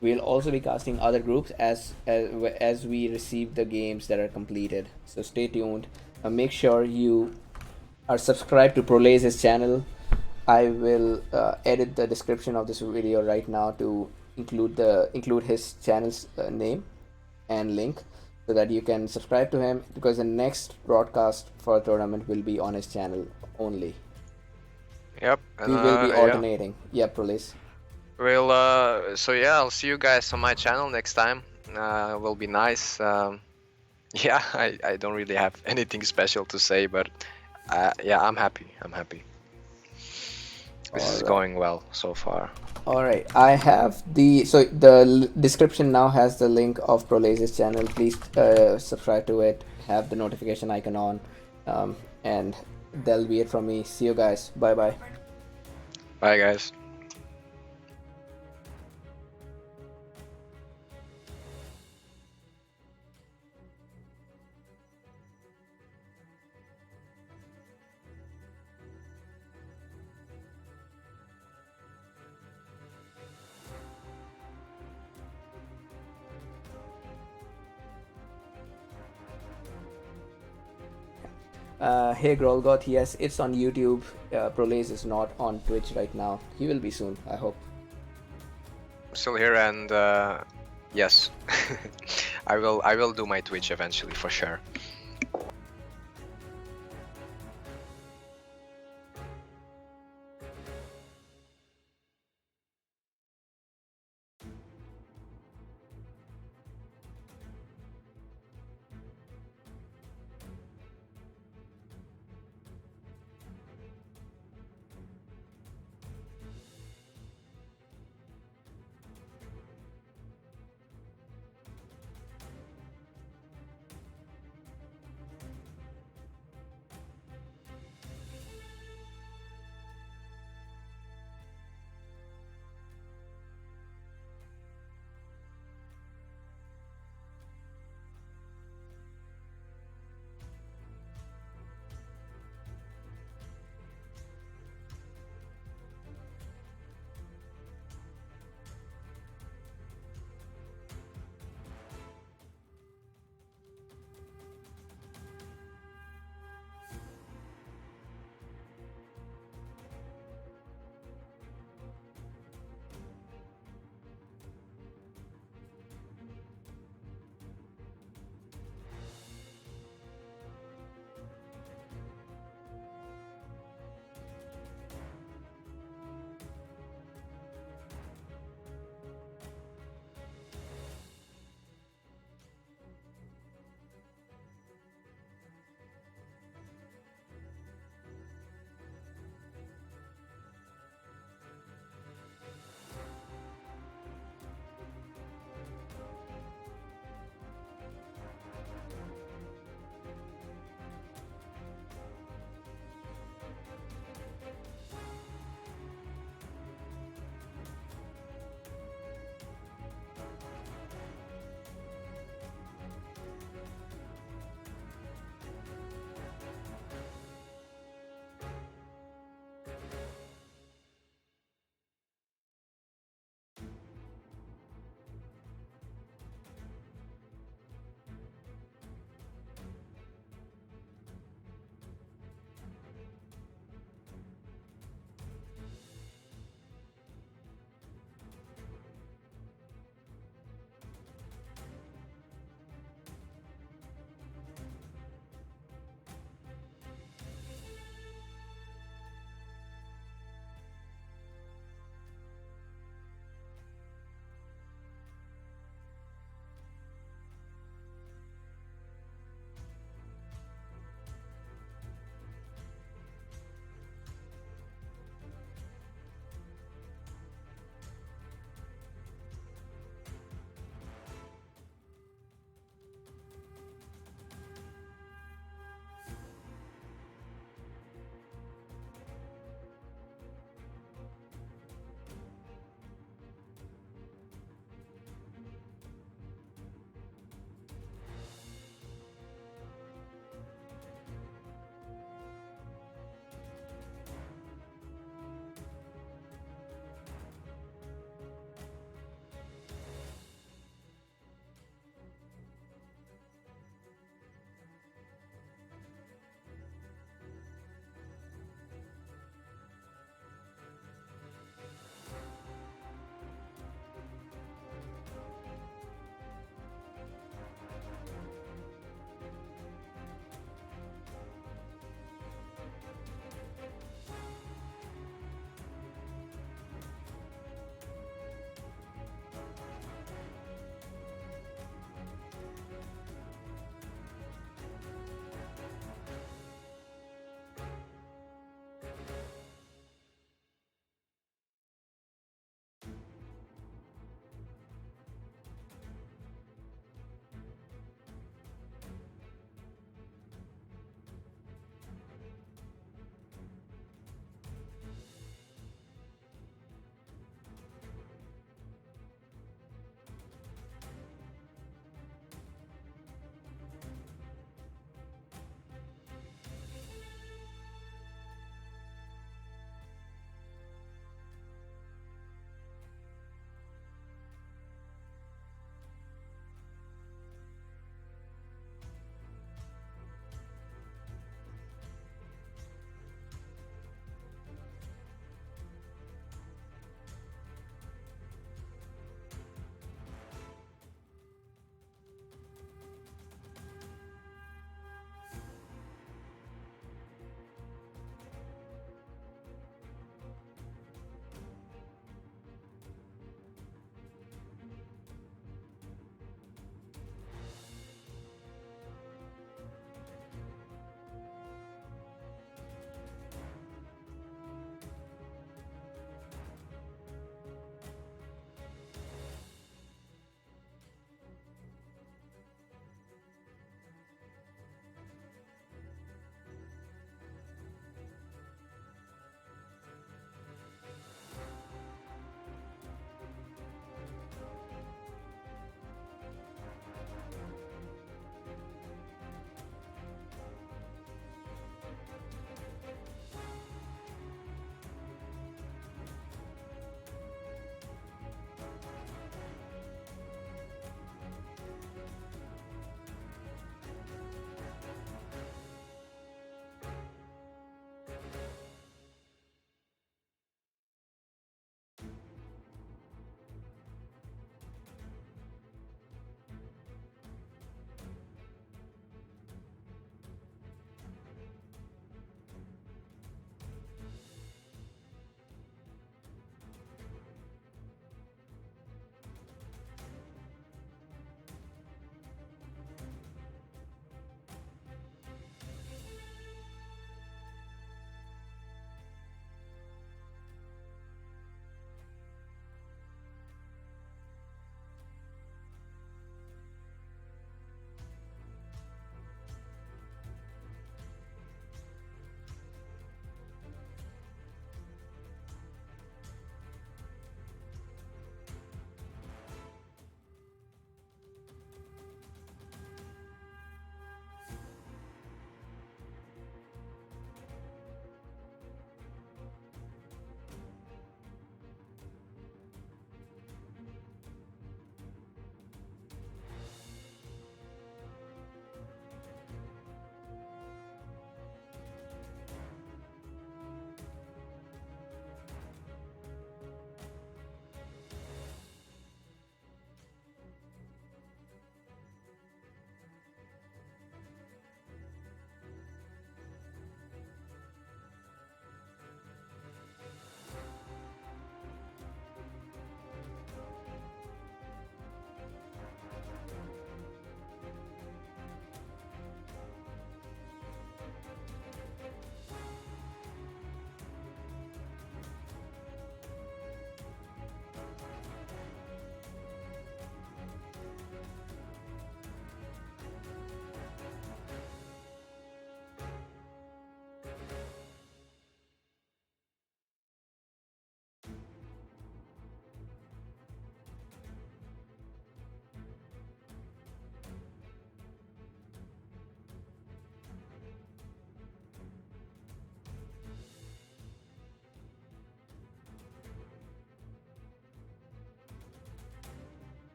We'll also be casting other groups as we receive the games that are completed. So stay tuned. Make sure you or subscribe to Prolase's channel. I will edit the description of this video right now to include his channel's name and link, so that you can subscribe to him, because the next broadcast for the tournament will be on his channel only. Yep, and We will be yeah. alternating. Yeah, Prolase. Well, so yeah, I'll see you guys on my channel next time. Will be nice. Yeah, I don't really have anything special to say, but yeah, I'm happy. I'm happy. This is All right. going well so far. All right. I have the description now has the link of Prolase's channel. Please subscribe to it. Have the notification icon on, and that'll be it from me. See you guys. Bye bye. Bye, guys. Hey Grolgoth, yes, it's on YouTube. Prolase is not on Twitch right now. He will be soon, I hope. I'm still here, and yes, I will do my Twitch eventually for sure.